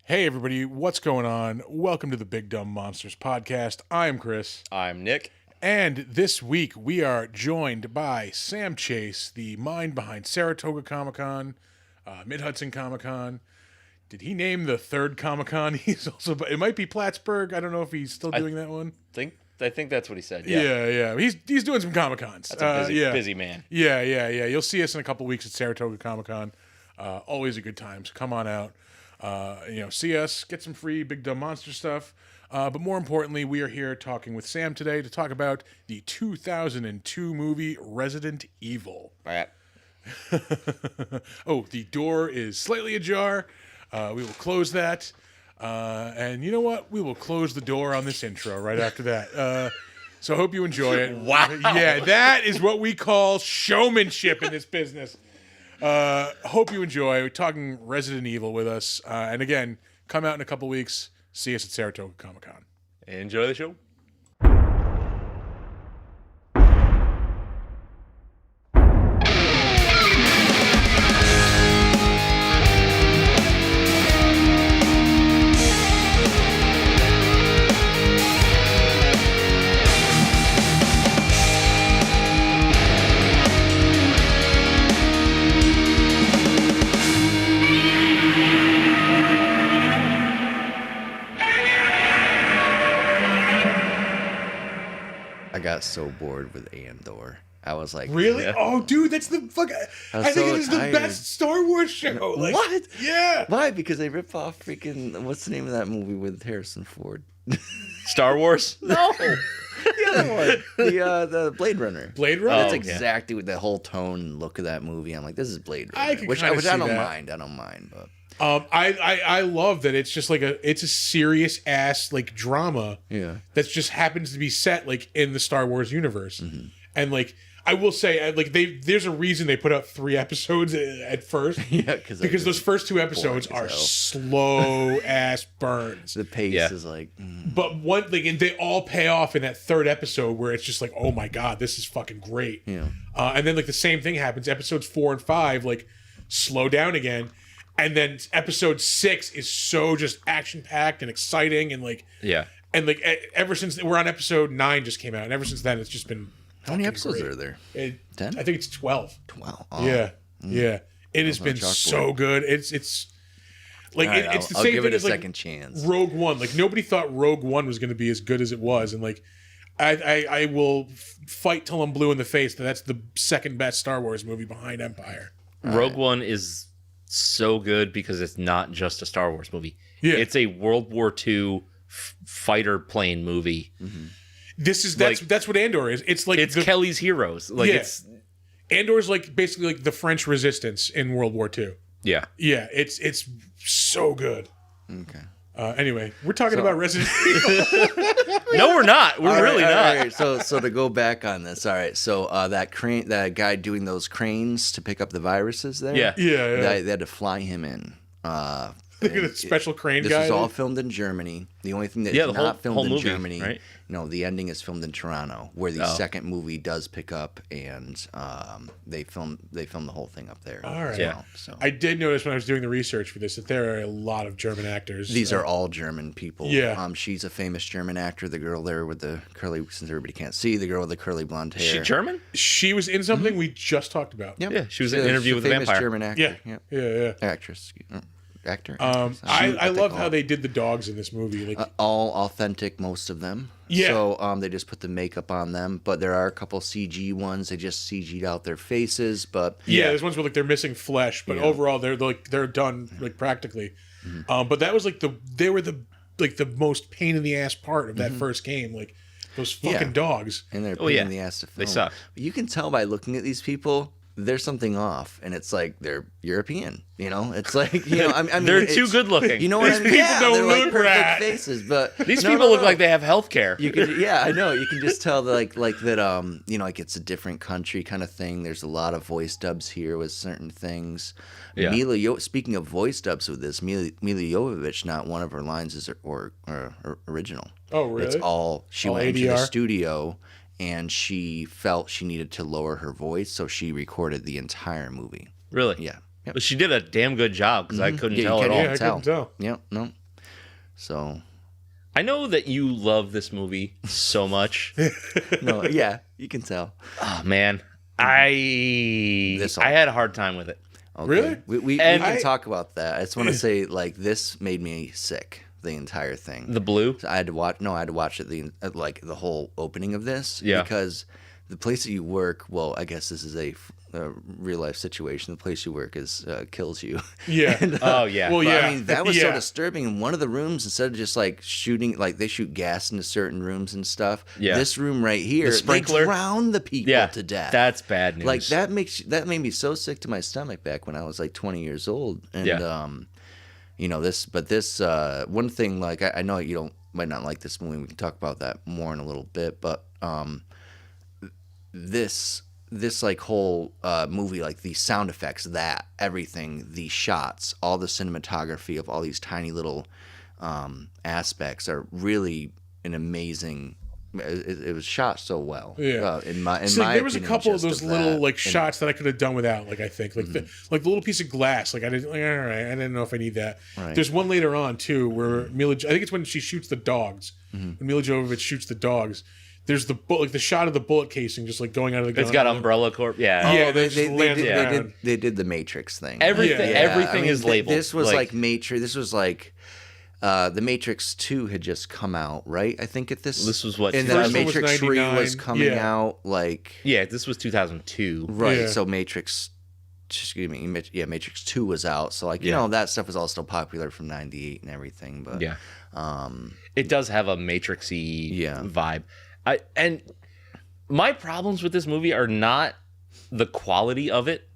Hey everybody, what's going on? Welcome to the Big Dumb Monsters podcast. I'm Chris. I'm Nick. And this week we are joined by Sam Chase, the mind behind Saratoga Comic Con, Mid-Hudson Comic Con. Did he name the third Comic Con? He's also, it might be Plattsburgh. I don't know if he's still doing that one. I think that's what he said. Yeah. He's doing some Comic Cons. That's a busy man. Yeah. You'll see us in a couple weeks at Saratoga Comic Con. Always a good time. So come on out. See us, get some free Big Dumb Monster stuff. But more importantly, we are here talking with Sam today to talk about the 2002 movie Resident Evil. Right. Oh, the door is slightly ajar. We will close that. And you know what? We will close the door on this intro right after that. So I hope you enjoy it. Wow. Yeah, that is what we call showmanship in this business. Hope you enjoy. We're talking Resident Evil with us. And again, come out in a couple weeks. See us at Saratoga Comic Con. Enjoy the show. I got so bored with Andor. I was like, Really? Yeah. Oh, dude, that's the fuck. I think so it is the tired. best Star Wars show. Like, What? Yeah. Why? Because they rip off freaking, what's the name of that movie with Harrison Ford? Star Wars? No, the other one, the Blade Runner. Blade Runner? That's Oh, exactly what the whole tone and look of that movie. I'm like, this is Blade I Runner, can which kinda I see don't that. mind. I don't mind, but I love that it's just like it's a serious ass like drama yeah, that just happens to be set like in the Star Wars universe. Mm-hmm. And like I will say like there's a reason they put out 3 episodes at first. yeah, Because those first 2 episodes boring are as hell. slow ass burns. the pace Yeah. is like, But one thing, and they all pay off in that 3rd episode where it's just like, oh my god, this is fucking great. yeah. And then like the same thing happens. Episodes 4 and 5 like slow down again, and then episode 6 is so just action packed and exciting and like ever since we're on episode 9 just came out, and ever since then it's just been How many fucking episodes great. are there? 10? 10? I think it's 12. 12. Yeah. It has on been chalkboard. so good. It's like All right, it's the I'll same give thing it a as like second chance. Rogue One. Like nobody thought Rogue One was going to be as good as it was, and like I will fight till I'm blue in the face that that's the second best Star Wars movie behind Empire. Rogue One is so good because it's not just a Star Wars movie. Yeah. It's a World War II fighter plane movie. That's what Andor is. It's like It's Kelly's Heroes. Like Yeah. it's Andor's like basically like the French Resistance in World War II. yeah. Yeah, it's so good. Okay. Anyway, we're talking about Resident Evil. No, we're not. We're All really right, not. all right. So to go back on this, all right. So that guy doing those cranes to pick up the viruses there. Yeah. Yeah. They had to fly him in. Look at the special crane This guy. was all filmed in Germany. The only thing that Yeah, is the whole- not filmed whole in movie, Germany, right? no, the ending is filmed in Toronto, where the second movie does pick up, and they filmed the whole thing up there. All right. as Yeah. well, so I did notice when I was doing the research for this that there are a lot of German actors. these are all German people. Yeah. She's a famous German actor. The girl there with the curly, since everybody can't see, the girl with the curly blonde hair. Is she German? She was in something we just talked about. Yep. Yeah, she was in She's an interview a with a famous vampire. German actor. Yeah. Yep. Yeah. Actress. Actor. I think love how all. they did the dogs in this movie. Like, All authentic, most of them. Yeah. So they just put the makeup on them, but there are a couple CG ones. They just CG'd out their faces, but yeah, there's ones where like they're missing flesh, but Yeah. overall they're done like practically. But that was like they were the most pain in the ass part of that first game. Like those fucking Yeah. dogs. and they're Oh, pain yeah. in the ass to film. They suck. But you can tell by looking at these people. There's something off, and it's like they're European. You know, it's like I mean, They're it's- too good looking. You know what I mean? people Yeah, don't they're like look perfect right. faces, but These no, people no, look no. like they have health care. You can, yeah, I know. You can just tell that, like that. Like it's a different country kind of thing. There's a lot of voice dubs here with certain things. Yeah. Speaking of voice dubs with this, Mila Jovovich, not one of her lines is or original. Oh, really? It's all she All went into the ADR? studio and she felt she needed to lower her voice, so she recorded the entire movie. Really? Yeah. But she did a damn good job because I couldn't tell at all. Yeah, I couldn't tell. Yep, no. So I know that you love this movie so much. no, yeah, you can tell. Oh man, I had a hard time with it. Okay. Really? We can talk about that. I just want to say, like, this made me sick. The entire thing. The blue. So I had to watch. No, I had to watch it. The whole opening of this. Yeah. Because the place that you work. Well, I guess this is a real life situation. The place you work kills you. Yeah. And, Oh yeah. Well, but, yeah. I mean, that was so Yeah. disturbing. In one of the rooms, instead of just like shooting, like they shoot gas into certain rooms and stuff. Yeah. This room right here, The sprinkler? they drown the people to death. That's bad news. Like that made me so sick to my stomach back when I was like 20 years old. And you know, this one thing, like I know you might not like this movie. We can talk about that more in a little bit, but this like whole movie, like the sound effects, everything, the shots, all the cinematography of all these tiny little aspects are really an amazing. It was shot so well. Yeah. In my There was a opinion, couple of just those little that. like shots that I could have done without. Like I think like the little piece of glass. Like I didn't. Like, all right, I didn't know if I need that. Right. There's one later on too where I think it's when she shoots the dogs. When Mila Jovovich shoots the dogs. There's the shot of the bullet casing just like going out of the gun. it's got Umbrella Corp. Yeah. Yeah, they just lands around. did the Matrix thing. Everything. Yeah. Everything I mean, is labeled. This was like Matrix. This was like the Matrix 2 had just come out, right? I think This was what. and First then one was Matrix 3 was 99. coming Yeah. out like Yeah, this was 2002. right. Yeah. So Matrix 2 was out. So like you know that stuff was all still popular from '98 and everything. But Yeah. It does have a Matrixy vibe. And my problems with this movie are not the quality of it.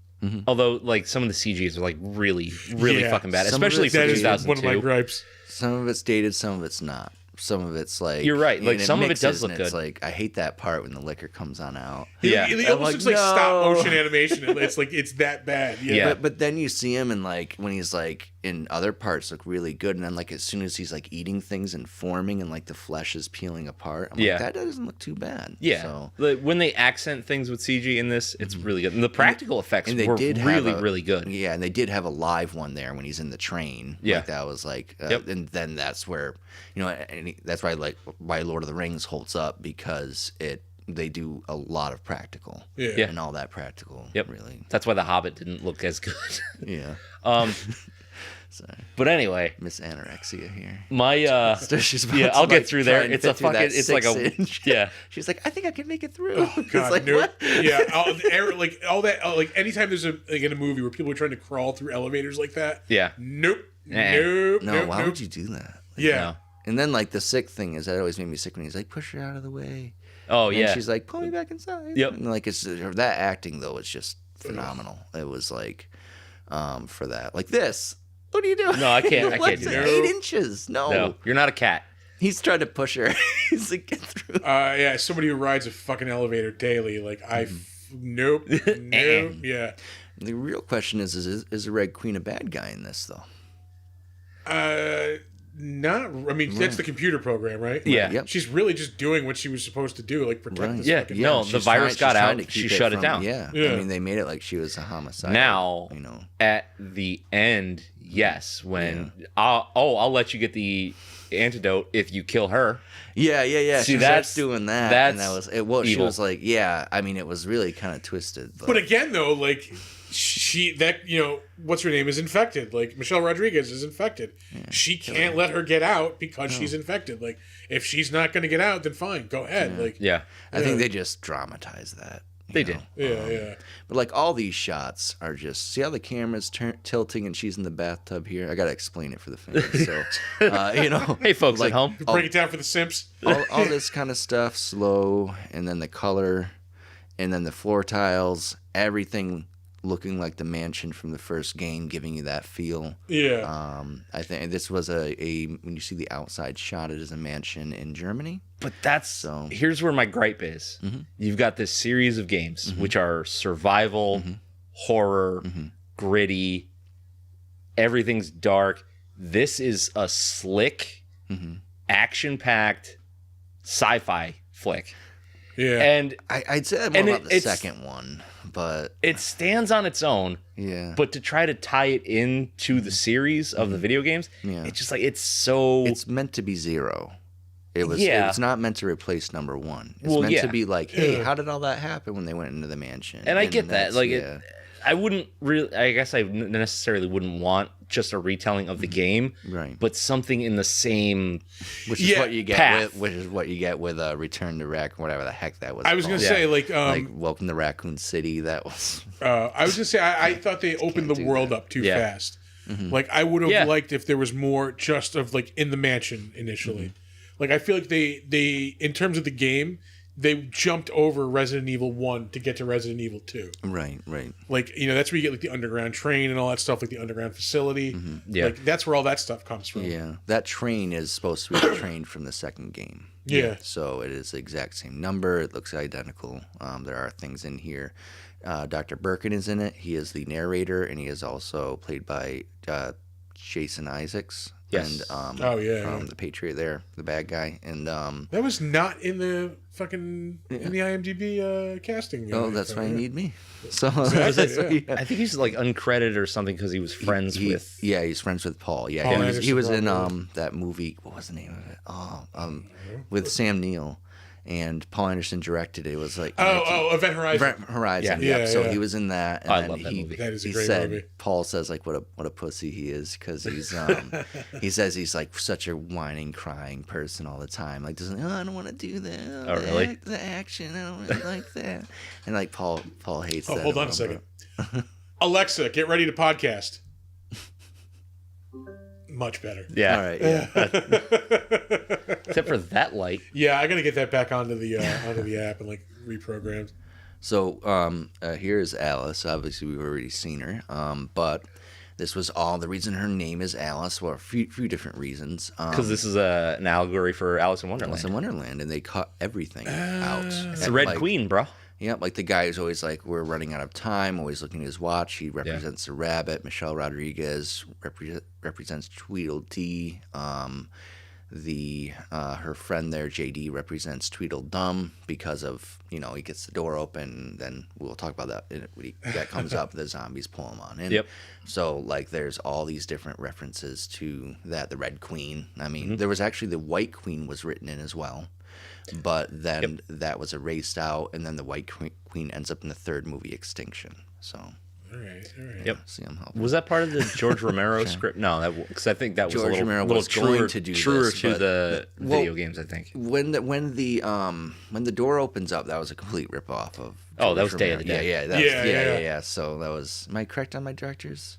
Although, like, some of the CGs are like really Yeah. fucking bad, Some of especially it- for That is 2002. one of my gripes. some of it's dated, some of it's not. Some of it's like You're right, like, and some of it mixes, does look and it's good. like I hate that part when the liquor comes on out. Yeah. It I'm almost like, looks like stop no. motion animation. It's like it's that bad. Yeah. But then you see him and like when he's like in other parts look really good, and then like as soon as he's like eating things and forming and like the flesh is peeling apart, I'm Yeah. like that doesn't look too bad. Yeah, So, like, when they accent things with CG in this, it's really good. And the practical effects and they were did really, have really good. Yeah, and they did have a live one there when he's in the train. Yeah. Like that was like, Yep. and then that's where, you know, that's why why Lord of the Rings holds up, because they do a lot of practical. Yeah. And all that practical. Yep. Really. That's why The Hobbit didn't look as good. Yeah. Sorry. But anyway, Miss Anorexia here. my She's about yeah, to, I'll get like, through try there. and It's fit a through fucking. that It's like a 6-inch. yeah. She's like, I think I can make it through. God, it's like, nope. what? Yeah, like all that. Like anytime there's in a movie where people are trying to crawl through elevators like that. Yeah. Nope. Eh. Nope. No, nope, why nope. would you do that? Like, Yeah. No. And then like the sick thing is that always made me sick when he's like, push her out of the way. Oh And yeah. she's like, pull me back inside. Yep. And like it's that acting though is just phenomenal. It was like, for that, like this. What are you doing? No, I can't- I can't What's do it, that. 8 inches. No, you're not a cat. He's trying to push her. He's like, get through. Yeah, as somebody who rides a fucking elevator daily, like nope, nope, yeah. The real question is the Red Queen a bad guy in this though? Not. I mean, that's the computer program, right? Yeah. Yep. She's really just doing what she was supposed to do, like protect Right. this Yeah, fucking. no, the she's virus got she's trying out, to she keep shut it from- down. Yeah. Yeah. I mean, they made it like she was a homicide. Now, you know. at the end, yes, when I'll let you get the antidote if you kill her. Yeah. See, She that's- starts doing that, that's and that was it. Well, she evil. was like, yeah. I mean, it was really kind of twisted. But again, though, like what's her name is infected. Like Michelle Rodriguez is infected. She can't let her get out because she's infected. Like if she's not going to get out, then fine, go ahead. Like Yeah. I think they just dramatized that. They you did. know? yeah. But like all these shots are just see how the camera's tilting and she's in the bathtub here. I gotta explain it for the fans. So you know, Hey, folks at home. Break it down for the Simps. all this kind of stuff, slow, and then the color, and then the floor tiles, everything looking like the mansion from the first game, giving you that feel. Yeah. I think this was a when you see the outside shot, it is a mansion in Germany. But here's where my gripe is. You've got this series of games which are survival, horror, gritty, everything's dark. This is a slick, action-packed sci-fi flick. Yeah. And I'd say more about the second one, but it stands on its own. Yeah. But to try to tie it into the series of the video games, it's just like it's meant to be zero. It's not meant to replace number one. It's meant to be like, hey, how did all that happen when they went into the mansion? And I get that. Like, I wouldn't really. I guess I necessarily wouldn't want just a retelling of the game, right? But something in the same, which is what you get with Return to Raccoon, whatever the heck that was. I was gonna say like Welcome to Raccoon City. That was. I was gonna say I thought they opened the world up too fast. Mm-hmm. Like I would have liked if there was more just of like in the mansion initially. Mm-hmm. Like I feel like they in terms of the game, they jumped over Resident Evil 1 to get to Resident Evil 2. Right. Like, that's where you get like the underground train and all that stuff, like the underground facility. Mm-hmm. Yeah. Like that's where all that stuff comes from. Yeah. That train is supposed to be the train from the second game. Yeah. So it is the exact same number. It looks identical. There are things in here. Dr. Birkin is in it. He is the narrator, and he is also played by Jason Isaacs. Yes. And from the Patriot there, the bad guy, and that was not in the fucking in the IMDb casting. Oh, that's why you need me. So I think he's like uncredited or something because he was friends with. Yeah, he's friends with Paul. Yeah, he was in that movie. What was the name of it? Oh, with Sam Neill. And Paul Anderson directed it. It was like Event Horizon. Event Horizon. Yeah. So he was in that. And I love that movie. That is a great movie. Paul says like what a pussy he is because he's he says he's like such a whining, crying person all the time. Like I don't want to do that. Oh really? The action. I don't really like that. And like Paul hates that. Hold on a second. Alexa, get ready to podcast. Much better. Yeah. All right. Yeah. Except for that light. Yeah, I gotta get that back onto the app and like reprogrammed. So here's Alice. Obviously, we've already seen her. But this was all the reason her name is Alice. Well, a few different reasons. Because this is an allegory for Alice in Wonderland. Alice in Wonderland, and they cut everything out. It's the Red Queen, bro. Yeah, like the guy who's always like, we're running out of time, always looking at his watch. He represents the rabbit. Michelle Rodriguez represents Tweedledee. Her friend there, JD, represents Tweedledum because of, he gets the door open. Then we'll talk about that when that comes up. The zombies pull him on in. Yep. So like, there's all these different references to that. The Red Queen. I mean, there was actually the White Queen was written in as well. But then that was erased out, and then the White Queen ends up in the third movie, Extinction. So, all right. Yep. See, I'm helping. Was that part of the George Romero script? No, because I think that was George Romero little was truer to the video games. I think when the door opens up, that was a complete ripoff of. George that was Day of the Dead. Yeah. So that was. Am I correct on my directors?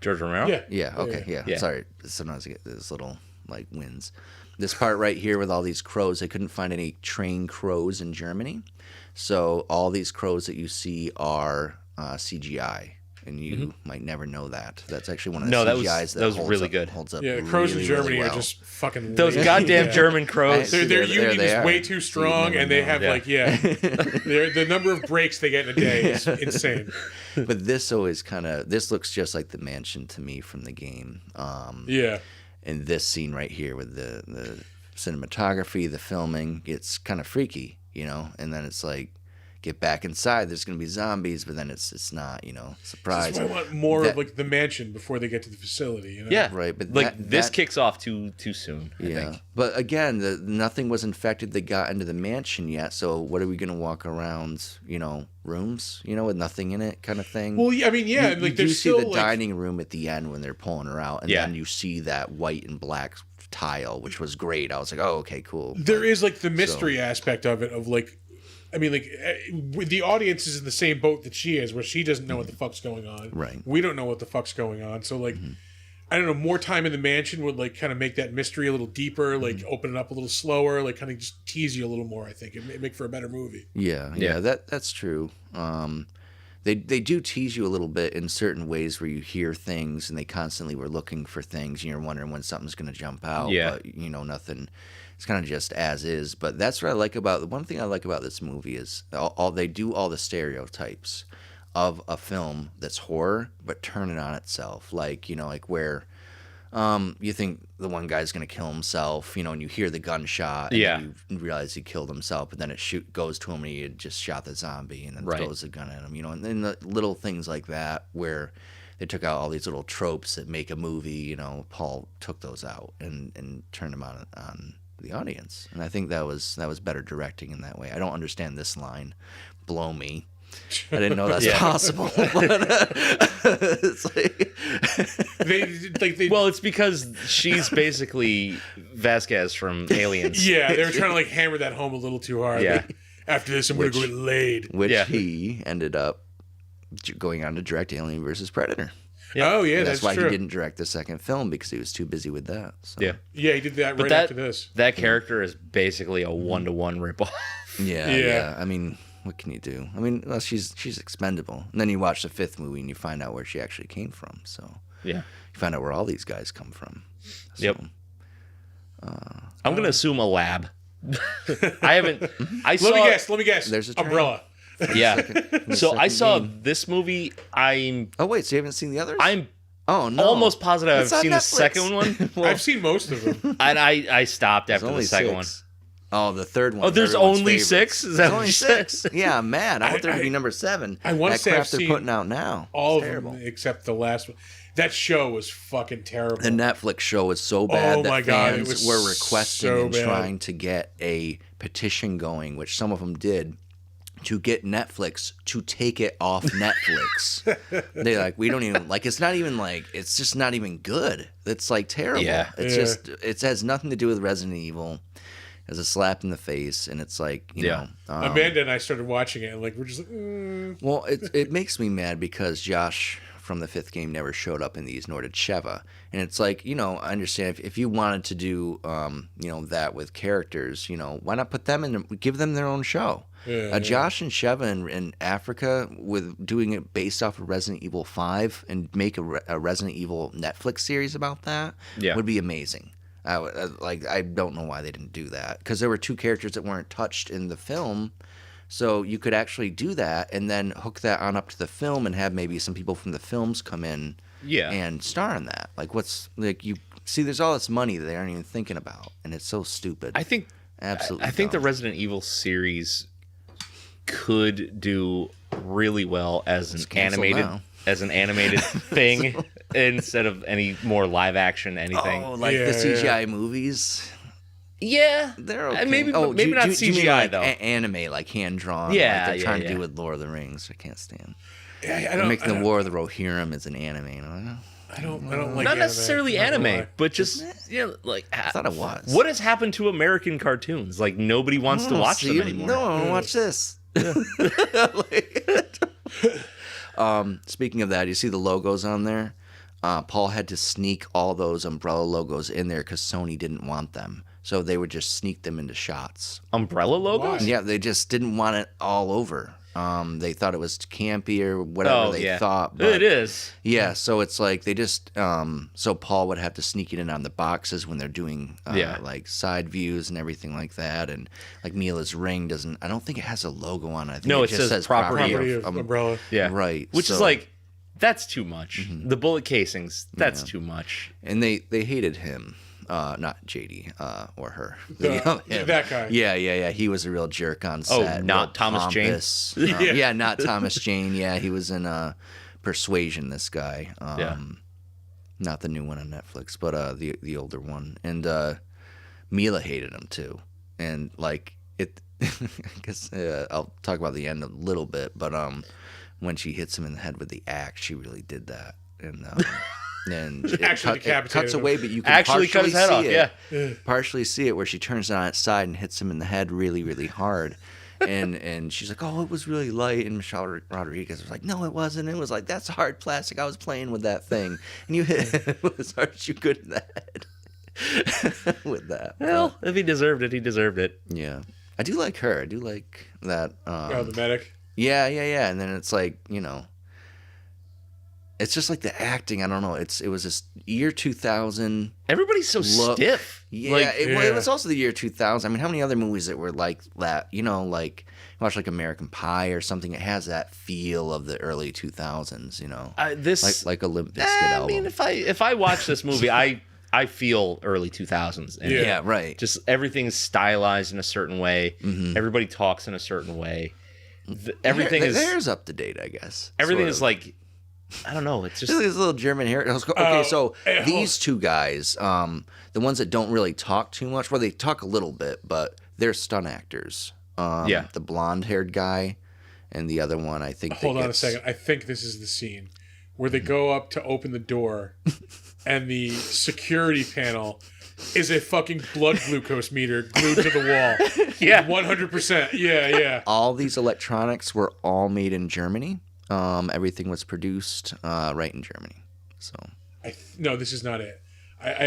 George Romero. Yeah. Okay. Yeah. Sorry. Sometimes I get this little like wins. This part right here with all these crows, they couldn't find any trained crows in Germany. So all these crows that you see are CGI. And you might never know that. That's actually one of the CGIs that was really good. Holds up. Yeah, the crows in Germany are just fucking those goddamn German crows. Their union is way too strong, and they have the number of breaks they get in a day is insane. But this always this looks just like the mansion to me from the game. And this scene right here with the cinematography, the filming, it's kind of freaky, and then it's like, get back inside, there's going to be zombies, but then it's not, surprise. I want more of like the mansion before they get to the facility, Yeah, right. But this kicks off too soon. I think. But again, nothing was infected that got into the mansion yet. So what are we going to walk around, rooms, with nothing in it, kind of thing? Well, I mean, yeah, you do see the dining room at the end when they're pulling her out, and then you see that white and black tile, which was great. I was like, oh, okay, cool. There is like the mystery aspect of it, of like. I mean, like, the audience is in the same boat that she is, where she doesn't know what the fuck's going on. Right. We don't know what the fuck's going on. So, like, I don't know, more time in the mansion would, like, kind of make that mystery a little deeper, like, open it up a little slower, like, kind of just tease you a little more, I think. It'd make for a better movie. Yeah, that's true. They do tease you a little bit in certain ways where you hear things, and they constantly were looking for things, and you're wondering when something's going to jump out. Yeah. But, nothing... It's kind of just as is, but that's what I like about one thing I like about this movie is they do all the stereotypes of a film that's horror, but turn it on itself. Like like where You think the one guy's gonna kill himself, and you hear the gunshot, and then you realize he killed himself, but then it goes to him and he had just shot the zombie, and then throws the gun at him, and then the little things like that where they took out all these little tropes that make a movie. Paul took those out and turned them on the audience, and I think that was better directing in that way. I don't understand this line, "Blow me." I didn't know that's possible. But, it's well, it's because she's basically Vasquez from Aliens. Yeah, they were trying to hammer that home a little too hard. Yeah. After this, I'm going to go get laid. Which he ended up going on to direct Alien vs. Predator. Yep. Oh, yeah, that's why true. he didn't direct the second film, because he was too busy with that. So. Yeah, he did that after this. That character is basically a 1-to-1 ripoff. Yeah. I mean, what can you do? I mean, well, she's expendable. And then you watch the fifth movie and you find out where she actually came from. So you find out where all these guys come from. So, yep. I'm gonna assume a lab. I haven't. Let me guess. There's a train. Umbrella. Yeah. So I saw this movie. Oh wait, so you haven't seen the others? I'm almost positive I've seen the second one. I've seen most of them. And I stopped after the second one. Oh, the third one. Oh, there's only 6? Is that only 6? Yeah, I'm mad. I want there to be number 7. I want to say I've they're seen putting out now. All of them except the last one. That show was fucking terrible. The Netflix show was so bad that fans were requesting and bad. trying to get a petition going, which some of them did, to get Netflix to take it off Netflix. They're we don't even it's not even it's just not even good. It's terrible. Yeah. It's just it has nothing to do with Resident Evil. It's a slap in the face, and it's you know. Amanda and I started watching it, and we're just Well, it makes me mad because Josh from the fifth game never showed up in these, nor did Sheva. And it's I understand if you wanted to do that with characters, why not put them in, give them their own show. Josh and Sheva in Africa, with doing it based off of Resident Evil 5 and make a Resident Evil Netflix series about that would be amazing. I don't know why they didn't do that, because there were 2 characters that weren't touched in the film, so you could actually do that and then hook that on up to the film and have maybe some people from the films come in and star in that. You see, there's all this money that they aren't even thinking about, and it's so stupid. I think absolutely. I think the Resident Evil series could do really well as an animated thing instead of any more live action anything. Oh, the CGI movies. Yeah, they're okay. Maybe not CGI though. Anime, hand drawn. Yeah, they're trying to do with Lord of the Rings. I can't stand. I making the War of the Rohirrim as an anime. I don't like not anime. necessarily anime, but just I thought it was. What has happened to American cartoons? Nobody wants to watch them anymore. No, I want to watch this. Speaking of that, you see the logos on there? Paul had to sneak all those Umbrella logos in there because Sony didn't want them. So they would just sneak them into shots. Umbrella logos? Why? Yeah, they just didn't want it all over. They thought it was campy or whatever thought. But it is. Yeah, so it's they just so Paul would have to sneak it in on the boxes when they're doing side views and everything like that, and Mila's ring doesn't. I don't think it has a logo on it. I think No, it just says property of Umbrella. Yeah, right. Which is that's too much. Mm-hmm. The bullet casings, that's too much. And they hated him. Not JD or her. That guy. Yeah. He was a real jerk on set. Oh, not Thomas Jane? Yeah, not Thomas Jane. Yeah, he was in Persuasion, this guy. Not the new one on Netflix, but the older one. And Mila hated him, too. And, I guess I'll talk about the end a little bit, but when she hits him in the head with the axe, she really did that. And... and it cuts away, but you can actually cut his head off. Yeah, partially see it where she turns it on its side and hits him in the head really, really hard. and she's like, "Oh, it was really light." And Michelle Rodriguez was like, "No, it wasn't. It was that's hard plastic. I was playing with that thing, and you hit it as hard as you could in the head with that." Well, if he deserved it, he deserved it. Yeah, I do like her. I do like that. The medic. Yeah. And then it's it's just like the acting. I don't know. It was this year 2000. Everybody's so stiff. Yeah, Like, it was also the year 2000. I mean, how many other movies that were like that? You know, like watch like American Pie or something. It has that feel of the early 2000s. You know, this like a Limp Bizkit album. I mean, if I watch this movie, I feel early 2000s. And yeah, right. Just everything's stylized in a certain way. Mm-hmm. Everybody talks in a certain way. Everything is there's up to date, I guess. Everything is like, I don't know. It's just this little German hair. Okay, so these two guys, the ones that don't really talk too much, well, they talk a little bit, but they're stunt actors. The blonde-haired guy and the other one, I think. Hold on a second. I think this is the scene where they go up to open the door, and the security panel is a fucking blood glucose meter glued to the wall. Yeah, 100%. Yeah. All these electronics were all made in Germany. Everything was produced right in Germany. So no, this is not it.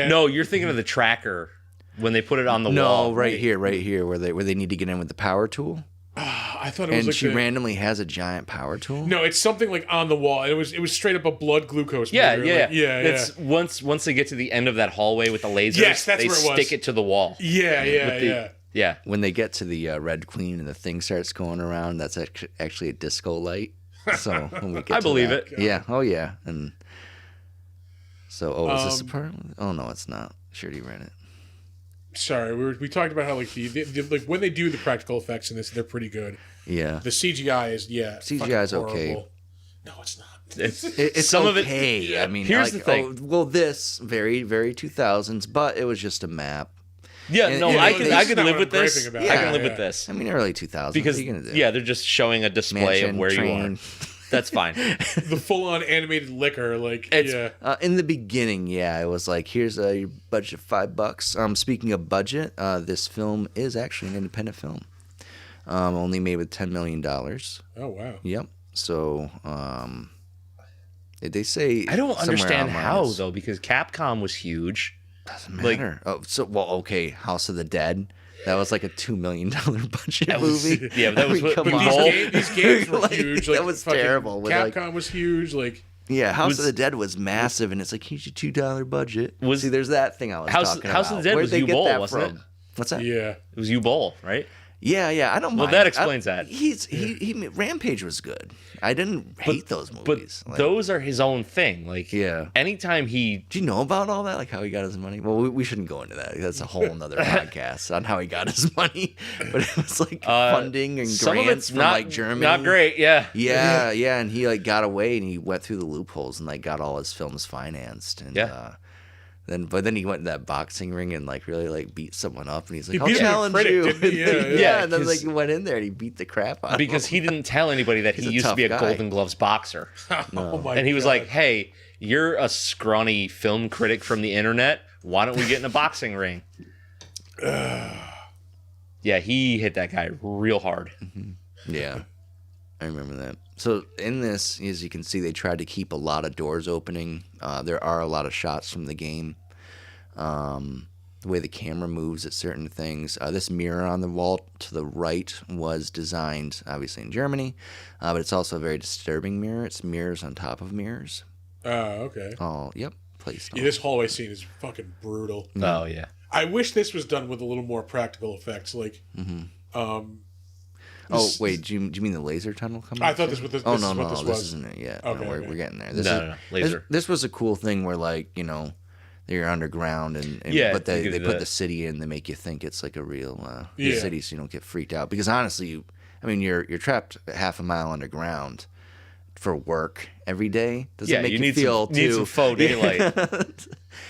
No, you're thinking of the tracker when they put it on the wall. No, right here, where they need to get in with the power tool. I thought it was and she randomly has a giant power tool. No, it's something like on the wall. It was straight up a blood glucose meter. Yeah. It's once they get to the end of that hallway with the lasers, yes, that's they where it was. Stick it to the wall. Yeah. When they get to the Red Queen and the thing starts going around, that's actually a disco light. So when we get I believe that, it. Yeah. Oh yeah. And so, is this the part? Oh no, it's not. Shirley ran it. Sorry, we talked about how like the like when they do the practical effects in this, they're pretty good. Yeah. The CGI is CGI is okay. No, it's not. It's some okay. of it. I mean, here's the thing. This very 2000s, but it was just a map. Yeah, and, no, I can live with this. Yeah, I can live with this. I mean, early 2000s. Because what are you gonna do? they're just showing a display of where you are. That's fine. The full-on animated liquor, like in the beginning, it was like, here's a budget of $5. Speaking of budget, this film is actually an independent film, only made with $10 million. Oh wow. Yep. So, they say I don't understand how though, because Capcom was huge. Doesn't matter. Okay, House of the Dead. That was like a $2 million budget movie. Yeah, but that was these games were huge. Like, that was terrible. Capcom was huge. Like House of the Dead was massive, and it's like, here's your $2 budget. See, there's that thing I was talking about. House of the Dead was U-Bowl, wasn't it? What's that? Yeah, it was U-Bowl, right? Yeah, I don't mind. Well, that explains that. Rampage was good. I didn't hate those movies. But those are his own thing. Like, anytime he... Do you know about all that? Like how he got his money? Well, we shouldn't go into that. That's a whole nother podcast on how he got his money. But it was like funding and grants from like Germany. Not great, yeah. Yeah, and he like got away and he went through the loopholes and like got all his films financed. And then he went in that boxing ring and like really like beat someone up and he's like, I'll challenge you. And then like he went in there and he beat the crap out of him. Because he didn't tell anybody that he used to be a Golden Gloves boxer. And he was like, hey, you're a scrawny film critic from the internet. Why don't we get in a boxing ring? Yeah, he hit that guy real hard. Yeah, I remember that. So in this, as you can see, they tried to keep a lot of doors opening. There are a lot of shots from the game. The way the camera moves at certain things. This mirror on the wall to the right was designed, obviously, in Germany, but it's also a very disturbing mirror. It's mirrors on top of mirrors. Oh, okay. Oh, yep. Placed. Yeah, this hallway scene is fucking brutal. Oh, yeah. I wish this was done with a little more practical effects. Like, oh wait, do you mean the laser tunnel coming? I thought this was. Oh no, this isn't it yet. Okay, we're getting there. No, laser. This was a cool thing where like they're underground and but they put the city in. They make you think it's like a real city, so you don't get freaked out. Because honestly, you're trapped half a mile underground for work every day. Does it make you feel need some faux daylight?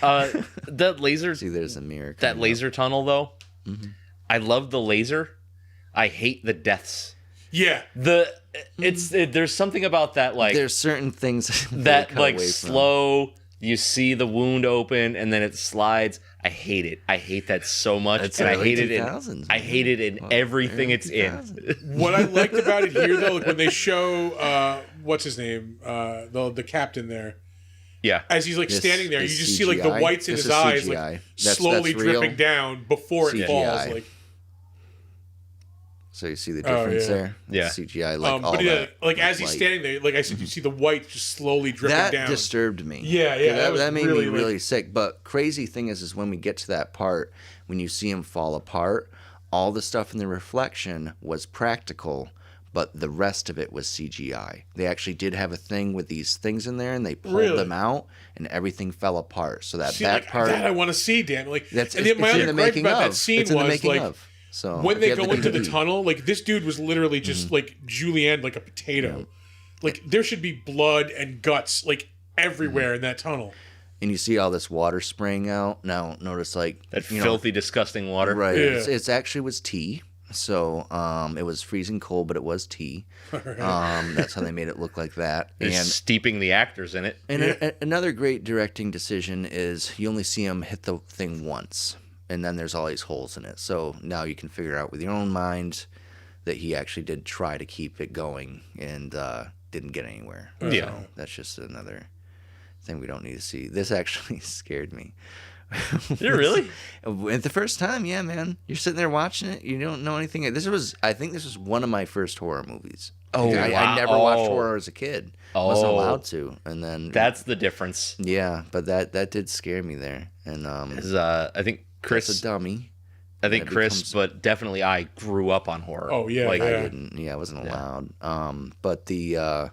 That laser. See, there's a mirror. That laser tunnel though. Mm-hmm. I love the laser. I hate the deaths. Yeah. There's something about that, like there's certain things that like slow. You see the wound open and then it slides. I hate it. I hate that so much. And I hate it in everything it's in. What I liked about it here though, like when they show what's his name, the captain there. Yeah. As he's like standing there, you just see like the whites in his eyes like slowly dripping down before it falls. Like So you see the difference there? Yeah. CGI, like all but that. like as he's standing there, like I said, you see the white just slowly dripping That down. disturbed me. Yeah. That made really, me really sick. But crazy thing is when we get to that part, when you see him fall apart, all the stuff in the reflection was practical, but the rest of it was CGI. They actually did have a thing with these things in there, and they pulled them out, and everything fell apart. So that part that I want to see, damn. Like that's and then my other gripe about that of. scene It's in the was making like of. So when they go into the DVD. tunnel, like this dude was literally just like julienne like a potato. Like there should be blood and guts like everywhere in that tunnel. And you see all this water spraying out. Now notice like that filthy, disgusting water. Right. Yeah. It's actually was tea. So it was freezing cold, but it was tea. That's how they made it look like that. They're steeping the actors in it. And another great directing decision is you only see him hit the thing once, and then there's all these holes in it. So now you can figure out with your own mind that he actually did try to keep it going and didn't get anywhere. Yeah. So that's just another thing we don't need to see. This actually scared me. You're really? At the first time, yeah, man. You're sitting there watching it. You don't know anything. I think this was one of my first horror movies. Oh, I never watched horror as a kid. Wasn't allowed to. And then that's the difference. Yeah, but that did scare me there. And I think Chris, a dummy. I think Chris, but definitely I grew up on horror. Oh yeah, like I didn't. Yeah, I wasn't allowed. But the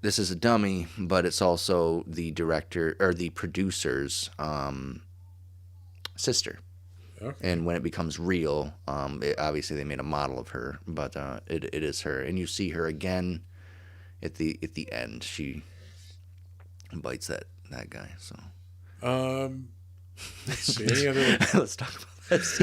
this is a dummy, but it's also the director or the producer's sister. Okay. And when it becomes real, obviously they made a model of her, but it is her, and you see her again at the end. She bites that guy. So, let's see any other. Let's talk about this.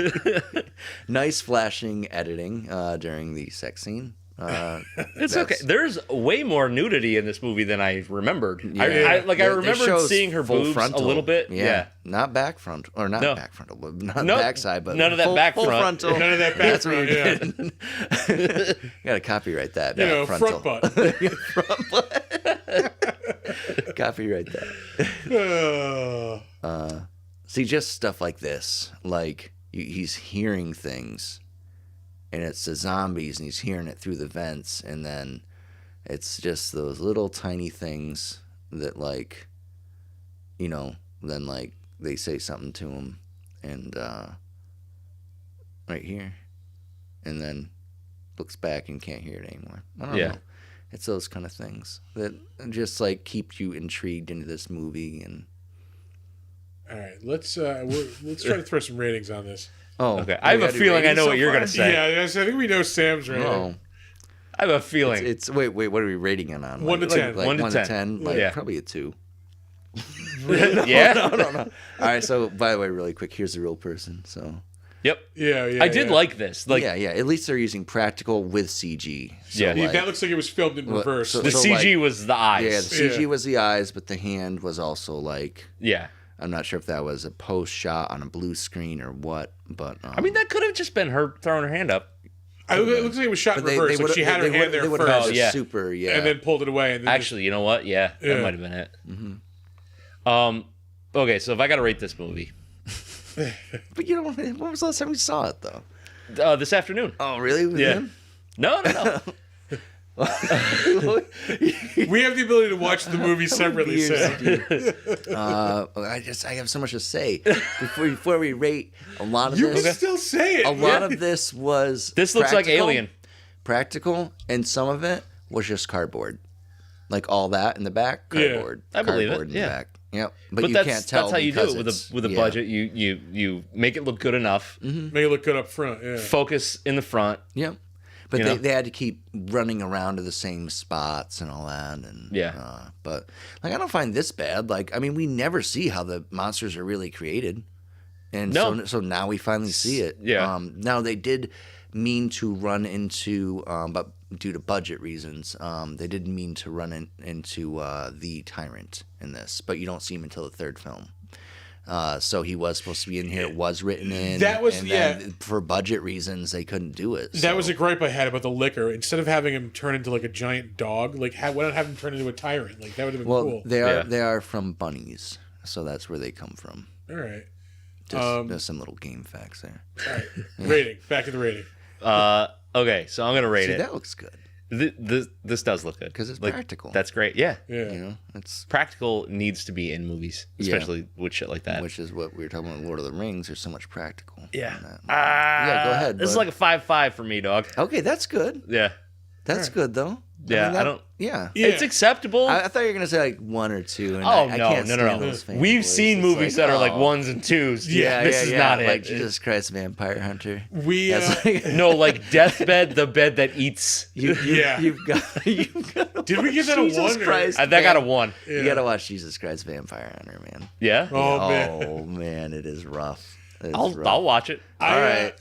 Nice flashing editing during the sex scene. It's okay. There's way more nudity in this movie than I remembered. Yeah. I remembered seeing her boobs frontal. a little bit. Yeah. Not back front or not back frontal, not backside, but none of that back full front. frontal. None of that back That's front. what you got to copyright that. You Back know, frontal. front butt. Copyright that. See, just stuff like this, like he's hearing things. And it's the zombies, and he's hearing it through the vents, and then it's just those little tiny things that, like, you know, then, like, they say something to him, and, right here, and then looks back and can't hear it anymore. I don't know. It's those kind of things that just, like, keep you intrigued into this movie, and... All right, let's try to throw some ratings on this. Oh, okay. I have a feeling I know what you're going to say. Yeah, I think we know Sam's rating. Oh. I have a feeling. It's wait, what are we rating it on? 1 to 10. Like 1 to 10. 10? Like, yeah. Probably a 2. Yeah? No. All right, so, by the way, really quick, here's the real person, so... Yep. Yeah. I did like this. Like, yeah. At least they're using practical with CG. So Yeah. That looks like it was filmed in reverse. the CG was the eyes. Yeah, the CG was the eyes, but the hand was also, like... Yeah. I'm not sure if that was a post shot on a blue screen or what, but... I mean, that could have just been her throwing her hand up. It looks like it was shot in reverse. Like she had her hand there first. Oh, yeah. Super, yeah. And then pulled it away. And then actually, you know what? Yeah, that might have been it. Mm-hmm. Okay, so if I got to rate this movie... But you know, when was the last time we saw it, though? This afternoon. Oh, really? With him? No. we have the ability to watch the movie separately, Sam. I have so much to say before we rate a lot of you this. can still say it. A lot of this was this looks like Alien. Practical, and some of it was just cardboard, like all that in the back, cardboard. I believe cardboard it. In the Yeah. back. Yep. But you can't tell. That's how you do it with a budget. You make it look good enough. Mm-hmm. Make it look good up front. Yeah. Focus in the front. Yep. But they had to keep running around to the same spots and all that. And but like I don't find this bad. Like I mean, we never see how the monsters are really created, and so now we finally see it. Yeah. Now they did mean to run into, but due to budget reasons, they didn't mean to run into the tyrant in this. But you don't see him until the third film. So he was supposed to be in here. It was written in. That was for budget reasons, they couldn't do it. That was a gripe I had about the liquor. Instead of having him turn into like a giant dog, like why not have him turn into a tyrant? Like that would have been cool. They are from bunnies, so that's where they come from. All right. Just some little game facts there. All right. Rating. Back to the rating. Okay, so I'm gonna rate it. That looks good. This does look good because it's practical. That's great. Yeah. It's practical needs to be in movies, especially with shit like that. Which is what we were talking about in Lord of the Rings. There's so much practical. Yeah. Yeah. Go ahead. This is like a 5.5 for me, dog. Okay, that's good. Yeah. That's good though. Yeah, I don't. Yeah. It's acceptable. I thought you were gonna say like 1 or 2. And I can't no. stand those fan We've boys. seen It's movies that are like 1s and 2s. Yeah, this is not like it. Jesus Christ, Vampire Hunter. No, like Deathbed, the bed that eats. You've got. Did we give that Jesus a 1? Christ, That got a 1. You gotta watch Jesus Christ, Vampire Hunter, man. Yeah. Oh man, it is rough. I'll watch it. All right.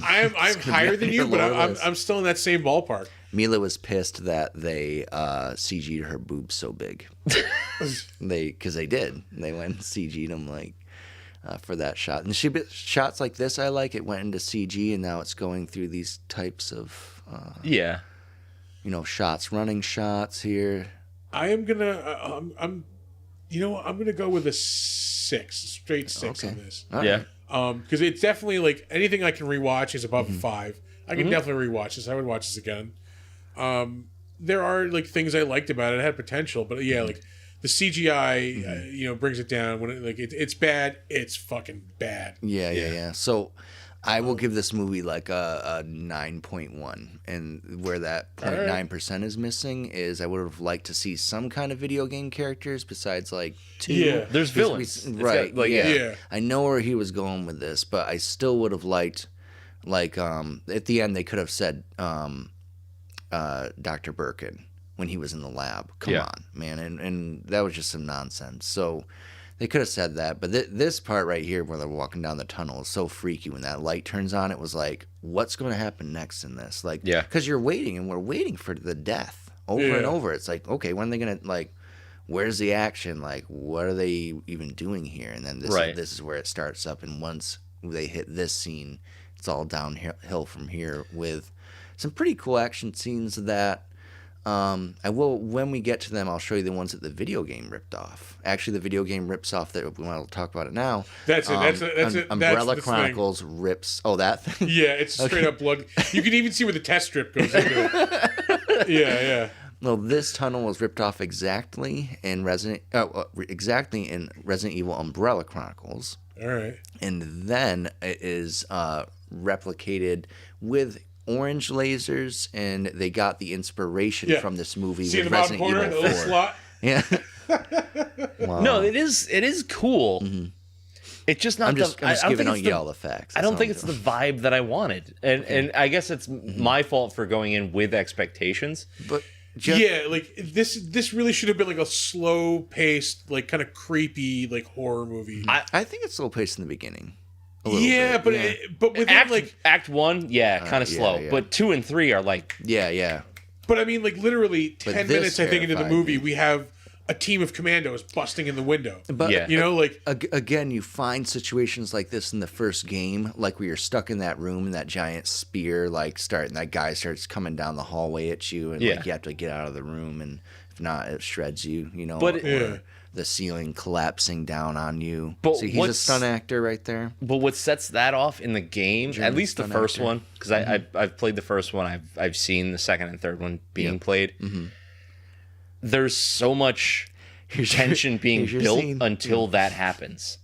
I'm higher than you, but I'm still in that same ballpark. Mila was pissed that they CG'd her boobs so big. Because they did. They went and CG'd them like for that shot. And shots like this, I like. It went into CG, and now it's going through these types of shots, running shots here. I am gonna I'm gonna go with a 6, straight 6 on this. All yeah. right. Because it's definitely like anything I can rewatch is above 5. I can definitely rewatch this. I would watch this again. There are like things I liked about it. It had potential, but yeah, like the CGI, brings it down. When it's bad, it's fucking bad. Yeah. So I will give this movie like a 9.1, and where that 0.9% is missing is I would have liked to see some kind of video game characters besides like 2. Yeah, there's villains, right? Yeah. I know where he was going with this, but I still would have liked, like, at the end they could have said Dr. Birkin when he was in the lab. Come on, man, and that was just some nonsense. So they could have said that, but this part right here where they're walking down the tunnel is so freaky. When that light turns on, it was like, what's going to happen next in this? Like, because you're waiting, and we're waiting for the death over and over. It's like, okay, when are they going to, like, where's the action? Like, what are they even doing here? And then this is where it starts up, and once they hit this scene, it's all downhill from here with some pretty cool action scenes that I will, when we get to them, I'll show you the ones that the video game ripped off. Actually, the video game rips off that. We want to talk about it now. That's it. That's it. Umbrella Chronicles rips. Oh, that thing. Yeah, it's straight up blood. You can even see where the test strip goes into it. Yeah. Well, this tunnel was ripped off exactly in Resident Evil Umbrella Chronicles. All right. And then it is replicated with orange lasers, and they got the inspiration from this movie See with in the bottom Resident corner, Evil the 4. little slot. Yeah. Wow. No, it is cool. Mm-hmm. It's just not. I'm just giving out y'all the facts. I don't think it's the vibe that I wanted, and I guess it's my fault for going in with expectations. But like this really should have been like a slow paced, like kind of creepy, like horror movie. I think it's slow paced in the beginning. Yeah, bit. but within Act 1, kind of slow, but 2 and 3 are like yeah. But I mean, like literally 10 minutes, I think, into the movie, me. we have a team of commandos busting in the window. But again, you find situations like this in the first game, like where you're stuck in that room and that giant spear and that guy starts coming down the hallway at you, and like you have to get out of the room, and if not, it shreds you. But the ceiling collapsing down on you. But see, he's a stunt actor right there. But what sets that off in the game, German at least the first one, because I've played the first one, I've seen the second and third one being played. Mm-hmm. There's so much tension being built until that happens.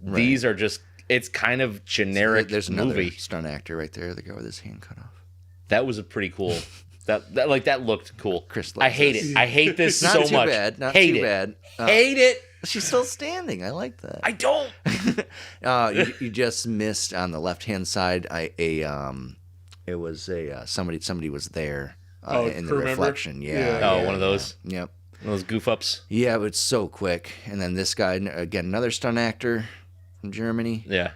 Right. These are just, it's kind of generic. There's movie. Another stunt actor right there, the guy with his hand cut off. That was a pretty cool. that looked cool. Chris, I hate it. I hate this not so too much. Bad. Not hate too it. Bad. Hate it. She's still standing. I like that. I don't. You just missed on the left hand side. It was somebody was there in the reflection. Yeah. One of those. Yep. One of those goof ups. Yeah, but it's so quick. And then this guy again, another stunt actor from Germany. Yeah.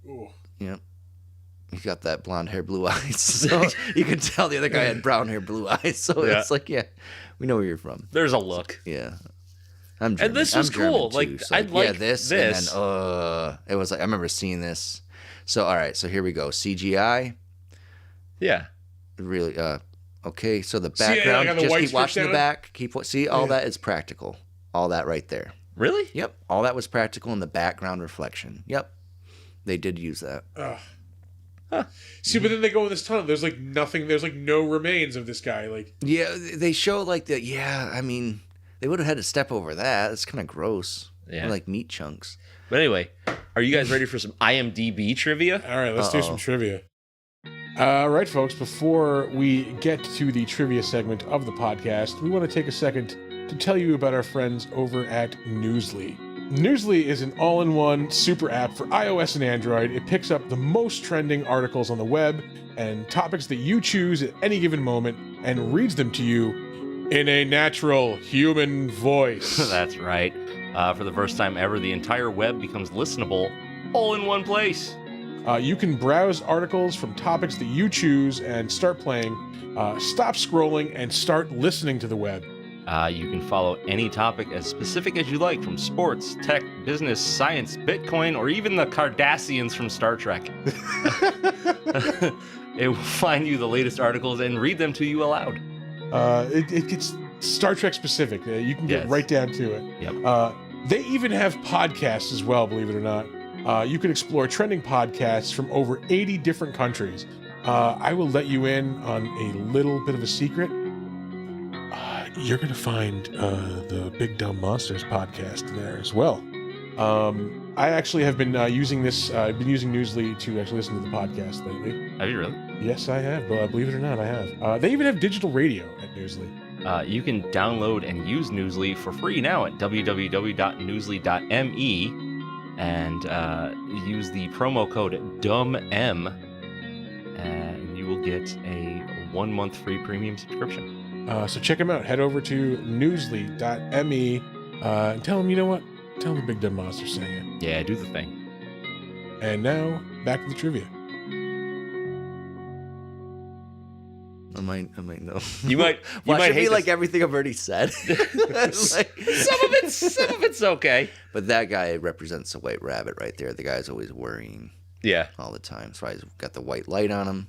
Ooh. Yep. He got that blonde hair, blue eyes. So you can tell the other guy had brown hair, blue eyes. So it's like, we know where you're from. There's a look. Yeah. I'm German. And this was cool. Like, so I'd like this. And then, it was like, I remember seeing this. So, all right. So here we go. CGI. Yeah. Really, okay. So the background, just keep watching the back. See, all that is practical. All that right there. Really? Yep. All that was practical in the background reflection. Yep. They did use that. See, but then they go in this tunnel. There's like nothing. There's like no remains of this guy. Like, yeah, they show like that. Yeah, I mean, they would have had to step over that. It's kind of gross. Yeah, like meat chunks. But anyway, are you guys ready for some IMDb trivia? All right, let's do some trivia. All right, folks. Before we get to the trivia segment of the podcast, we want to take a second to tell you about our friends over at Newsly. Newsly is an all-in-one super app for iOS and Android. It picks up the most trending articles on the web and topics that you choose at any given moment and reads them to you in a natural human voice. That's right. For the first time ever, the entire web becomes listenable all in one place. You can browse articles from topics that you choose and start playing, stop scrolling, and start listening to the web. You can follow any topic as specific as you like, from sports, tech, business, science, Bitcoin, or even the Cardassians from Star Trek. It will find you the latest articles and read them to you aloud. It gets Star Trek specific. You can get right down to it. Yep. They even have podcasts as well, believe it or not. You can explore trending podcasts from over 80 different countries. I will let you in on a little bit of a secret. You're going to find the Big Dumb Monsters podcast there as well. I actually have been using this. I've been using Newsly to actually listen to the podcast lately. Have you really? Yes, I have. Believe it or not, I have. They even have digital radio at Newsly. You can download and use Newsly for free now at www.newsly.me and use the promo code DUMBM and you will get a 1 month free premium subscription. So check them out. Head over to newsly.me and tell them, you know what? Tell them the Big Dumb Monster sent you. Yeah, do the thing. And now, back to the trivia. I might know. You might. Well, might should hate be this. like everything I've already said. Some of it's okay. But that guy represents a white rabbit right there. The guy's always worrying. Yeah. All the time. That's why he's got the white light on him.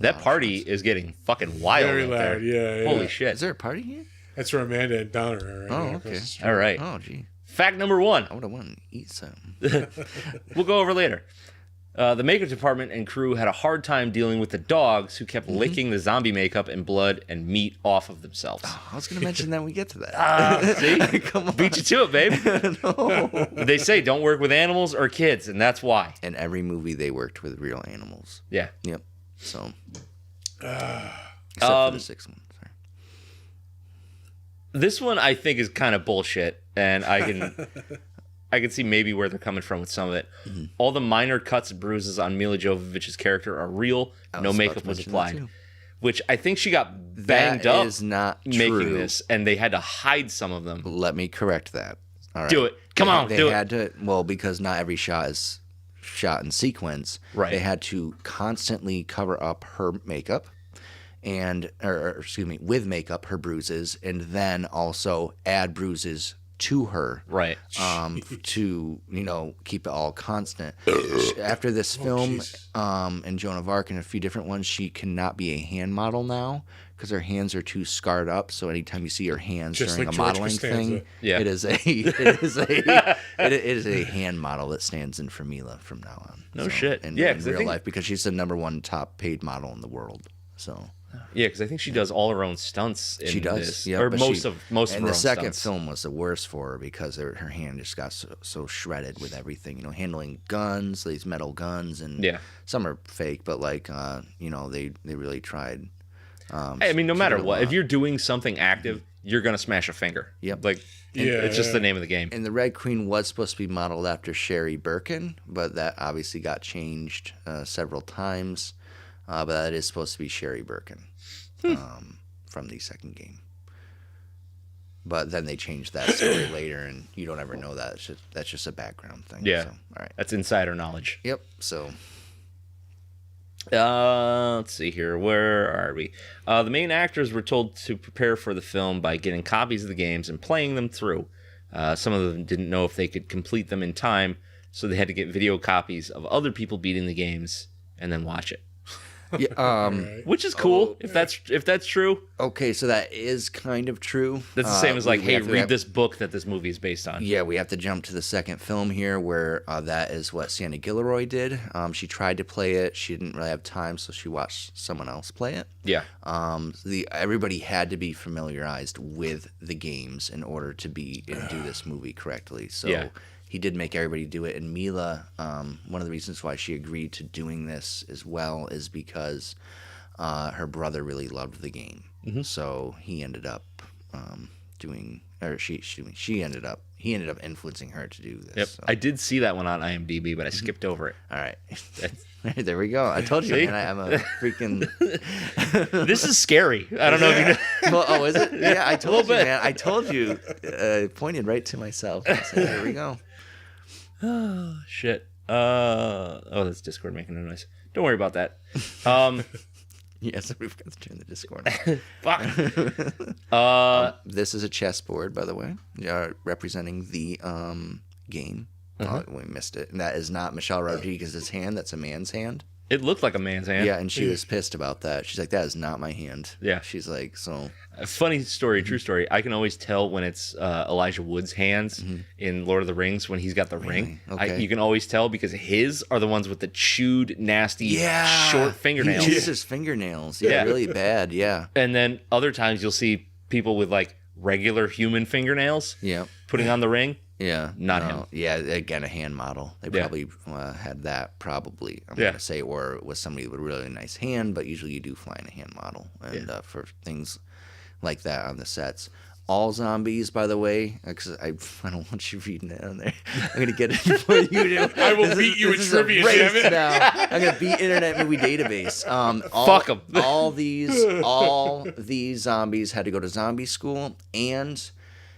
That party is getting fucking wild. Very out loud. there. Yeah. Holy shit. Is there a party here? That's where Amanda and Donna are. Right Oh, now. okay. All right. Oh, gee. Fact number 1. I would have wanted to eat something. We'll go over later. The makeup department and crew had a hard time dealing with the dogs who kept licking the zombie makeup and blood and meat off of themselves. I was going to mention that when we get to that. See? Come on. Beat you to it, babe. No. They say don't work with animals or kids, and that's why. In every movie, they worked with real animals. Yeah. Yep. So. Except for the 6th one. Sorry. This one I think is kind of bullshit, and I can see maybe where they're coming from with some of it. Mm-hmm. All the minor cuts and bruises on Mila Jovovich's character are real. No makeup was applied. Which I think she got banged that up is not making true. this, and they had to hide some of them. Let me correct that. All right. Do it. Come on, they do had to, well, because not every shot is shot in sequence. Right. They had to constantly cover up her makeup with makeup, her bruises, and then also add bruises to her. Right. To, keep it all constant. After this film, and Joan of Arc and a few different ones, she cannot be a hand model now because her hands are too scarred up. So anytime you see her hands Just during like a George modeling Costanza. thing, Yeah. it is a hand model that stands in for Mila from now on. No shit. In Yeah, 'cause I real think- life, because she's the #1 top paid model in the world. So Yeah, because I think she does all her own stunts in she does, this. yeah. Or but most of her And the own second stunts. film was the worst for her because her hand just got so shredded with everything. Handling guns, these metal guns, and Yeah. some are fake, but they really tried. I mean, no she matter did a what, lot. if you're doing something active, you're gonna smash a finger. Yep. Like, it's just the name of the game. And the Red Queen was supposed to be modeled after Sherry Birkin, but that obviously got changed several times. But that is supposed to be Sherry Birkin from the second game. But then they changed that story later, and you don't ever know that. That's just a background thing. Yeah. So, all right. That's insider knowledge. Yep. So. Let's see here. Where are we? The main actors were told to prepare for the film by getting copies of the games and playing them through. Some of them didn't know if they could complete them in time, so they had to get video copies of other people beating the games and then watch it. Yeah, which is cool if that's true. okay, so that is kind of true. That's the same as like, we hey, have to- read this book that this movie is based on. Yeah, we have to jump to the second film here, where that is what Sandy Gilroy did. She tried to play it. She didn't really have time, so she watched someone else play it. Yeah. Everybody had to be familiarized with the games in order to do this movie correctly. So Yeah. he did make everybody do it. And Mila, one of the reasons why she agreed to doing this as well is because her brother really loved the game. Mm-hmm. So he ended up he ended up influencing her to do this. Yep. So. I did see that one on IMDb, but I skipped over it. All right. There we go. I told you, man, I'm a freaking... This is scary. I don't know if you know. Well, oh, is it? Yeah, I told you, man. I told you. Pointed right to myself. I said, there we go. Oh, shit. That's Discord making a noise. Don't worry about that. Yeah, so we've got to turn the Discord Fuck. This is a chessboard, by the way, representing the game. We missed it. And that is not Michelle Rodriguez's hand. That's a man's hand. It looked like a man's hand. Yeah, and she was pissed about that. She's like, that is not my hand. Yeah. She's like, so... A funny story, true story. I can always tell when it's Elijah Wood's hands in Lord of the Rings when he's got the ring. Okay. You can always tell because his are the ones with the chewed, nasty, short fingernails. He uses fingernails. Yeah, really bad. Yeah. And then other times you'll see people with like regular human fingernails putting on the ring. Yeah. Not him. Yeah, again, a hand model. They probably had that, probably, I'm going to say, or it was somebody with a really nice hand, but usually you do fly in a hand model. And for things like that on the sets. All zombies, by the way, because I don't want you reading it on there. I'm going to get it before you do. I will beat you at trivia, damn it. Now. I'm going to beat Internet Movie Database. Fuck them. all these zombies had to go to zombie school, and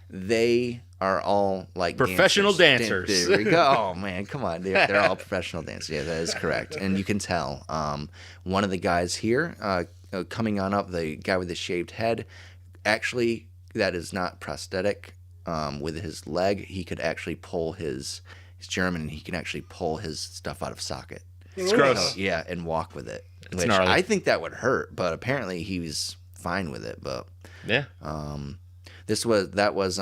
they are all like professional dancers. There we go. Oh man, come on. They're all professional dancers. Yeah, that is correct. And you can tell. One of the guys here, coming on up, the guy with the shaved head, actually, that is not prosthetic. With his leg, he could actually pull he's German, and he can actually pull his stuff out of socket. It's gross. Yeah, and walk with it. It's gnarly. I think that would hurt, but apparently he was fine with it. But yeah. That was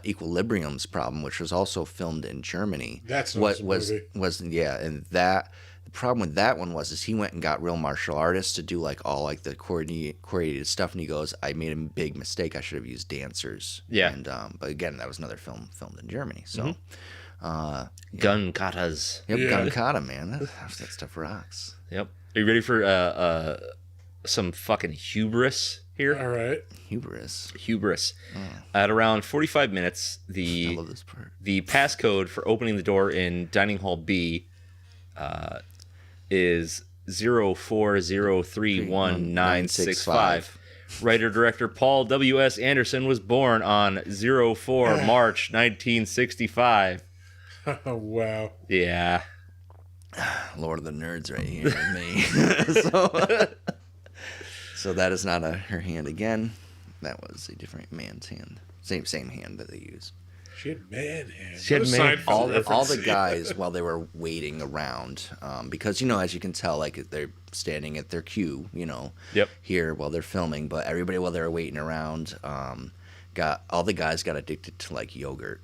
Equilibrium's problem, which was also filmed in Germany. That's what movie. And that the problem with that one was he went and got real martial artists to do like all like the coordinated stuff, and he goes, I made a big mistake. I should have used dancers. Yeah. And but again, that was another film filmed in Germany. So Gun katas. Yep, gun kata, man. That stuff rocks. Yep. Are you ready for some fucking hubris here? All right. Hubris. At around 45 minutes, I love this part. the passcode for opening the door in dining hall B is 04031965. Writer-director Paul W.S. Anderson was born on 04 March 1965. Oh, wow. Yeah. Lord of the Nerds right here with me. So that is not her hand again. That was a different man's hand. Same hand that they use. She had man hands. She had man- All the guys, while they were waiting around, because, as you can tell, like, they're standing at their queue, here while they're filming, but everybody while they were waiting around, all the guys got addicted to, like, yogurt.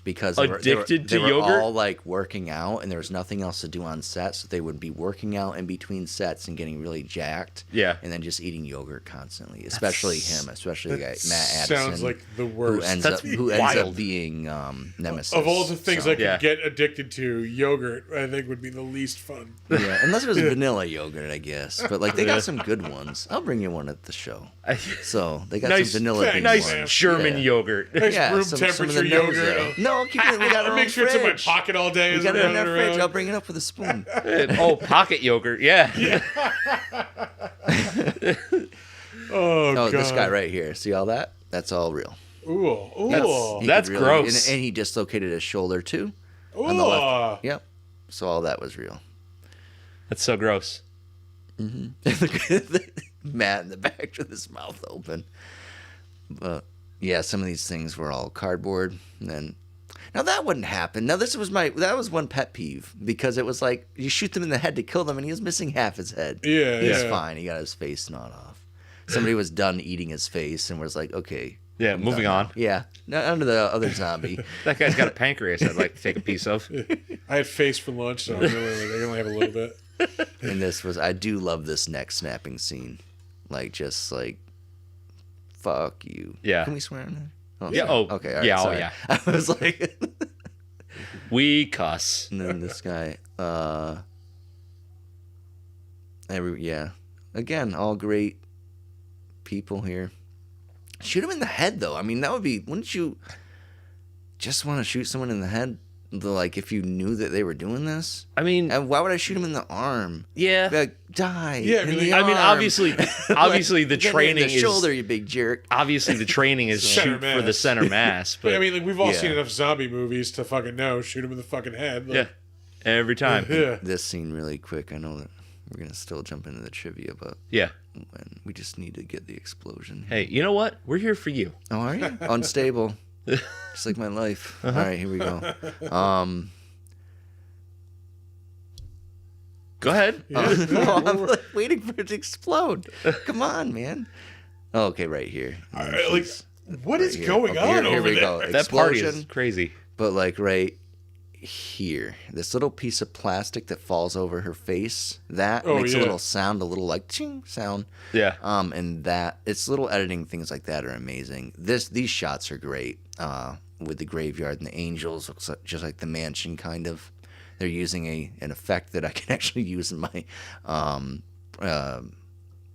Because they were yogurt? all like working out, and there was nothing else to do on set, so they would be working out in between sets and getting really jacked. Yeah. And then just eating yogurt constantly, especially the guy Matt Addison. Sounds like the worst. Who ends up being Nemesis. Of all the things I could Yeah. get addicted to, yogurt I think would be the least fun. Yeah, unless it was vanilla yogurt, I guess. But like they got some good ones. I'll bring you one at the show. So they got Nice- some vanilla bean Nice ones. German Yeah. yogurt. Nice Yeah, room some temperature of the yogurt. No, keep it. We got our I'll own make sure it's in my fridge. pocket all day. We as got I'm it in our running fridge. around. I'll bring it up with a spoon. Oh, pocket yogurt. Yeah. Oh, God. This guy right here. See all that? That's all real. Ooh. That's could gross. And he dislocated his shoulder too. Ooh. On the left. Yep. So all that was real. That's so gross. Matt in the back with his mouth open. But yeah, some of these things were all cardboard. And then Now that wouldn't happen. Now that was one pet peeve because it was like you shoot them in the head to kill them, and he was missing half his head. Yeah, He's fine. He got his face gnawed off. Somebody was done eating his face and was like, okay. Yeah, I'm moving done on. now. Yeah, not under the other zombie. That guy's got a pancreas I'd like to take a piece of. I had face for lunch, so I'm really, I only have a little bit. And I do love this neck snapping scene. Like, just like, fuck you. Yeah. Can we swear on that? Oh, Yeah. sorry. Oh, okay. All right, yeah. sorry. Oh, yeah. I was like, We cuss. and then this guy, again, all great people here. Shoot him in the head, though. I mean, that would be, wouldn't you just want to shoot someone in the head? Like, if you knew that they were doing this? I mean, And why would I shoot him in the arm? yeah. Be like, die. Yeah, in I mean, the I mean, arm. obviously, the Get me in training the is shoulder, you big jerk. obviously the training is Center shoot for the mass. center mass. But I mean, like, we've all Yeah. seen enough zombie movies to fucking know. Shoot him in the fucking head. yeah, Like, every time. yeah. This scene really quick. I know that we're gonna still jump into the trivia, but Yeah. when we just need to get the explosion. Hey, you know what? We're here for you. Oh, are you unstable? Just like my life. All right, here we go. Go ahead. No, I'm like waiting for it to explode. Come on, man. Oh, okay, right here. Like, what is Here. going Oh, on here over we there? go. That party is Explosion. crazy. But like right here, this little piece of plastic that falls over her face, that makes a little sound, a little like ching sound. Yeah. And that it's little editing things like that are amazing. These shots are great. With the graveyard and the angels, looks like, just like the mansion kind of. They're using an effect that I can actually use in my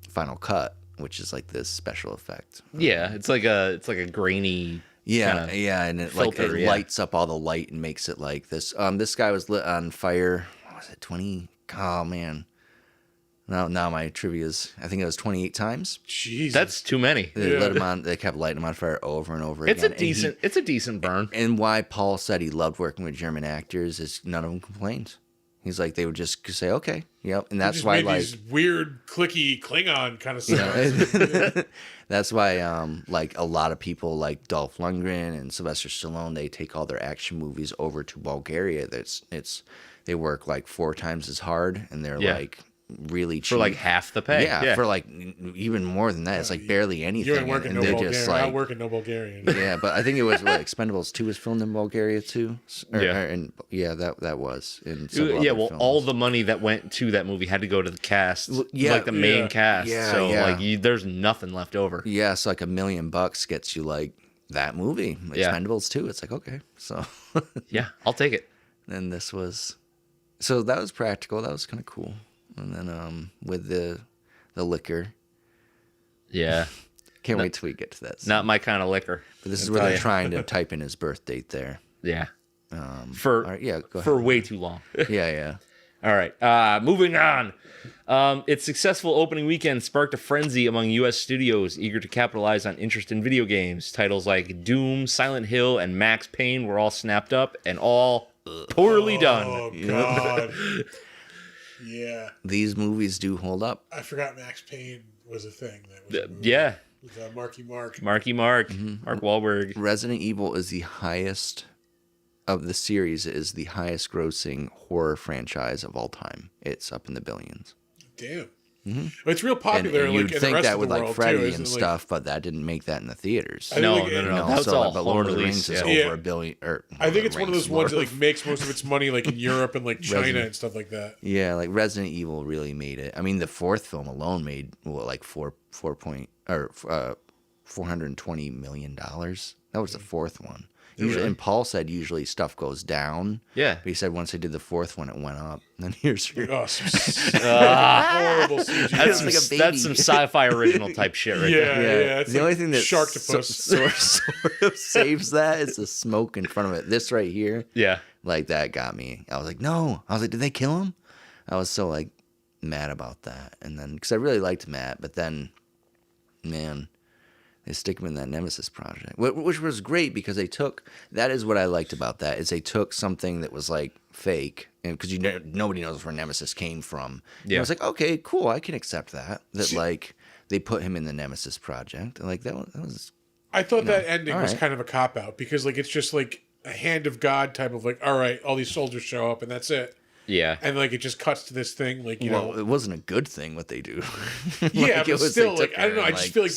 Final Cut, which is like this special effect. Yeah, it's like a grainy. Yeah, kinda yeah, and it filter, it yeah. lights up all the light and makes it like this. This guy was lit on fire. What was it? 20? Oh man. Now my trivia's. I think it was 28 times. Jesus. That's too many. They Yeah. lit him on. They kept lighting him on fire over and over It's again. it's a decent burn. And why Paul said he loved working with German actors is none of them complained. He's like they would just say okay, yep, and that's just why made like these weird clicky Klingon kind of you sounds. know, that's why like a lot of people like Dolph Lundgren and Sylvester Stallone, they take all their action movies over to Bulgaria. They work like 4 times as hard, and they're Yeah. like really cheap For like half the pay. Yeah, for like even more than that. It's like barely anything. You ain't working and no they're Bulgarian. just Not like working no Bulgarian. yeah, but I think it was Expendables 2 was filmed in Bulgaria too. And that was in several Yeah, other well, films. all the money that went to that movie had to go to the cast, yeah, like the main yeah. cast. Yeah, so yeah. like, there's nothing left over. Yeah, so like $1 million gets you like that movie, Yeah. Expendables 2. It's like okay, so Yeah, I'll take it. then this was, so that was practical. That was kind of cool. And then with the liquor, Yeah, can't wait till we get to that. not my kind of liquor. But this is I'll where tell they're ya. trying to type in his birth date there. Yeah, All for right, yeah, go for ahead. way too long. Yeah. All right, moving on. Its successful opening weekend sparked a frenzy among U.S. studios eager to capitalize on interest in video games. Titles like Doom, Silent Hill, and Max Payne were all snapped up and all poorly done. Oh God. Yeah, These movies do hold up. I forgot Max Payne was a thing. That was a movie. Yeah, With Marky Mark. Mark Wahlberg. Resident Evil is the highest of the series. Is the highest grossing horror franchise of all time. It's up in the billions. Damn. It's real popular. And like, you'd in the think rest that of with the like world, Freddy too, and isn't it? Like, stuff, but that didn't make that in the theaters. I think, No, like, no, no, No, That's all but home Lord of the release. Rings is Yeah. over $1 billion. I think it's one of those ones that Lord- like makes most of its money like in Europe and like China Resident- and stuff like that. Yeah, like Resident Evil really made it. I mean, the 4th film alone made like $420 million. That was the 4th one. Usually, and Paul said usually stuff goes down. Yeah. But he said once they did the 4th one, it went up. And then here's your Oh, some horrible CGI. That's some, like a baby. that's some sci-fi original type shit right there. Yeah, it's the like only thing that Sharktopus. sort of saves that is the smoke in front of it. This right here, Yeah. like that got me. I was like, no. I was like, did they kill him? I was so like mad about that. And then because I really liked Matt, but then, man, they stick him in that Nemesis project, which was great because they took. That is what I liked about that is they took something that was like fake, and because nobody knows where Nemesis came from. And Yeah. I was like, okay, cool, I can accept that. That like they put him in the Nemesis project, and like that was. I thought that ending was alright. kind of a cop out because like it's just like a hand of God type of like, all right, all these soldiers show up and that's it. Yeah. And like it just cuts to this thing, like, you Well, know. it wasn't a good thing what they do. Yeah, Like, but still, like, I don't know. I just feel like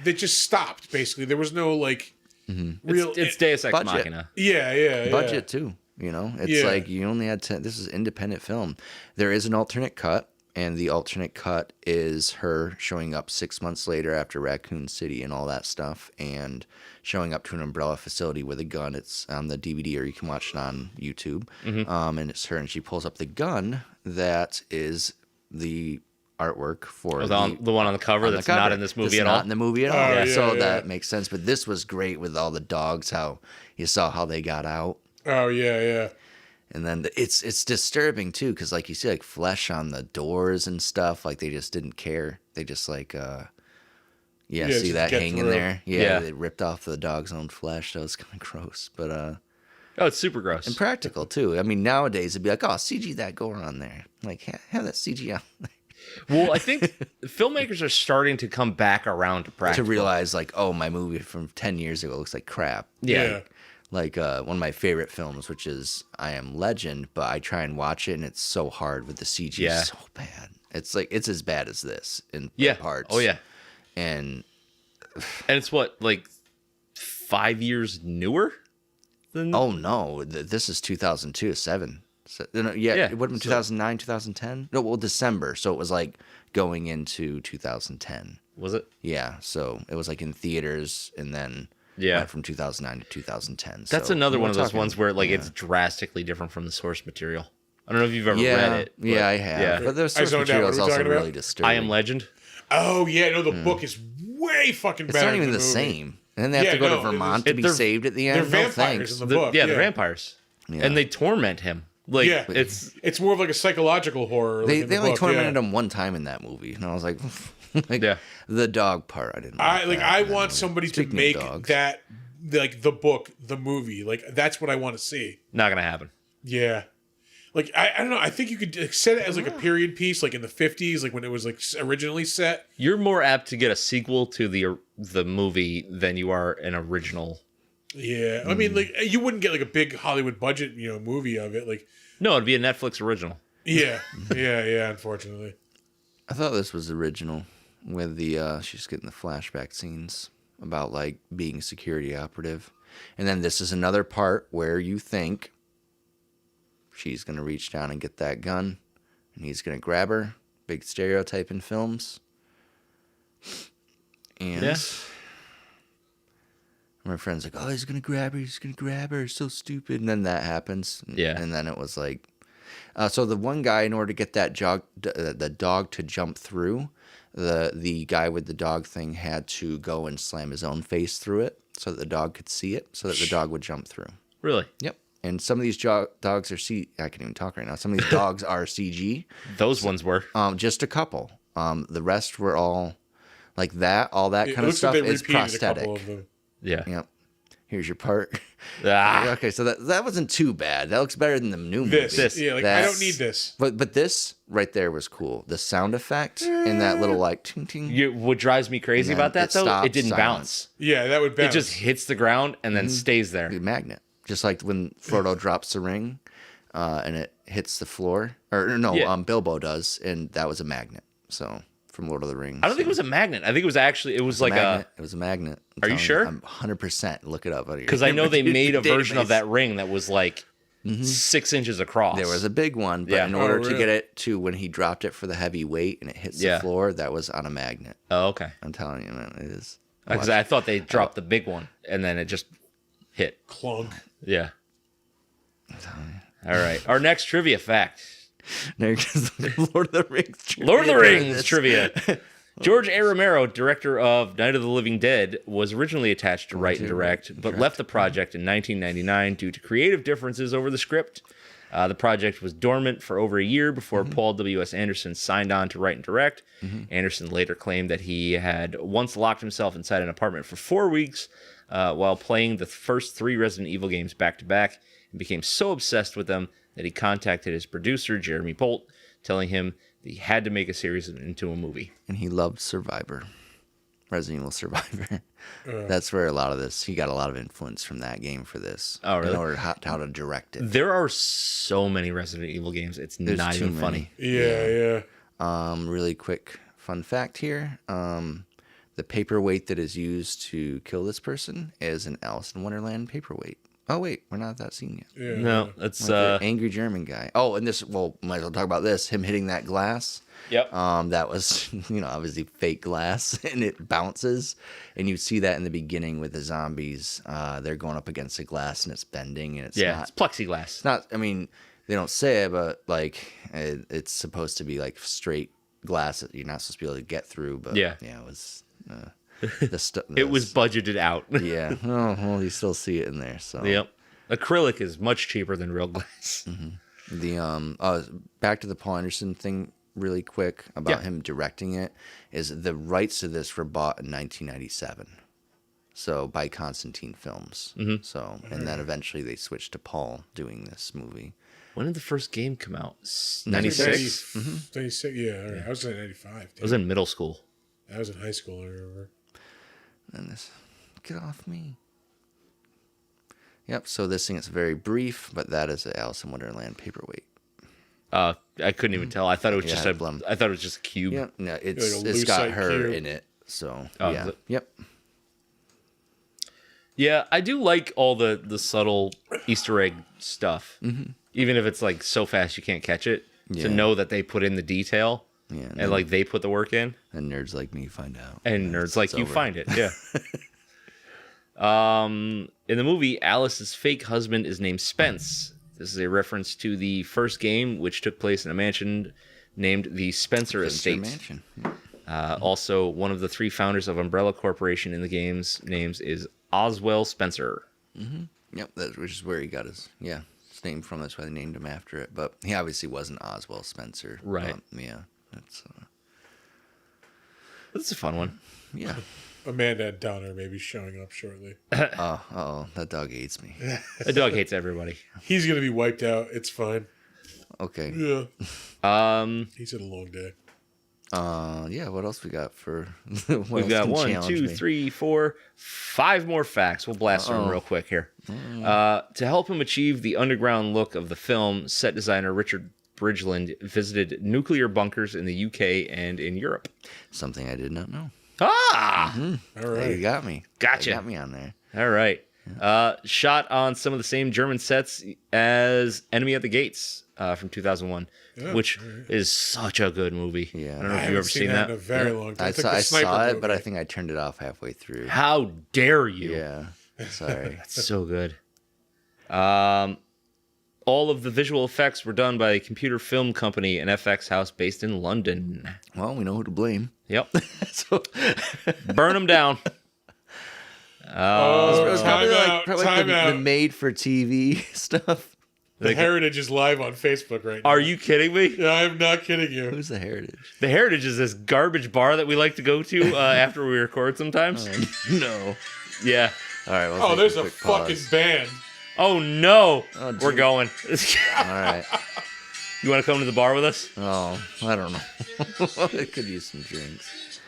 they just stopped, basically. There was no, like, real. It's Deus Ex budget. Machina. Yeah. Budget, too. You know, it's like you only had 10. This is independent film. There is an alternate cut, and the alternate cut is her showing up 6 months later after Raccoon City and all that stuff, and showing up to an umbrella facility with a gun. It's on the DVD, or you can watch it on YouTube. And it's her, and she pulls up the gun that is the artwork for the one on the cover that's not in this movie at all. Not in the movie at all. Yeah. That makes sense. But this was great with all the dogs. How you saw how they got out. Oh, yeah. And then it's disturbing too, because like you see, like flesh on the doors and stuff. Like they just didn't care. They just like, see that hanging through. there. Yeah, they ripped off the dog's own flesh. That was kind of gross, but Oh, it's super gross. and practical too. I mean, nowadays it'd be like, oh, CG that gore on there. Like have that CG on there. Well, I think filmmakers are starting to come back around to practical. To realize like, oh, my movie from 10 years ago looks like crap. Yeah. Like one of my favorite films, which is I Am Legend, but I try and watch it and it's so hard with the CG. Yeah. So bad. It's like it's as bad as this in parts. Oh yeah. And it's what, like 5 years newer than oh no, this is 2002, 7. So, it would have been 2009, 2010. No, well, December. So it was like going into 2010. Was it? Yeah. So it was like in theaters, and then went from 2009 to 2010. That's another one of those ones where like it's drastically different from the source material. I don't know if you've ever read it. Yeah, I have. Yeah. But the source material is also really disturbing. I Am Legend. Oh, yeah. No, the book is way fucking better. It's not even than the movie. same. And then they have to go to Vermont to be saved at the end. They're No, vampires thanks. in the book. They're vampires. Yeah. And they torment him. Like it's more of like a psychological horror. They like in the only book, tormented him one time in that movie, and I was like, the dog part. I didn't. I want somebody to make dogs. that like the book, the movie. Like that's what I want to see. Not gonna happen. Yeah. Like I don't know. I think you could set it as like a period piece, like in the 50s, like when it was like originally set. You're more apt to get a sequel to the movie than you are an original. Yeah, I mean, like you wouldn't get like a big Hollywood budget, movie of it. Like, no, it'd be a Netflix original. Yeah, yeah. Unfortunately, I thought this was original with the she's getting the flashback scenes about like being a security operative, and then this is another part where you think she's gonna reach down and get that gun, and he's gonna grab her. Big stereotype in films, and. My friend's like, oh, he's going to grab her. He's going to grab her. So stupid. And then that happens. Yeah. And then it was like, so the one guy, in order to get that the dog to jump through, the guy with the dog thing had to go and slam his own face through it so that the dog could see it, so that the dog would jump through. Really? Yep. And some of these dogs are I can't even talk right now. Some of these dogs are CG. Those ones were. Just a couple. The rest were all like that. All that kind of stuff is prosthetic. Yeah. Yep. Here's your part. Ah. Okay, so that wasn't too bad. That looks better than the new movie. Yeah, like I don't need this. But this right there was cool. The sound effect and that little like ting ting. What drives me crazy about that though, it didn't bounce. Yeah, that would bounce. It just hits the ground and then stays there. A magnet, just like when Frodo drops the ring, and it hits the floor. Or no, Bilbo does, and that was a magnet. So. From Lord of the Rings. I don't think it was a magnet. I think it was actually, it was like magnet. It was a magnet. Are you sure? I'm 100%. Look it up. Because I know they made a version of that ring that was like 6 inches across. There was a big one, but in order to get it to when he dropped it for the heavy weight and it hits the floor, that was on a magnet. Oh, okay. I'm telling you, man, it is. Because I thought they dropped the big one and then it just hit. Clunk. Yeah. All right. Our next trivia fact. Lord of the Rings trivia. Lord of the Rings trivia. George A. Romero, director of Night of the Living Dead, was originally attached to write and direct, but left the project in 1999 due to creative differences over the script. The project was dormant for over a year before Paul W.S. Anderson signed on to write and direct. Anderson later claimed that he had once locked himself inside an apartment for 4 weeks while playing the first 3 Resident Evil games back to back, and became so obsessed with them that he contacted his producer, Jeremy Bolt, telling him that he had to make a series into a movie. And he loved Survivor. Resident Evil Survivor. That's where he got a lot of influence from that game for this. Oh, really? In order how to direct it. There are so many Resident Evil games. There's not even funny. Yeah. Really quick fun fact here. The paperweight that is used to kill this person is an Alice in Wonderland paperweight. Oh, wait, we're not at that scene yet. Yeah. No, that's Angry German guy. Oh, and might as well talk about this. Him hitting that glass. Yep. That was, obviously fake glass, and it bounces. And you see that in the beginning with the zombies. They're going up against the glass, and it's bending, and it's it's plexiglass. It's not, they don't say it, but, it's supposed to be, straight glass that you're not supposed to be able to get through. But, yeah it was... it was budgeted out. Yeah. Oh, well, you still see it in there. So. Yep. Acrylic is much cheaper than real glass. Mm-hmm. The back to the Paul Anderson thing really quick about him directing it is the rights to this were bought in 1997. So by Constantine Films. Mm-hmm. So and then eventually they switched to Paul doing this movie. When did the first game come out? 96? 96, yeah. All right. I was in 95. I was in middle school. I was in high school, I remember. And this, get off me. Yep, so this thing is very brief, but that is an Alice in Wonderland paperweight. I couldn't even tell. I thought it was just a cube. Yeah, no, it's got her cube in it. So yeah. Yep. Yeah, I do like all the subtle Easter egg stuff. Mm-hmm. Even if it's so fast you can't catch it. To know that they put in the detail. Yeah, and they put the work in. And nerds like me find out. And nerds like you find it, yeah. In the movie, Alice's fake husband is named Spence. This is a reference to the first game, which took place in a mansion named the Spencer Estate. Mansion. Also, one of the three founders of Umbrella Corporation in the game's names is Oswell Spencer. Mm-hmm. Yep, which is where he got his name from. That's why they named him after it. But he obviously wasn't Oswell Spencer. Right. That's a fun one. Yeah. Amanda Donner may be showing up shortly. Oh, that dog hates me. The dog hates everybody. He's gonna be wiped out. It's fine. Okay. Yeah. He's had a long day. Yeah. What else we got for? We've got 1, 2, 3, 4, 5 more facts. We'll blast them real quick here. To help him achieve the underground look of the film, set designer Richard Bridgeland visited nuclear bunkers in the UK and in Europe. Something I did not know. Ah! All right. You got me. Gotcha. You got me on there. All right. Shot on some of the same German sets as Enemy at the Gates from 2001, which is such a good movie. Yeah. I don't know if you've ever seen that. In a very long time. I saw it, but I think I turned it off halfway through. How dare you? Yeah. Sorry. That's so good. All of the visual effects were done by a computer film company, an FX house based in London. Well, we know who to blame. Yep. Burn them down. It was probably the made-for-TV stuff. The Heritage is live on Facebook right now. Are you kidding me? Yeah, I'm not kidding you. Who's the Heritage? The Heritage is this garbage bar that we like to go to after we record sometimes. No. Yeah. All right. Well, there's a fucking band. Oh, no. We're going. All right. You want to come to the bar with us? Oh, I don't know. I could use some drinks.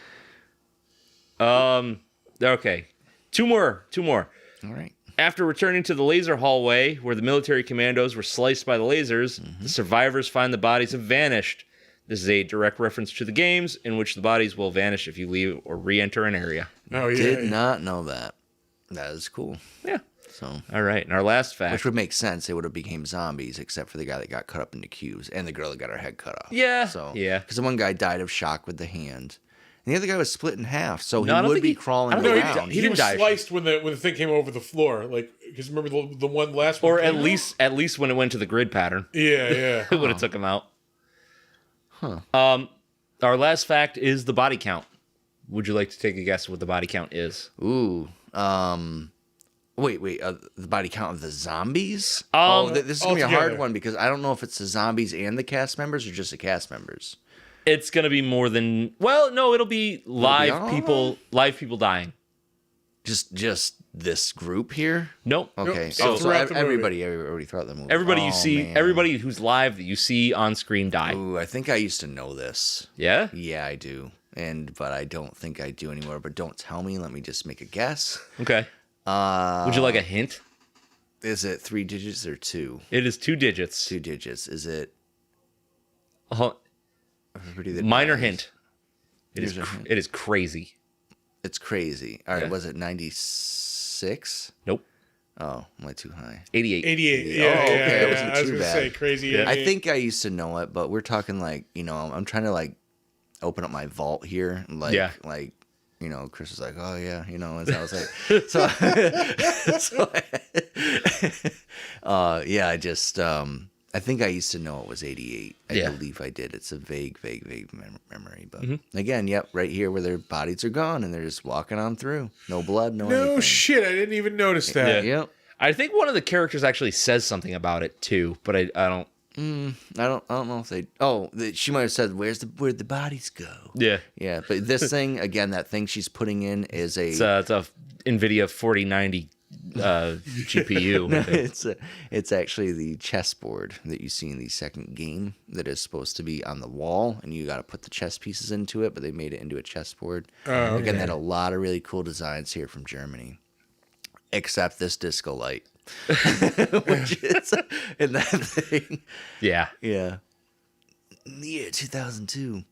Okay. Two more. All right. After returning to the laser hallway, where the military commandos were sliced by the lasers, the survivors find the bodies have vanished. This is a direct reference to the games, in which the bodies will vanish if you leave or re-enter an area. Oh, yeah. Did not know that. That is cool. Yeah. So, all right, and our last fact, which would make sense, they would have became zombies, except for the guy that got cut up into cubes and the girl that got her head cut off. Yeah, so yeah, because the one guy died of shock with the hand, and the other guy was split in half, so he would be crawling around. He was sliced when the thing came over the floor, because remember the one last one, or at least when it went to the grid pattern. Yeah, it would have took him out. Huh. Our last fact is the body count. Would you like to take a guess what the body count is? Ooh, Wait, the body count of the zombies? This is going to be a hard one because I don't know if it's the zombies and the cast members or just the cast members. It's going to be more than... Well, no, it'll be live people dying. Just this group here? Nope. Okay. Nope. So everybody throughout the movie. Everybody who's live that you see on screen die. Ooh, I think I used to know this. Yeah? Yeah, I do. but I don't think I do anymore. But don't tell me. Let me just make a guess. Okay. Would you like a hint? Is it 3 digits or 2? It is 2 digits. 2 digits. Is it? Minor hint. It Here's is. a hint. It is crazy. It's crazy. All right. Yeah. Was it 96? Nope. Oh, am I too high? 88. 88. Yeah, Oh, okay, yeah, that wasn't I was too gonna bad. say crazy. Yeah. 88. I think I used to know it, but we're talking like, I'm trying to like open up my vault here. Like, Yeah. like, Chris was like, oh yeah, and I was like, yeah, I think I used to know it was 88. I believe I did. It's a vague memory. But again, yep, right here where their bodies are gone and they're just walking on through. No blood, no anything. Shit, I didn't even notice that. Yeah. Yep. I think one of the characters actually says something about it too, but I don't. I don't know if they. Oh, she might have said, "Where'd the bodies go?" Yeah. Yeah, but this thing again, that thing she's putting in is a. It's a NVIDIA 4090 GPU. No, it's actually the chessboard that you see in the second game that is supposed to be on the wall, and you got to put the chess pieces into it, but they made it into a chessboard. Okay. Again, they had a lot of really cool designs here from Germany, except this disco light, which is in that thing. Yeah. Yeah. In the year 2002.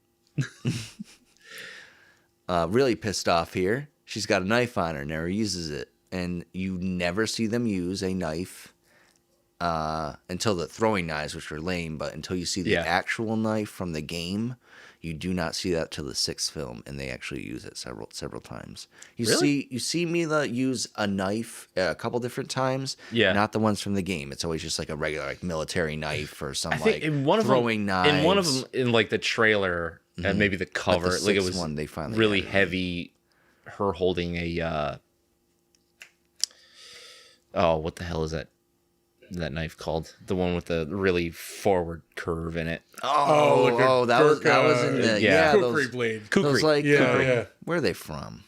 Really pissed off here. She's got a knife on her, never uses it. And you never see them use a knife until the throwing knives, which are lame, but until you see the actual knife from the game, you do not see that till the 6th film, and they actually use it several times. You see Mila use a knife a couple different times, not the ones from the game. It's always just like a regular like military knife or some throwing knives. In one of them, in like the trailer and maybe the cover, But the like it 6th was one, they finally really added. heavy. Her holding a what the hell is that knife called? The one with the really forward curve in it. That was in the Kukri blade. Those like yeah. Where are they from?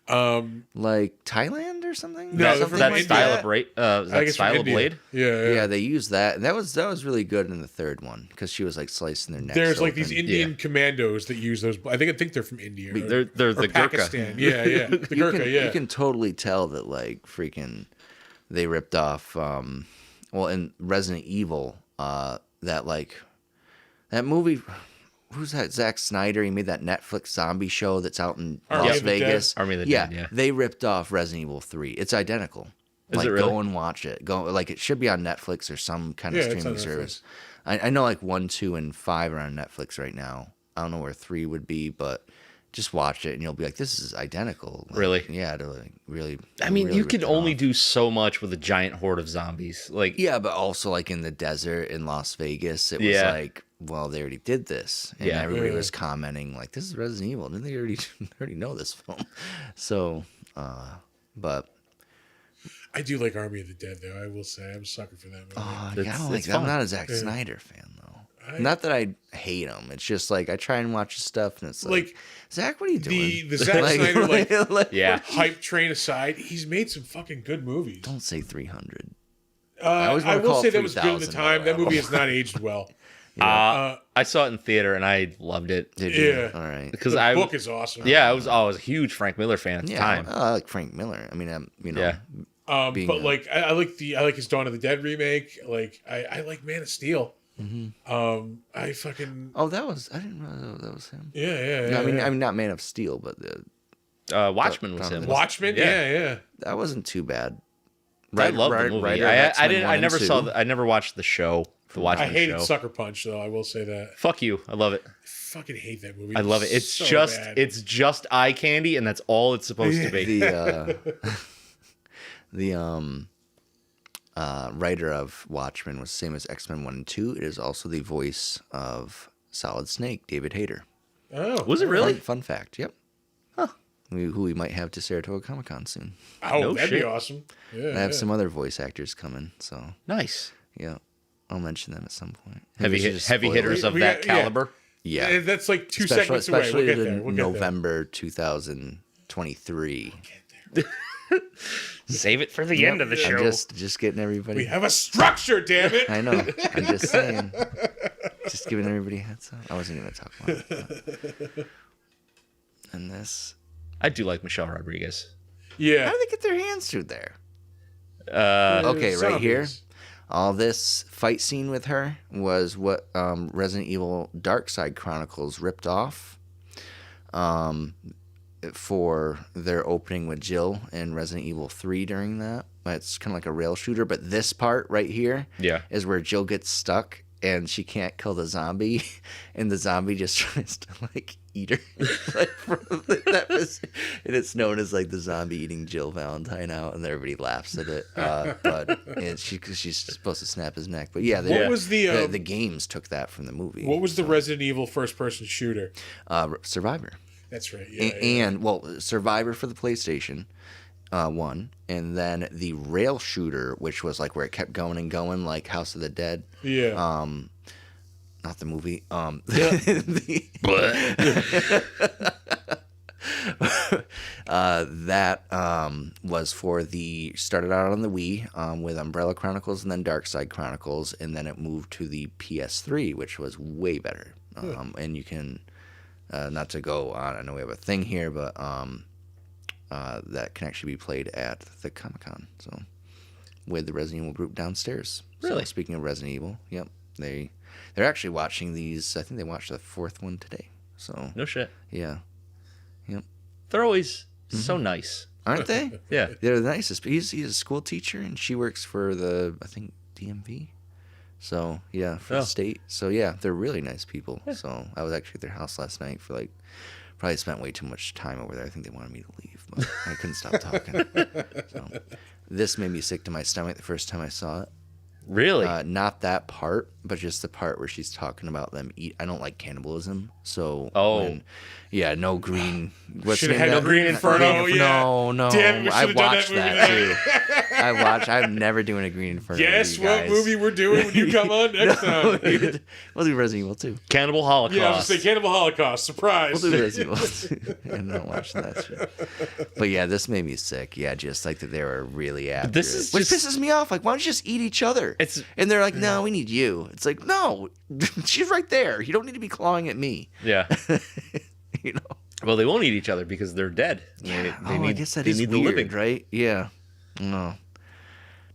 Like Thailand or something? No, Something they're That from style India. of blade. I That think it's from style of India. blade. Yeah, they used that. That was really good in the 3rd one because she was like slicing their necks. There's like these open. Indian commandos that use those. I think they're from India. They're or the Gurkha. Pakistan. Yeah. The Gurkha, You can totally tell that like freaking they ripped off. In Resident Evil, that movie. Who's that? Zack Snyder. He made that Netflix zombie show that's out in Las Vegas. Army of the Dead, yeah. They ripped off Resident Evil 3. It's identical. Is it really? Go and watch it. It should be on Netflix or some kind of Yeah, it's streaming on service. I know like 1, 2, and 5 are on Netflix right now. I don't know where 3 would be, but just watch it and you'll be like, this is identical. Like, Really? Yeah, to like really. I mean, really you ripped can it only off. do so much with a giant horde of zombies. Like, Yeah, but also like in the desert in Las Vegas, it was like, well, they already did this, and everybody was commenting like, "This is Resident Evil. Didn't they already know this film?" So, but I do like Army of the Dead though. I will say I'm a sucker for that movie. I'm not a Zack Snyder fan though. Not that I hate him. It's just like I try and watch his stuff, and it's like Zach, what are you doing? The Zack Snyder hype train aside, he's made some fucking good movies. Don't say 300. I will call say it that was good at the 3000, time. That though. movie has not aged well. I saw it in theater and I loved it. Did you? Yeah. All right. Because The book is awesome. I was a huge Frank Miller fan at the time. I like Frank Miller. I mean, Yeah. But like I like his Dawn of the Dead remake. Like I like Man of Steel. I fucking I didn't realize that was him. yeah. No, I mean not Man of Steel, but Watchmen was him. Watchmen. Yeah. that wasn't too bad. I love the movie. Writer of X-Men 1 and 2. I never watched the show. The Watchmen I hated show. Sucker Punch though. I will say that. Fuck you. I love it. I fucking hate that movie. I love it. It's so just bad. it's just eye candy, and that's all it's supposed to be. The writer of Watchmen was the same as X-Men 1 and 2. It is also the voice of Solid Snake, David Hayter. Oh, Was it really? Fun fact, yep. Huh. Who we might have to Saratoga Comic Con soon. Oh, No that'd shit. be awesome. Yeah, I have some other voice actors coming, so Nice. yeah, I'll mention them at some point. Heavy Maybe we should just heavy spoil hitters it. of We that got- yeah. caliber. Yeah, That's like 2 segments away. especially We'll get in there. We'll get November 2023. Save it for the end of the show. I'm just getting everybody. We have a structure, damn it. I know. I'm just saying. Just giving everybody a heads up. I wasn't going to talk about it. in this. I do like Michelle Rodriguez. Yeah. How do they get their hands through there? Uh, Okay, right here. Zombies. All this fight scene with her was what Resident Evil Dark Side Chronicles ripped off for their opening with Jill in Resident Evil 3 during that. It's kind of like a rail shooter, but this part right here is where Jill gets stuck and she can't kill the zombie, and the zombie just tries to like eat her. And it's known as like the zombie eating Jill Valentine out, and everybody laughs at it. But she's supposed to snap his neck. But yeah, What was the games took that from the movie. What was the Resident Evil first-person shooter? Survivor. That's right. And Survivor for the PlayStation 1, and then the rail shooter, which was like where it kept going and going, like House of the Dead. Yeah. Not the movie. That was for started out on the Wii with Umbrella Chronicles and then Dark Side Chronicles, and then it moved to the PS3, which was way better. And you can, not to go on, I know we have a thing here, but that can actually be played at the Comic Con. So with the Resident Evil group downstairs. Really? So, speaking of Resident Evil, yep, they're actually watching these. I think they watched the 4th one today. So no shit. yeah, yep. They're always so nice. Aren't they? Yeah. They're the nicest. He's a school teacher, and she works for I think DMV. So yeah, for the state. So yeah, they're really nice people. Yeah. So I was actually at their house last night for probably spent way too much time over there. I think they wanted me to leave, but I couldn't stop talking. So this made me sick to my stomach the first time I saw it. Really? Not that part, but just the part where she's talking about them eat. I don't like cannibalism, so no green. Should have had no Green Inferno. No. Damn, I watched that too. I'm never doing a Green Inferno. Guess what movie we're doing when you come on next time? We'll do Resident Evil 2. Cannibal Holocaust. Yeah, I was going to say Cannibal Holocaust. Surprise. We'll do Resident Evil 2. And don't watch that shit. But yeah, this made me sick. Yeah, just like that they were really after this it. is Which pisses me off. Like, why don't you just eat each other? And they're like, no, we need you. It's like, no, she's right there. You don't need to be clawing at me. Yeah. You know. Well, they won't eat each other because they're dead. Yeah. They need, I guess that they is need weird, the living. right? Yeah. No.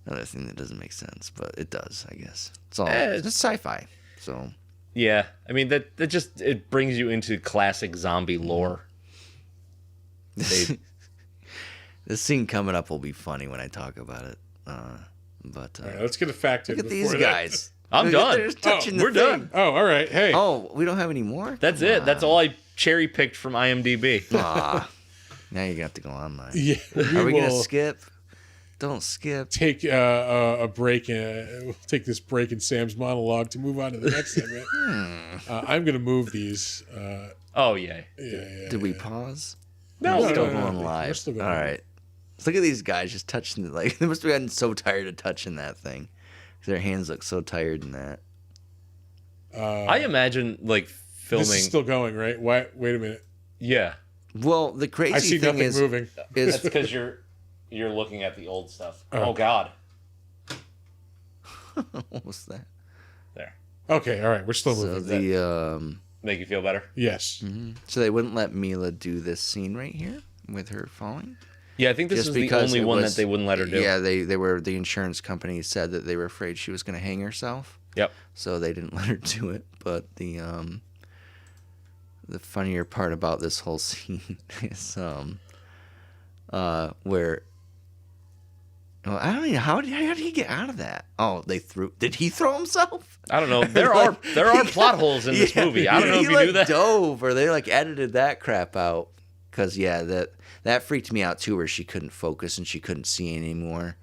Another thing that doesn't make sense, but it does, I guess. It's all it's sci-fi. So. Yeah, I mean that just it brings you into classic zombie lore. This scene coming up will be funny when I talk about it. But all right, let's get a fact in. Look at these guys. I'm done. They're just touching the we're thing. done. Oh, all right. Hey. Oh, we don't have any more? That's Come it. on. That's all I cherry picked from IMDb. Now you're going to have to go online. Yeah. Are we going to skip? Don't skip. Take a break. We'll take this break in Sam's monologue to move on to the next segment. I'm going to move these. Oh, yeah. Did we pause? No, we're still no, going no. live. We're still going all live. right. Look at these guys just touching the, like, they must have gotten so tired of touching that thing. Their hands look so tired in that. I imagine, like, filming. This is still going, right? Wait a minute. Yeah. Well, the crazy I see thing nothing is, moving. That's because you're looking at the old stuff. Oh, God. what was that? There. Okay, all right. We're still So moving. Make you feel better? Yes. So they wouldn't let Mila do this scene right here with her falling? Yeah, I think this Just is the because only it one was- that they wouldn't let her do. Yeah, they were, the insurance company said that they were afraid she was going to hang herself. Yep. So they didn't let her do it. But the funnier part about this whole scene is where, well, I don't know, how did he get out of that? Oh, did he throw himself? I don't know. There are plot holes in this movie. I don't know if you knew that. He dove, or they edited that crap out. Because that freaked me out too, where she couldn't focus and she couldn't see anymore.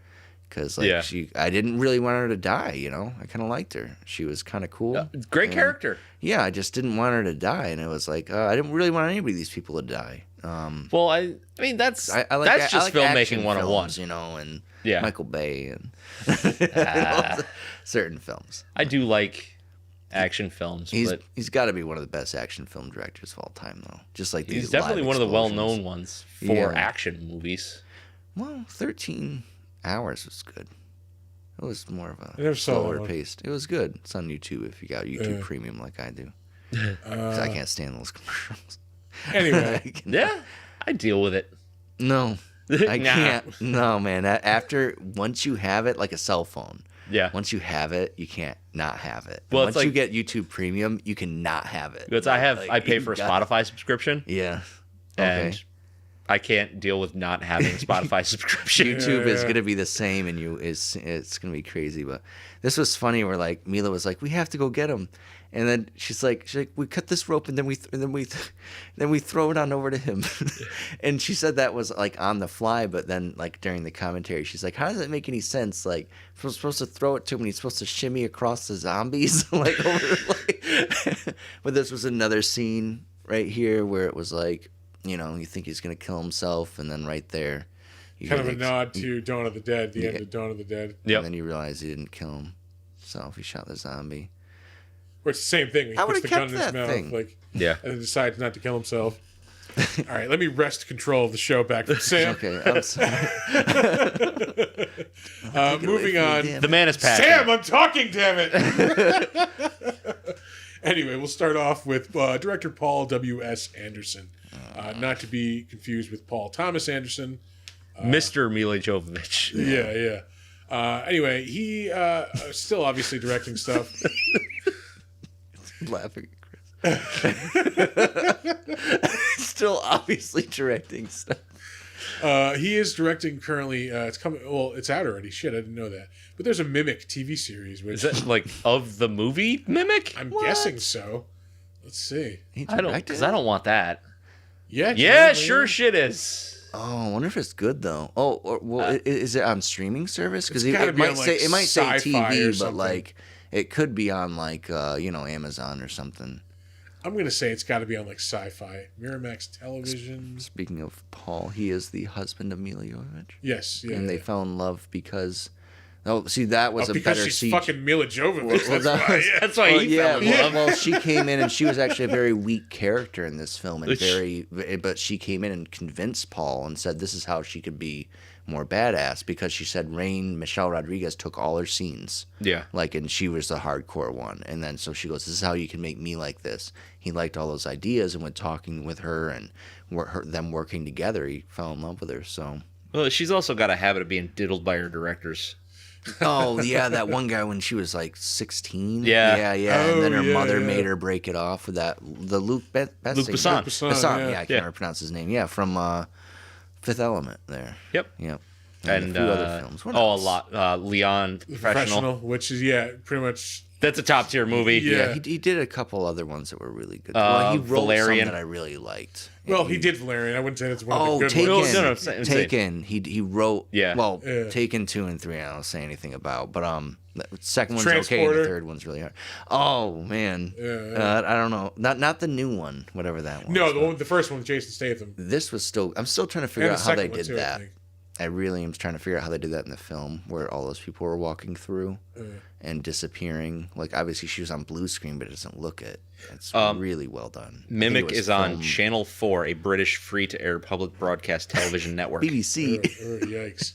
Because I didn't really want her to die. You know, I kind of liked her. She was kind of cool. Great character. Yeah, I just didn't want her to die, and it was like I didn't really want anybody of these people to die. Well, I mean that's I like, that's just I like filmmaking action 101. films, you know, and Yeah. Michael Bay and certain films. I do like action films, but He's got to be one of the best action film directors of all time, though. Just like he's these definitely live one of the explosions. well-known ones for Yeah. action movies. Well, 13 hours was good. It was more of I a never saw that slower one. paced. It was good. It's on YouTube if you got YouTube Premium like I do. 'Cause I can't stand those commercials. Anyway. Yeah, I deal with it. No, I Nah. can't. No, man. Once you have it, like a cell phone. Yeah. Once you have it, you can't not have it. Well, And it's once you like- get YouTube Premium, you can not have it. Because Like, I pay you for a got- Spotify subscription, Yeah. and Okay. I can't deal with not having a Spotify subscription. YouTube is Yeah. gonna be the same, and it's gonna be crazy. But this was funny. Where like Mila was like, "We have to go get him," and then she's like, "We cut this rope, and then we throw it on over to him." And she said that was like on the fly, but then like during the commentary, she's like, "How does that make any sense? Like, we're supposed to throw it to him, and he's supposed to shimmy across the zombies, like over like." But this was another scene right here where it was like, you think he's gonna kill himself, and then right there, you Kind of hear, a like, nod to Dawn of the Dead, the end of Dawn of the Dead. Yep. and then you realize he didn't kill himself. He shot the zombie. Where it's the same thing. He I puts would've the gun kept in his that mouth, thing. like, Yeah. and then decides not to kill himself. All right, let me wrest control of the show back from Sam. Okay, I'm sorry. Moving on. The man is passionate. Sam, I'm talking, damn it. Anyway, we'll start off with director Paul W.S. Anderson. Not to be confused with Paul Thomas Anderson. Mr. Mila Jovovich. Yeah. Anyway, he still obviously directing stuff. Laughing at Chris. Still obviously directing stuff. He is directing currently. It's coming. Well, it's out already. Shit, I didn't know that. But there's a Mimic TV series, which Is that like of the movie Mimic? I'm guessing so. Let's see. He I don't, directed because it? I don't want that. Yeah. Yeah, Jim, sure shit is. Oh, I wonder if it's good though. Is it on streaming service? Because It's gotta it be might on, like, say Sci-Fi or TV, but something. like it could be on like Amazon or something. I'm gonna say it's got to be on like Sci-Fi, Miramax Television. Speaking of Paul, he is the husband of Mila Jovovich. Yes. Yeah. And they fell in love because. Oh, see, that was a because better she's CG. fucking Mila Jovovich. Well, That's that why. was- Yeah. That's why he fell in love. Well, she came in and she was actually a very weak character in this film, and but she came in and convinced Paul and said this is how she could be more badass because she said Michelle Rodriguez took all her scenes. Yeah. And she was the hardcore one. And then so she goes, this is how you can make me like this. He liked all those ideas, and when talking with her and them working together, he fell in love with her. So. Well, she's also got a habit of being diddled by her directors. Oh, yeah, that one guy when she was like 16. Yeah. Yeah. And then her Oh, mother yeah. made her break it off with the Luke Besson. Besson. Besson, yeah, I can't Yeah. remember pronounce his name. Yeah, from Fifth Element there. Yep. Yep. And a few other films. What a else? lot. Leon, the Professional. which is pretty much. That's a top tier movie. Yeah. Yeah, he did a couple other ones that were really good. Well, he wrote Valerian. some that I really liked. Well, he did Valerian. I wouldn't say that's one Oh, of the good Taken. ones. No, I'm saying- Taken. He wrote. Yeah. Well, Yeah. Taken 2 and 3. I don't say anything about, but the second one's okay. And the Transporter. third one's really hard. Oh man. Yeah. I don't know. Not the new one. Whatever that one. No, is, the first one with Jason Statham. This was still. I'm still trying to figure And out the how they second one did too, I that. think. I really am trying to figure out how they did that in the film, where all those people were walking through and disappearing. Like obviously she was on blue screen, but it doesn't look it. It's really well done. I think Mimic it was is on filmed- Channel 4, a British free-to-air public broadcast television network. BBC. Yikes.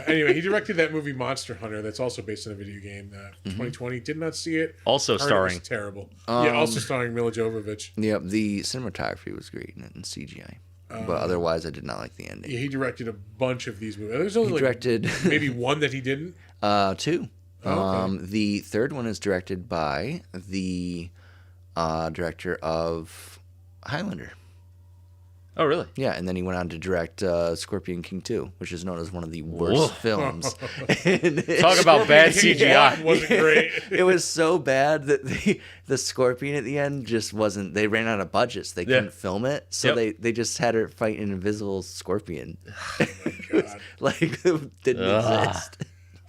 Anyway, he directed that movie Monster Hunter that's also based on a video game. 2020. Did not see it. Also Heard it starring. was terrible. Yeah, also starring Mila Jovovich. Yep, the cinematography was great in CGI. But otherwise, I did not like the ending. Yeah, he directed a bunch of these movies. There's only He like directed maybe one that he didn't. 2. Oh, okay. The third one is directed by the director of Highlander. Oh, really? Yeah, and then he went on to direct Scorpion King 2, which is known as one of the worst films. Talk about bad CGI. Wasn't great. It was so bad that the scorpion at the end just wasn't. They ran out of budgets. They couldn't film it, so Yep. they just had her fight an invisible scorpion. God. Like it didn't exist.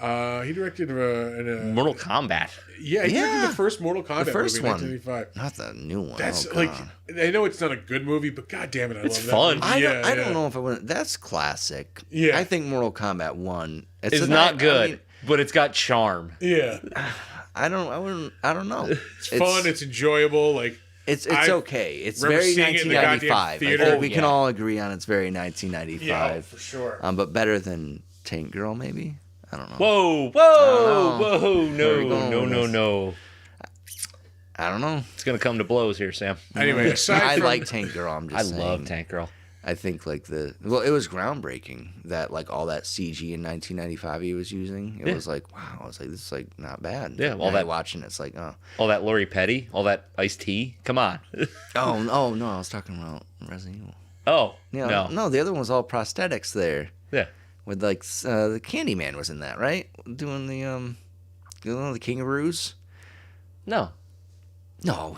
He directed Mortal Kombat. he directed Yeah. the first Mortal Kombat The first movie, one. 1985. Not the new one. That's oh, like God. I know it's not a good movie, but god damn it, I It's love fun. that movie. I don't know if I would. That's classic. Yeah. I think Mortal Kombat 1. It's not good, but it's got charm. Yeah, I don't know. it's fun. It's enjoyable. Like It's I okay. It's remember very seeing it in the goddamn 1995. I theater. think we can Yeah. all agree on it's very 1995. yeah, for sure. But better than Tank Girl, maybe. I don't know. Whoa, I don't whoa, know. whoa, Where are we no, going no, with no, this? no. I don't know. It's gonna come to blows here, Sam. Anyway, I like Tank Girl. I'm just saying. love Tank Girl. I think like it was groundbreaking that like all that CG in 1995 he was using. It was like, wow. I was like, this is like not bad. Yeah, all that watching it's like, oh, all that Lori Petty, all that iced tea. Come on. oh no, I was talking about Resident Evil. Oh Yeah, no, the other one was all prosthetics there. Yeah. With like the Candyman was in that, right? Doing the kangaroos. No,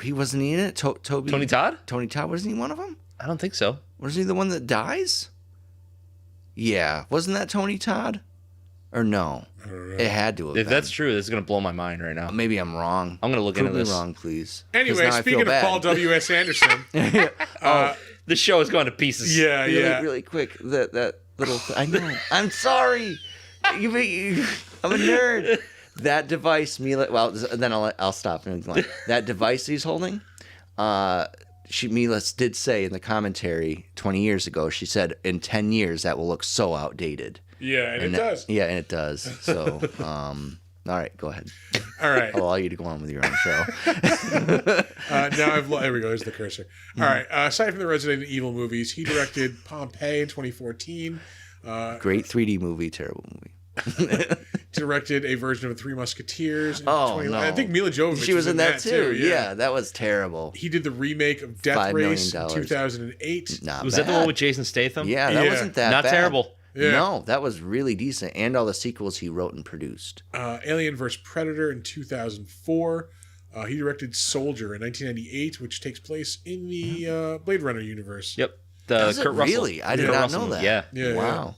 he wasn't in it. Tony Todd. Tony Todd, wasn't he one of them? I don't think so. Wasn't he the one that dies? Yeah, wasn't that Tony Todd? Or no? I don't know. It had to have If been. that's true, this is gonna blow my mind right now. Maybe I'm wrong. I'm gonna look Prove into this. me wrong, please. 'Cause Anyway, now I feel speaking of bad. Paul W.S. Anderson, This show is going to pieces. Really quick, that little. I know. I'm sorry. I'm a nerd. That device, Mila. Well, then I'll stop. That device he's holding. Mila did say in the commentary 20 years ago. She said, "In 10 years, that will look so outdated." yeah, and it does. Yeah, and it does. So, all right, go ahead. All right. I'll allow you to go on with your own show. There we go. There's the cursor. All right. Aside from the Resident Evil movies, he directed Pompeii in 2014. Great 3D movie, terrible movie. Directed a version of Three Musketeers. In Oh, 2011. no. I think Mila Jovovich She was in that too. Yeah, that was terrible. He did the remake of Death $5 Race in million. 2008. Not Was bad. that the one with Jason Statham? Yeah, that Yeah. wasn't that Not bad. terrible. Yeah. No, that was really decent. And all the sequels he wrote and produced. Alien vs. Predator in 2004. He directed Soldier in 1998, which takes place in the Blade Runner universe. Yep. Does Kurt it Russell. really? I did Kurt not Russell know movie. that. Yeah. Wow.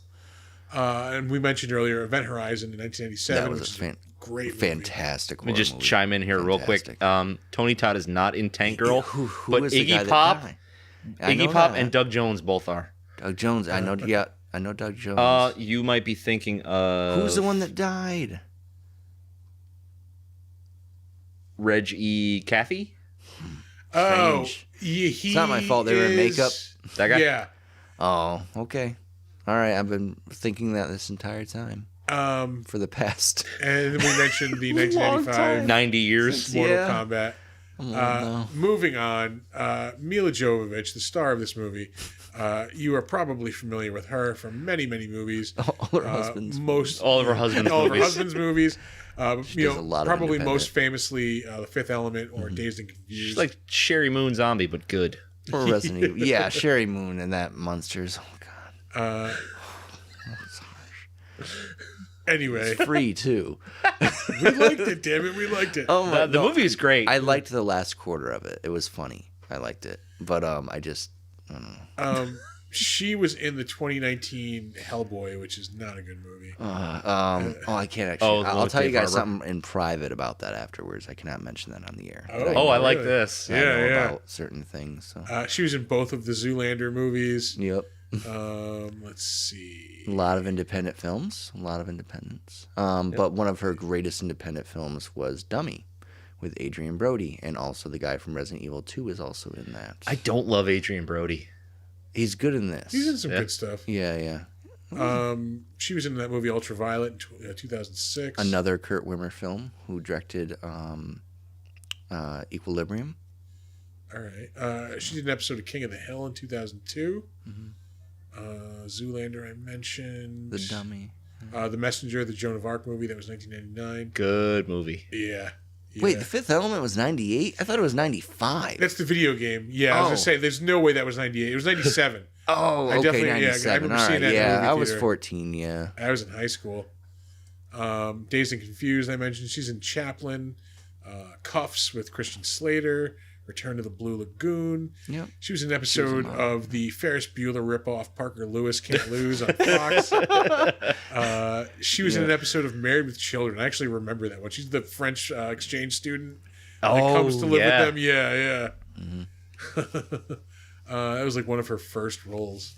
And we mentioned earlier Event Horizon in 1987, That was which a is a great movie. fantastic Let me horror just movie. chime in here real quick. Fantastic. Tony Todd is not in Tank Girl, Who but was the guy Iggy that Pop, died? I know Iggy Pop, that. and Doug Jones both are. Doug Jones. I know. Yeah, I know Doug Jones. You might be thinking of Who's the one that died? Reg E. Cathy. Oh, Strange. yeah, It's not my fault they were in makeup. That guy. Yeah. Oh, okay. All right. I've been thinking that this entire time for the past. And then we mentioned the Long 1995 time. 90 years. Mortal Yeah. Kombat. No. Moving on, Mila Jovovich, the star of this movie. You are probably familiar with her from many, many movies. All her husbands. All of her husband's all of her movies. husband's movies. does a lot of probably independent. most famously, The Fifth Element or Dazed and Confused. She's like Sherry Moon Zombie, but good. Or Resident Evil. Yeah, Sherry Moon and that Monsters. Oh God. Anyway, Free too. we liked it. Damn it, we liked it. Oh my. The movie is great. I liked the last quarter of it. It was funny. I liked it, but I don't know. She was in the 2019 Hellboy, which is not a good movie. I can't actually. Oh, the one I'll with tell you Dave guys Harbour? something in private about that afterwards. I cannot mention that on the air. I like really? this. I know Yeah. about certain things. So. She was in both of the Zoolander movies. Yep. Let's see. A lot of independent films. A lot of independence. But one of her greatest independent films was Dummy, with Adrian Brody, and also the guy from Resident Evil 2 is also in that. I don't love Adrian Brody. He's good in this. He's in some good stuff. Yeah. She was in that movie Ultraviolet in 2006. Another Kurt Wimmer film, who directed Equilibrium. All right. She did an episode of King of the Hill in 2002. Zoolander, I mentioned. The Dummy. The Messenger, the Joan of Arc movie, that was 1999. Good movie. Yeah. Wait, The Fifth Element was 98? I thought it was 95. That's the video game. Yeah, I was going to say, there's no way that was 98. It was 97. Oh, I okay, definitely- yeah, I 97. remember All seeing right, that in the yeah, movie I was theater. 14, yeah. I was in high school. Dazed and Confused, I mentioned. She's in Chaplin. Cuffs with Christian Slater. Return to the Blue Lagoon. Yep. She was in an episode of the Ferris Bueller ripoff Parker Lewis Can't Lose on Fox. She was in an episode of Married with Children. I actually remember that one. She's the French exchange student that comes to live with them. Yeah. That was like one of her first roles.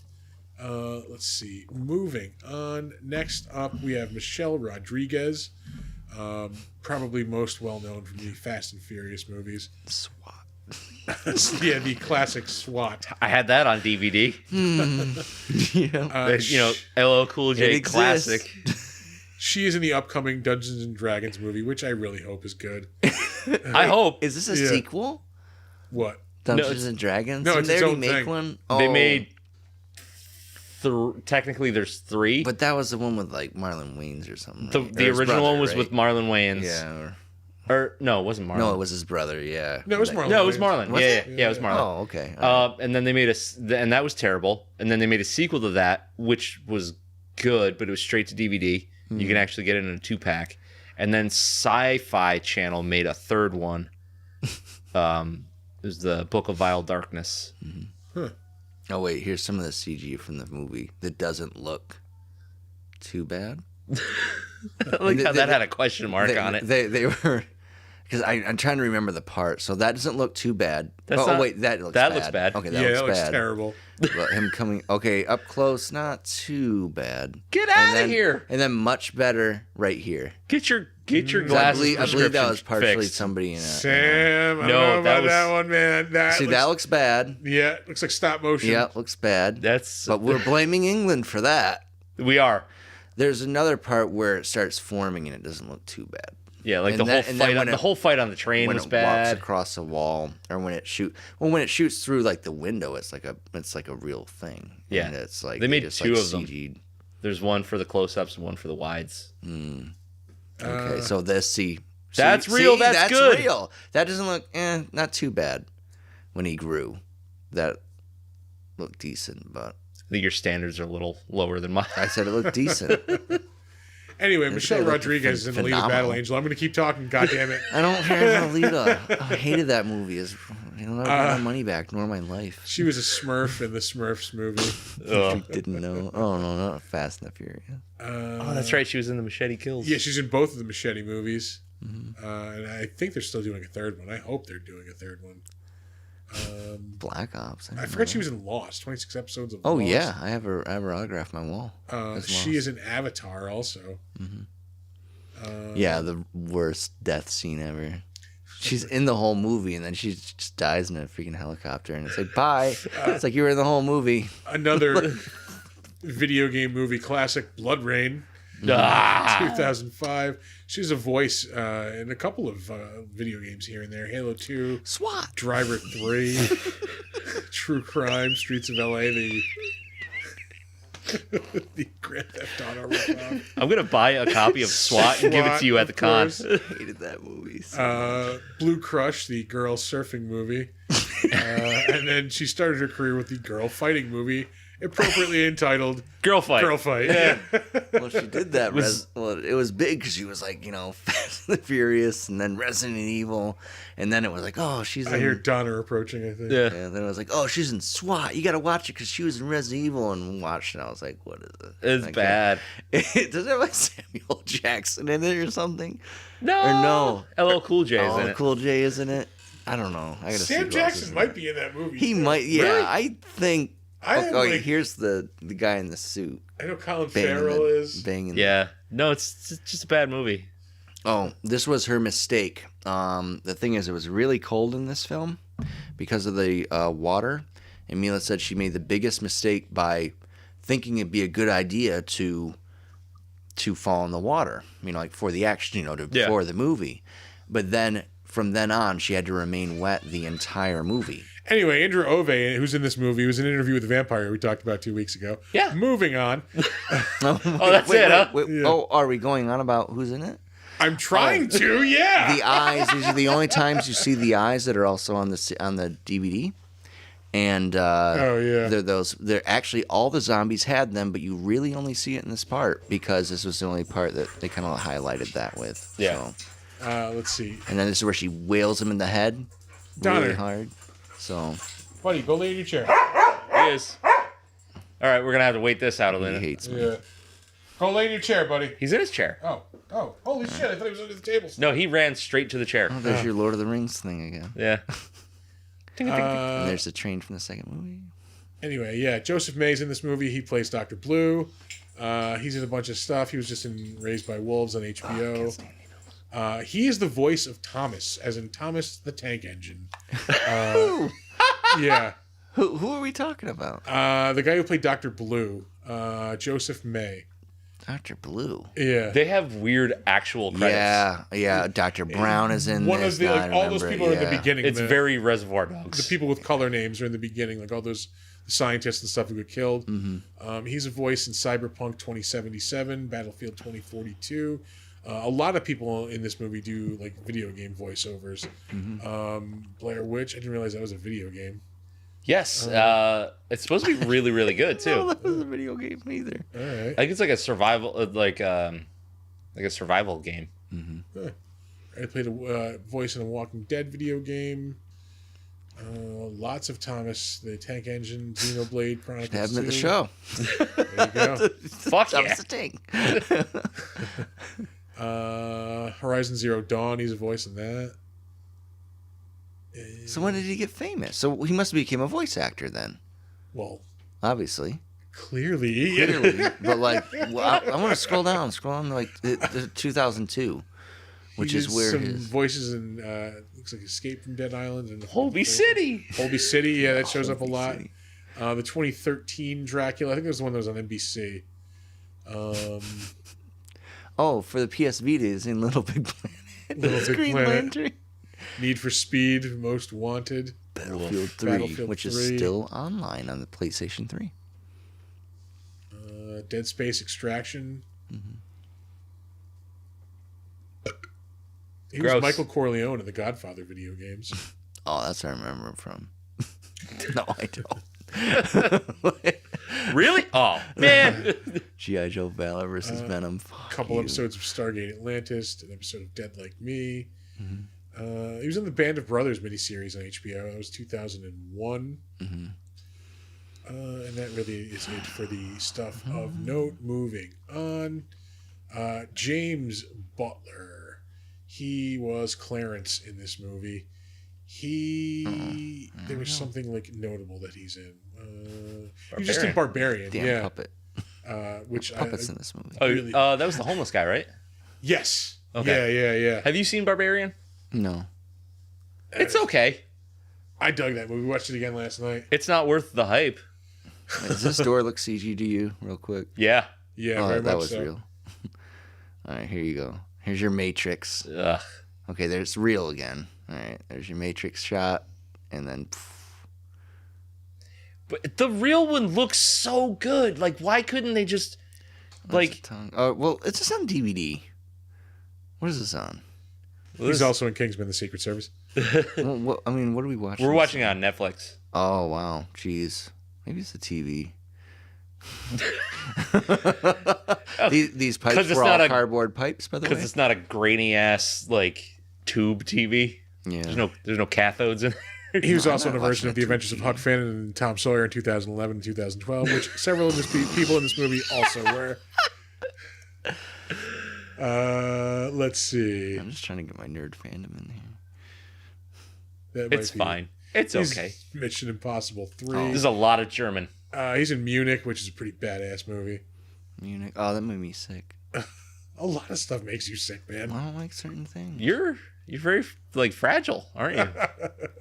Let's see. Moving on. Next up, we have Michelle Rodriguez. Probably most well known from the Fast and Furious movies. SWAT. Yeah, the classic SWAT. I had that on DVD. Yeah. LL Cool J It exists. classic. She is in the upcoming Dungeons and Dragons movie, which I really hope is good. I hope. Is this a sequel? What? Dungeons and Dragons? No, Didn't it's they its already own make thing. one? They Oh. made technically there's 3. But that was the one with like Marlon Wayans or something. The, right? the Or his original brother, one was right? with Marlon Wayans. Yeah. Or no, it wasn't Marlon. No, it was his brother. Yeah. No, it was Marlon. No, it was Wayans. Marlon. Was yeah, it? yeah, it was Marlon. Oh, okay. And then they made and that was terrible. And then they made a sequel to that, which was good, but it was straight to DVD. You can actually get it in a 2-pack. And then Sci-Fi Channel made a third one. It was the Book of Vile Darkness. Oh wait, here's some of the CG from the movie that doesn't look too bad. I like how that had a question mark on it. They were because I'm trying to remember the part. So that doesn't look too bad. That's not- wait, that looks bad. looks bad. Okay, Yeah, that looks bad. terrible. But him coming up close, not too bad. Get And out of then- here! And then much better right here. Get your I glasses. believe that was prescription partially fixed. somebody in a. Sam, I don't No, know that about was- that one, man. See, that looks bad. Yeah, looks like stop motion. Yeah, looks bad. That's But we're blaming England for that. we are. There's another part where it starts forming and it doesn't look too bad. Yeah, like And the then- whole and then fight. when The it- whole fight on the train When was it walks bad. across a wall, or when it shoots through like the window, it's like a real thing. Yeah. And it's like They made just, 2 like, of them. CG'd. There's one for the close-ups and one for the wides. Okay, so this That's real, that's good. real. That doesn't look not too bad. When he grew, that looked decent, but I think your standards are a little lower than mine. I said it looked decent. Anyway, Michelle it looked Rodriguez is in the lead of phenomenal. Battle Angel. I'm going to keep talking. God damn it. I don't care if Alita. I hated that movie. I'll never get my money back, nor my life. She was a Smurf in the Smurfs movie. Oh. Didn't know. Oh no, not Fast and the Furious. Oh, that's right. She was in the Machete Kills. Yeah, she's in both of the Machete movies. And I think they're still doing a third one. I hope they're doing a third one. Black Ops. I forgot she was in Lost. 26 episodes of Oh Lost. yeah, I have her autograph on my wall. as She Lost. is in Avatar also. Yeah, the worst death scene ever. She's in the whole movie, and then she just dies in a freaking helicopter, and it's like, bye. It's like you were in the whole movie. Another video game movie classic, Blood Rain. Ah. 2005. She's a voice in a couple of video games here and there. Halo 2, SWAT. Driver 3, True Crime, Streets of LA, the Grand Theft Auto ripoff. I'm gonna buy a copy of SWAT and give it to you at the con. of course. Hated that movie. Blue Crush, the girl surfing movie. And then she started her career with the girl fighting movie, appropriately entitled Girl fight. Girl Fight. Yeah. Well, she did that. It was big because she was like, Fast and the Furious, and then Resident Evil, and then it was like, oh, she's. I hear Donner approaching, I think. Yeah. And then it was like, oh, she's in SWAT. You got to watch it because she was in Resident Evil, and watched it. I was like, what is it? It's Like, bad. Does it have like Samuel Jackson in it or something? No. Or no? LL Cool J is in it. Cool J is in it. I don't know. I gotta see who Sam else Jackson is in might it. be in that movie. He too. might. Yeah, Really? I think. Here's the guy in the suit. I know Colin Banging Farrell is. banging. Yeah. No, it's just a bad movie. Oh, this was her mistake. The thing is, it was really cold in this film because of the water. And Mila said she made the biggest mistake by thinking it'd be a good idea to fall in the water. Like for the action, for the movie. But then from then on, she had to remain wet the entire movie. Anyway, Indra Ove, who's in this movie, was in an interview with the vampire we talked about 2 weeks ago. Yeah. Moving on. Oh, that's it, huh? Yeah. Oh, are we going on about who's in it? I'm trying to, yeah. The eyes. These are the only times you see the eyes that are also on the DVD. And they're actually all the zombies had them, but you really only see it in this part because this was the only part that they kind of highlighted that with. Yeah. So. Let's see. And then this is where she wails him in the head Donner. really hard. So Buddy, go lay in your chair. He is. All right, we're gonna have to wait this out a he minute. hates me. Yeah. Go lay in your chair, buddy. He's in his chair. Oh. Holy shit, I thought he was under the table. No, he ran straight to the chair. Oh, there's your Lord of the Rings thing again. Yeah. And there's the train from the second movie. Anyway, yeah, Joseph May's in this movie. He plays Dr. Blue. He's in a bunch of stuff. He was just in Raised by Wolves on HBO. He is the voice of Thomas, as in Thomas the Tank Engine. Yeah. Who are we talking about? The guy who played Dr. Blue, Joseph May. Dr. Blue. Yeah. They have weird actual credits. Yeah. Dr. Brown is in One this. of the now I all those remember it, people are in the beginning. It's very Reservoir Dogs. The people with color names are in the beginning, like all those scientists and stuff who get killed. He's a voice in Cyberpunk 2077, Battlefield 2042. A lot of people in this movie do like video game voiceovers. Blair Witch, I didn't realize that was a video game. Yes, it's supposed to be really, really good too. No, that was a video game either. All right. I think it's like a survival, like a survival game. I played a voice in a Walking Dead video game. Lots of Thomas the Tank Engine, Xenoblade Chronicles. Have him at the show. There you go. Fuck yeah. Thomas the Tank. Horizon Zero Dawn. He's a voice in that. So when did he get famous? So he must have became a voice actor then. Well, obviously. Clearly. But like, I want to scroll down to like 2002, which is where some his voices in looks like Escape from Dead Island and Holby City. Holby City, yeah, that shows up a lot. City. The 2013 Dracula, I think it was the one that was on NBC. For the PS Vita is in Little Big Planet. Little Big Green Planet. Lantern. Need for Speed, Most Wanted. Battlefield 3, which is still online on the PlayStation 3. Dead Space Extraction. He was Michael Corleone in the Godfather video games. Oh, that's where I remember him from. No, I don't. Really? Oh, man. G.I. Joe Valor versus Venom. A couple episodes of Stargate Atlantis, an episode of Dead Like Me. He was in the Band of Brothers miniseries on HBO. That was 2001. And that really is it for the stuff of note. Moving on. James Butler. He was Clarence in this movie. There was something like notable that he's in. He was just in Barbarian. Damn puppet. Which puppets in this movie. Oh, really, that was the homeless guy, right? yes. Okay. Yeah. Have you seen Barbarian? No. It's okay. I dug that movie. We watched it again last night. It's not worth the hype. Does this door look CG to you, real quick? Yeah. Yeah, Oh, very that much was so. real. All right, here you go. Here's your Matrix. Ugh. Okay, there's real again. All right, there's your Matrix shot, and then. But the real one looks so good. Like, why couldn't they just like? Oh well, it's just on DVD. What is this on? He's also in Kingsman: The Secret Service. What are we watching? We're watching it on Netflix. Oh wow, jeez. Maybe it's the TV. These pipes were all cardboard pipes, by the way. Because it's not a grainy ass like tube TV. Yeah. There's no cathodes in it. He was also in a not version of The Adventures of Huck Finn and Tom Sawyer in 2011 and 2012, which several of people in this movie also were. Let's see. I'm just trying to get my nerd fandom in here. It's fine. It's okay. Mission Impossible 3. There's a lot of German. He's in Munich, which is a pretty badass movie. Munich. Oh, that made me sick. A lot of stuff makes you sick, man. I don't like certain things. You're very like fragile, aren't you?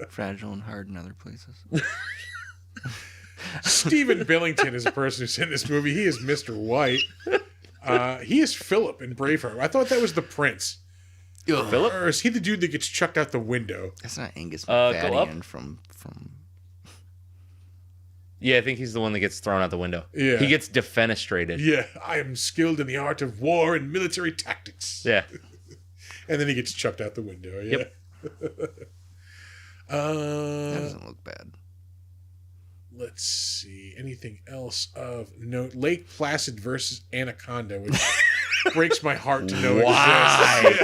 Fragile and hard in other places. Stephen Billington is a person who's in this movie. He is Mr. White. He is Philip in Braveheart. I thought that was the prince. Philip? Or is he the dude that gets chucked out the window? That's not Angus Go up. McFadden from. Yeah, I think he's the one that gets thrown out the window. Yeah. He gets defenestrated. Yeah, I am skilled in the art of war and military tactics. Yeah. And then he gets chucked out the window. Yeah. Yep. That doesn't look bad. Let's see. Anything else of note? Lake Placid versus Anaconda, which breaks my heart to know exists.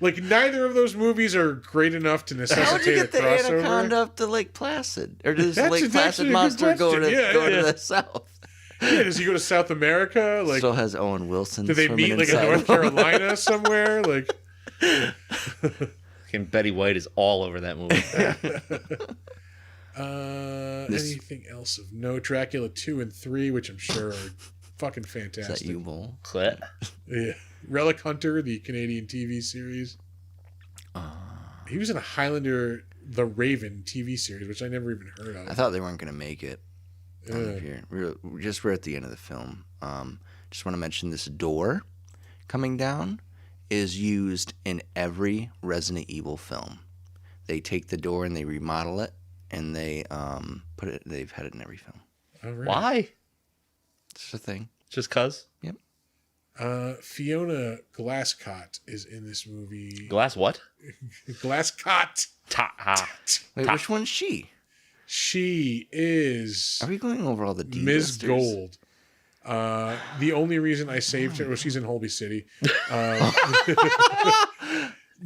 Like, neither of those movies are great enough to How would necessitate you a get the crossover. Anaconda up to Lake Placid? Or does That's Lake actually Placid a good monster go to question. the south? Yeah, does he go to South America? Like, Still has Owen Wilson. do they meet like in inside North him. Carolina somewhere? Like, And Betty White is all over that movie. anything else of note? Dracula 2 and 3, which I'm sure are fucking Is fantastic. that you, Bull? Clit. Yeah. Relic Hunter, the Canadian TV series. He was in a Highlander The Raven TV series, which I never even heard of. I thought they weren't going to make it. We're at the end of the film. Just want to mention this door coming down is used in every Resident Evil film. They take the door and they remodel it, and they put it. They've had it in every film. Oh, really? Why? It's a thing. Just cause? Yep. Fiona Glasscott is in this movie. Glass what? Glasscott. Wait, which one's she? She is. Are we going over all the D Ms. listers? Gold. The only reason I saved her was she's in Holby City.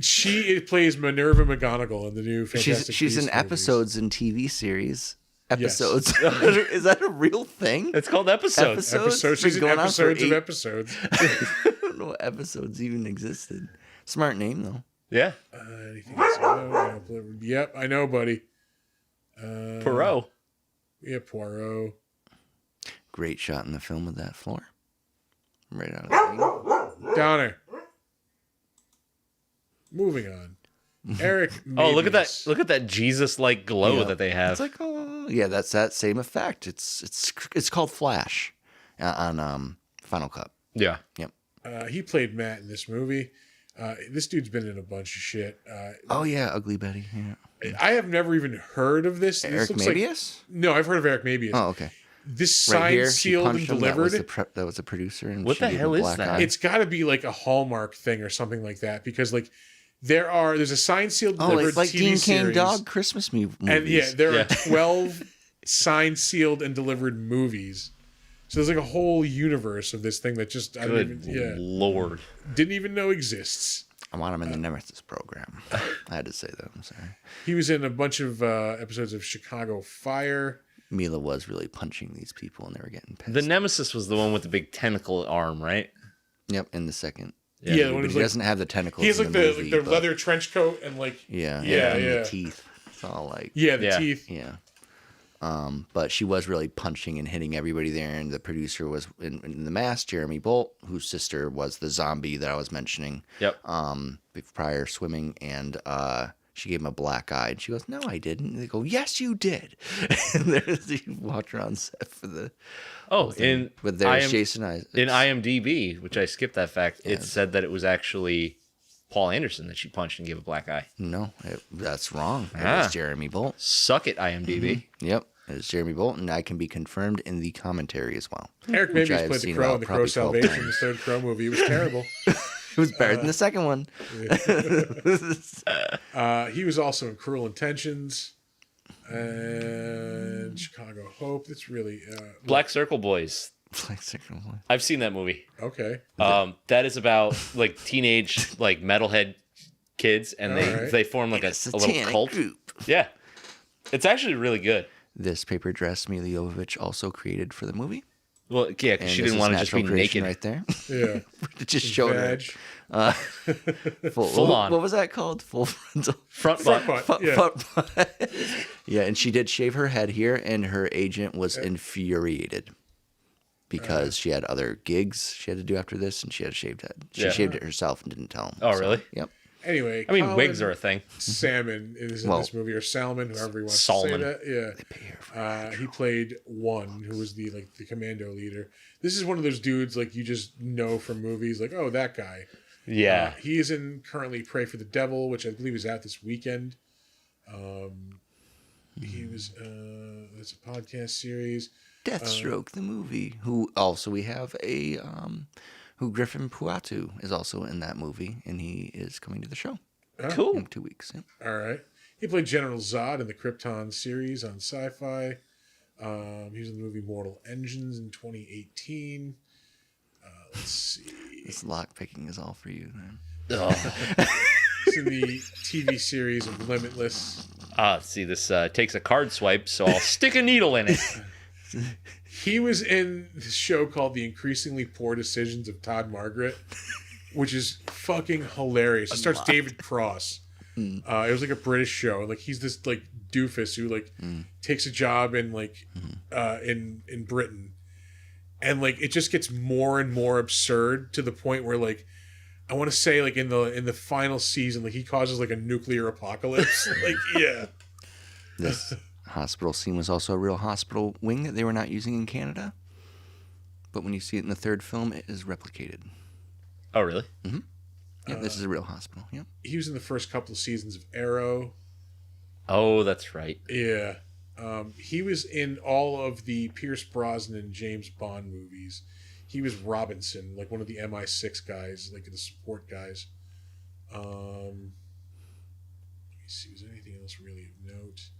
She plays Minerva McGonagall in the new Fantastic She's in Beasts episodes in TV series. Episodes. Yes. Is that a real thing? It's called episodes. Episodes. She's in episodes of episodes. I don't know what episodes even existed. Smart name though. Yeah. Anything else? Yep, I know, buddy. Poirot. Yeah, Poirot. Great shot in the film of that floor. Right out of the thing. Downer. Moving on. Eric. Oh, look at that! Look at that Jesus-like glow that they have. It's like, oh, yeah, that's that same effect. It's called Flash on Final Cut. Yeah. Yep. He played Matt in this movie. This dude's been in a bunch of shit. Oh yeah, Ugly Betty. Yeah. I have never even heard of this. Eric Mabius? No, I've heard of Eric Mabius. Oh, okay. This signed, sealed, and delivered. That was a producer. And what the hell is that? It's got to be like a Hallmark thing or something like that, because like there's a signed, sealed, delivered like TV Dean series. Cain Dog Christmas movies. And there are 12 signed, sealed, and delivered movies. So there's like a whole universe of this thing that just Lord, didn't even know exists. I want him in the Nemesis program. I had to say that. I'm sorry. He was in a bunch of episodes of Chicago Fire. Mila was really punching these people, and they were getting pissed. The Nemesis was the one with the big tentacle arm, right? Yep, in the second. Yeah, but he doesn't have the tentacles. He has like in the movie, the leather trench coat and like the teeth. It's all like the teeth. Yeah. But she was really punching and hitting everybody there, and the producer was in the mask, Jeremy Bolt, whose sister was the zombie that I was mentioning. Yep. Prior swimming, and she gave him a black eye, and she goes, "No, I didn't." And they go, "Yes, you did." And he walked around set for the. But there's Jason Isaacs. In IMDb, which I skipped that fact, it said that it was actually Paul Anderson that she punched and gave a black eye. No, that's wrong. It was Jeremy Bolt. Suck it, IMDb. Mm-hmm. Yep. It's Jeremy Bolt, and I can be confirmed in the commentary as well. Eric Mabius played the Crow in the Crow Salvation, the third Crow movie. It was terrible. It was better than the second one. He was also in Cruel Intentions and Chicago Hope. That's really Black Circle Boys. Black Circle Boys. I've seen that movie. Okay. That is about like teenage like metalhead kids, and they form like a little cult group. Yeah, it's actually really good. This paper dress Mila Jovovich also created for the movie. Well, yeah, because she didn't want to just be naked right there. Yeah, just showed her. Full on. What was that called? Full frontal. Front butt. Yeah, and she did shave her head here, and her agent was infuriated because she had other gigs she had to do after this, and she had a shaved head. She shaved it herself and didn't tell him. Oh, really? Yep. Anyway, I mean, wigs are a thing. Salmon is in this movie, or Salmon, however you want to say that. Yeah, they pay her for he played one who was the commando leader. This is one of those dudes like you just know from movies, like that guy. Yeah, he is in currently Pray for the Devil, which I believe is out this weekend. He was it's a podcast series. Deathstroke the movie. Who also we have who Griffin Puatu is also in that movie, and he is coming to the show. Cool. In 2 weeks. Yeah. All right. He played General Zod in the Krypton series on Sci-Fi. He was in the movie Mortal Engines in 2018. Let's see. This lock picking is all for you, man. He's in the TV series of Limitless. See, this takes a card swipe, so I'll stick a needle in it. He was in this show called The Increasingly Poor Decisions of Todd Margaret, which is fucking hilarious. It stars David Cross. It was like a British show. Like he's this like doofus who like takes a job in like in Britain, and like it just gets more and more absurd to the point where like I want to say like in the final season like he causes like a nuclear apocalypse. Like yeah. hospital scene was also a real hospital wing that they were not using in Canada. But when you see it in the third film, it is replicated. Oh, really? Mm-hmm. Yeah, this is a real hospital. Yep. He was in the first couple of seasons of Arrow. Oh, that's right. Yeah. He was in all of the Pierce Brosnan and James Bond movies. He was Robinson, like one of the MI6 guys, like the support guys. Let me see, was there anything else really of note?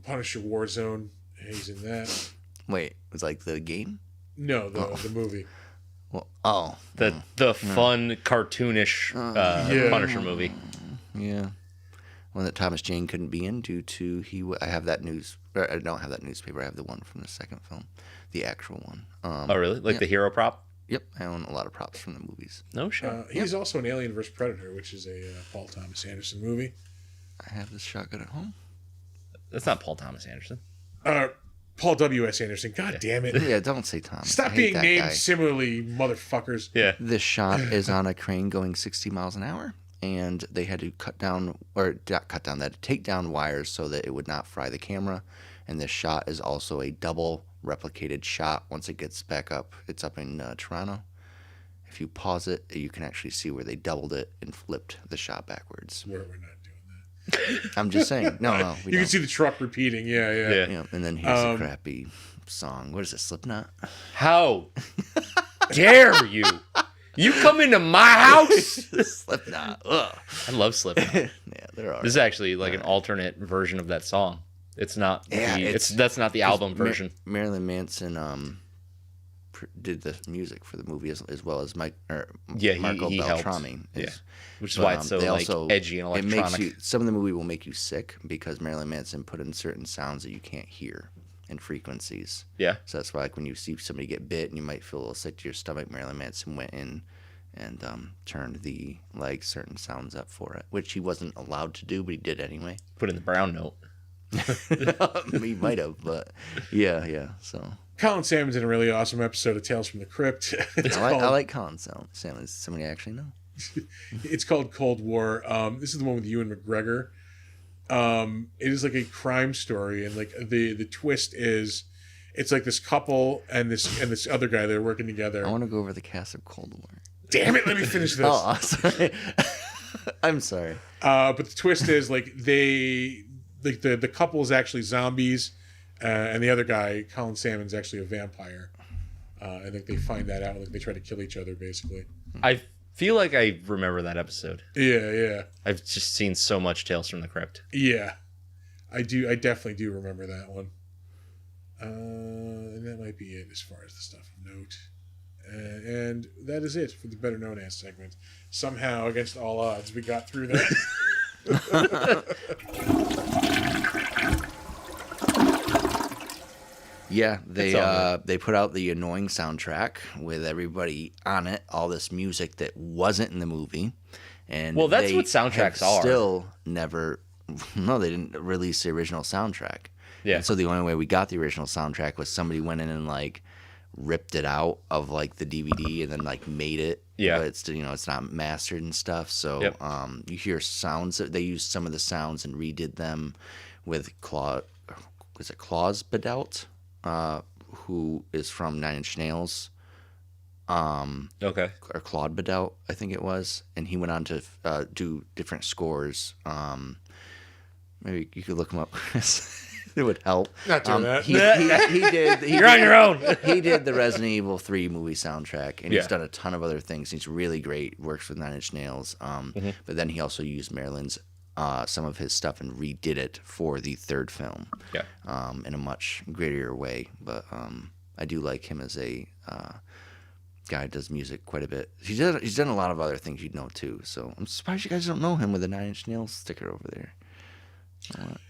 Punisher Warzone, he's in that. Wait, it was like the game? No, the movie. Well, the fun, cartoonish Punisher movie. Yeah. One that Thomas Jane couldn't be in due to I have that news. Or I don't have that newspaper. I have the one from the second film, the actual one. Oh, really? Like the hero prop? Yep, I own a lot of props from the movies. No shit. He's also in Alien vs. Predator, which is a Paul Thomas Anderson movie. I have this shotgun at home. That's not Paul Thomas Anderson. Paul W.S. Anderson. God damn it. Yeah, don't say Thomas. Stop being named similarly, motherfuckers. Yeah. This shot is on a crane going 60 miles an hour, and they had to take down wires so that it would not fry the camera. And this shot is also a double replicated shot once it gets back up. It's up in Toronto. If you pause it, you can actually see where they doubled it and flipped the shot backwards. We're not doing that. I'm just saying. No. You can see the truck repeating. Yeah. And then here's a crappy song. What is it, Slipknot? How dare you? You come into my house? Slipknot. Ugh. I love Slipknot. Yeah, they're all right. This is actually like an alternate version of that song. It's not. Yeah, that's not the album version. Marilyn Manson did the music for the movie as well as Marco he Beltrami. Which is why it's so like edgy and electronic. Some of the movie will make you sick because Marilyn Manson put in certain sounds that you can't hear and frequencies. Yeah. So that's why, like, when you see somebody get bit and you might feel a little sick to your stomach, Marilyn Manson went in and turned the certain sounds up for it, which he wasn't allowed to do, but he did anyway. Put in the brown note. He might have, but yeah. So Colin Salmon's in a really awesome episode of Tales from the Crypt. I like Colin Salmon. Somebody I actually know. It's called Cold War. This is the one with Ewan McGregor. It is like a crime story, and like the twist is, it's like this couple and this other guy, they're working together. I want to go over the cast of Cold War. Damn it! Let me finish this. Oh, sorry. I'm sorry. But the twist is like the couple is actually zombies, and the other guy, Colin Salmon's actually a vampire. I think they find that out. Like they try to kill each other, basically. I feel like I remember that episode. Yeah. I've just seen so much Tales from the Crypt. Yeah, I do. I definitely do remember that one. And that might be it as far as the stuff of note. And that is it for the Better Known As segment. Somehow, against all odds, we got through that. Yeah, they put out the annoying soundtrack with everybody on it, all this music that wasn't in the movie, and that's what soundtracks are. Still never, no, they didn't release the original soundtrack. Yeah. And so the only way we got the original soundtrack was somebody went in and like ripped it out of like the DVD and then like made it. Yeah. But it's it's not mastered and stuff. So you hear sounds that they used some of the sounds and redid them with Claus Badelt, who is from Nine Inch Nails. Okay. Or Claude Badelt, I think it was, and he went on to do different scores. Maybe you could look him up. It would help. Not doing that. He did. You're on your own. He did the Resident Evil 3 movie soundtrack, and he's done a ton of other things. He's really great. Works with Nine Inch Nails. But then he also used Marilyn's some of his stuff and redid it for the third film. Yeah. In a much greater way. But I do like him as a guy who does music quite a bit. He's done a lot of other things you'd know too. So I'm surprised you guys don't know him with a Nine Inch Nails sticker over there.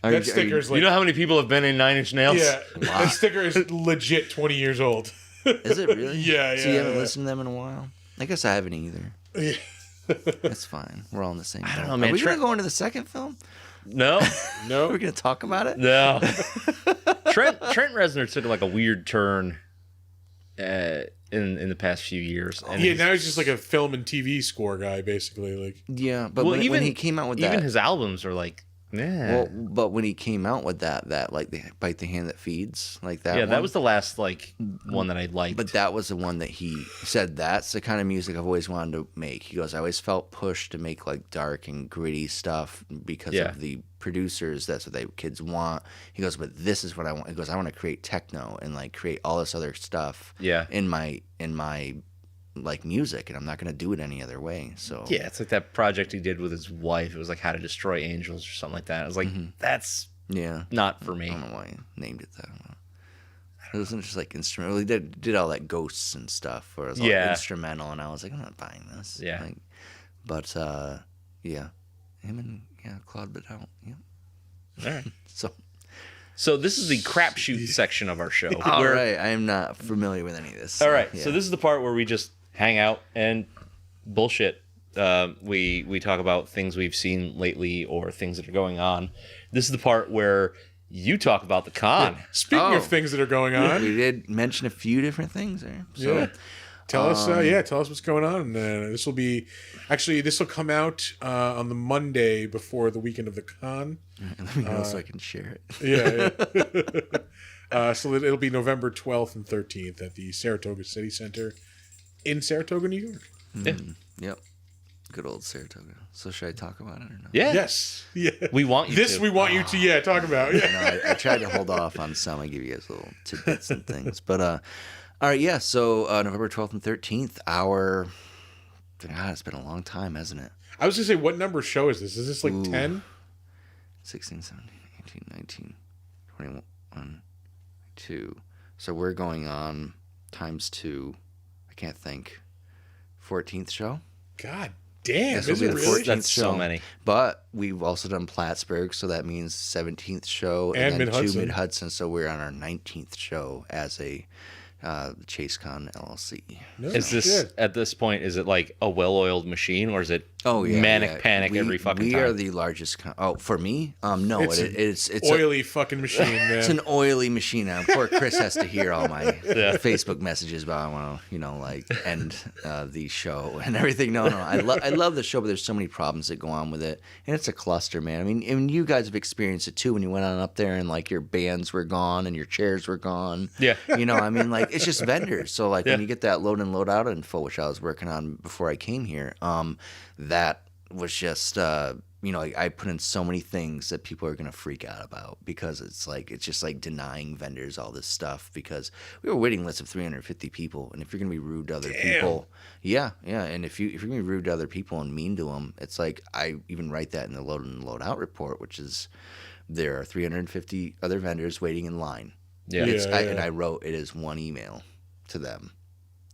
That sticker's like... You know how many people have been in Nine Inch Nails? Yeah. That sticker is legit 20 years old. Is it really? Yeah. So you haven't listened to them in a while? I guess I haven't either. Yeah. That's fine. We're all in the same boat. I don't know, man. Are we going to go into the second film? No. No. We're going to talk about it? No. Trent Reznor took like a weird turn in the past few years. And now he's just like a film and TV score guy, basically. Like, yeah, but when he came out with even that, his albums are like Yeah. Well, but when he came out with that like the Bite the Hand That Feeds, like that. Yeah, one, that was the last like one that I liked. But that was the one that he said that's the kind of music I've always wanted to make. He goes, I always felt pushed to make like dark and gritty stuff because of the producers. That's what kids want. He goes, but this is what I want. He goes, I want to create techno and like create all this other stuff. Yeah. In my like music, and I'm not going to do it any other way. So yeah, it's like that project he did with his wife. It was like How to Destroy Angels or something like that. I was like, that's not for me. I don't know why he named it that. It wasn't just like instrumental. He did all that ghosts and stuff, where it was all instrumental, and I was like, I'm not buying this. Yeah. Like, but him and Claude Bedell. Yeah. All right. So this is the crapshoot section of our show. All right, I am not familiar with any of this. All right, so this is the part where we just hang out and bullshit. We talk about things we've seen lately or things that are going on. This is the part where you talk about the con. Speaking of things that are going on, we did mention a few different things there. So, tell us what's going on. This will come out on the Monday before the weekend of the con. Let me know so I can share it. So it'll be November 12th and 13th at the Saratoga City Center in Saratoga, New York. Yep. Good old Saratoga. So should I talk about it or no? Yeah. Yes. Yeah. We want you to. We want you to, talk about. Yeah. No, I tried to hold off on some. I give you guys little tidbits and things. But, all right, yeah. So November 12th and 13th, it's been a long time, hasn't it? I was going to say, what number show is this? Is this like 10? 16, 17, 18, 19, 21, 2. So we're going on times 2. I can't think. 14th show? God damn. This will be the 14th That's show. so many. But we've also done Plattsburgh, so that means 17th show. And then Mid-Hudson. 2 Mid-Hudson, so we're on our 19th show as a ChaseCon LLC. No Is this shit. at this point? Is it like a well-oiled machine, or is it manic panic every fucking we time? are the largest. For me, no, it's oily fucking machine. Man. It's an oily machine. Poor Chris has to hear all my Facebook messages about I want to end the show and everything. No, I love the show, but there's so many problems that go on with it, and it's a cluster, man. I mean, and you guys have experienced it too when you went on up there and like your bands were gone and your chairs were gone. Yeah, I mean, like it's just vendors. So like when you get that load and load out info, which I was working on before I came here, that was just I put in so many things that people are gonna freak out about because it's just like denying vendors all this stuff because we have a waiting list of 350 people, and if you're gonna be rude to other people, and if you're gonna be rude to other people and mean to them, it's like I even write that in the load and load out report, which is there are 350 other vendors waiting in line. And I wrote it as one email to them,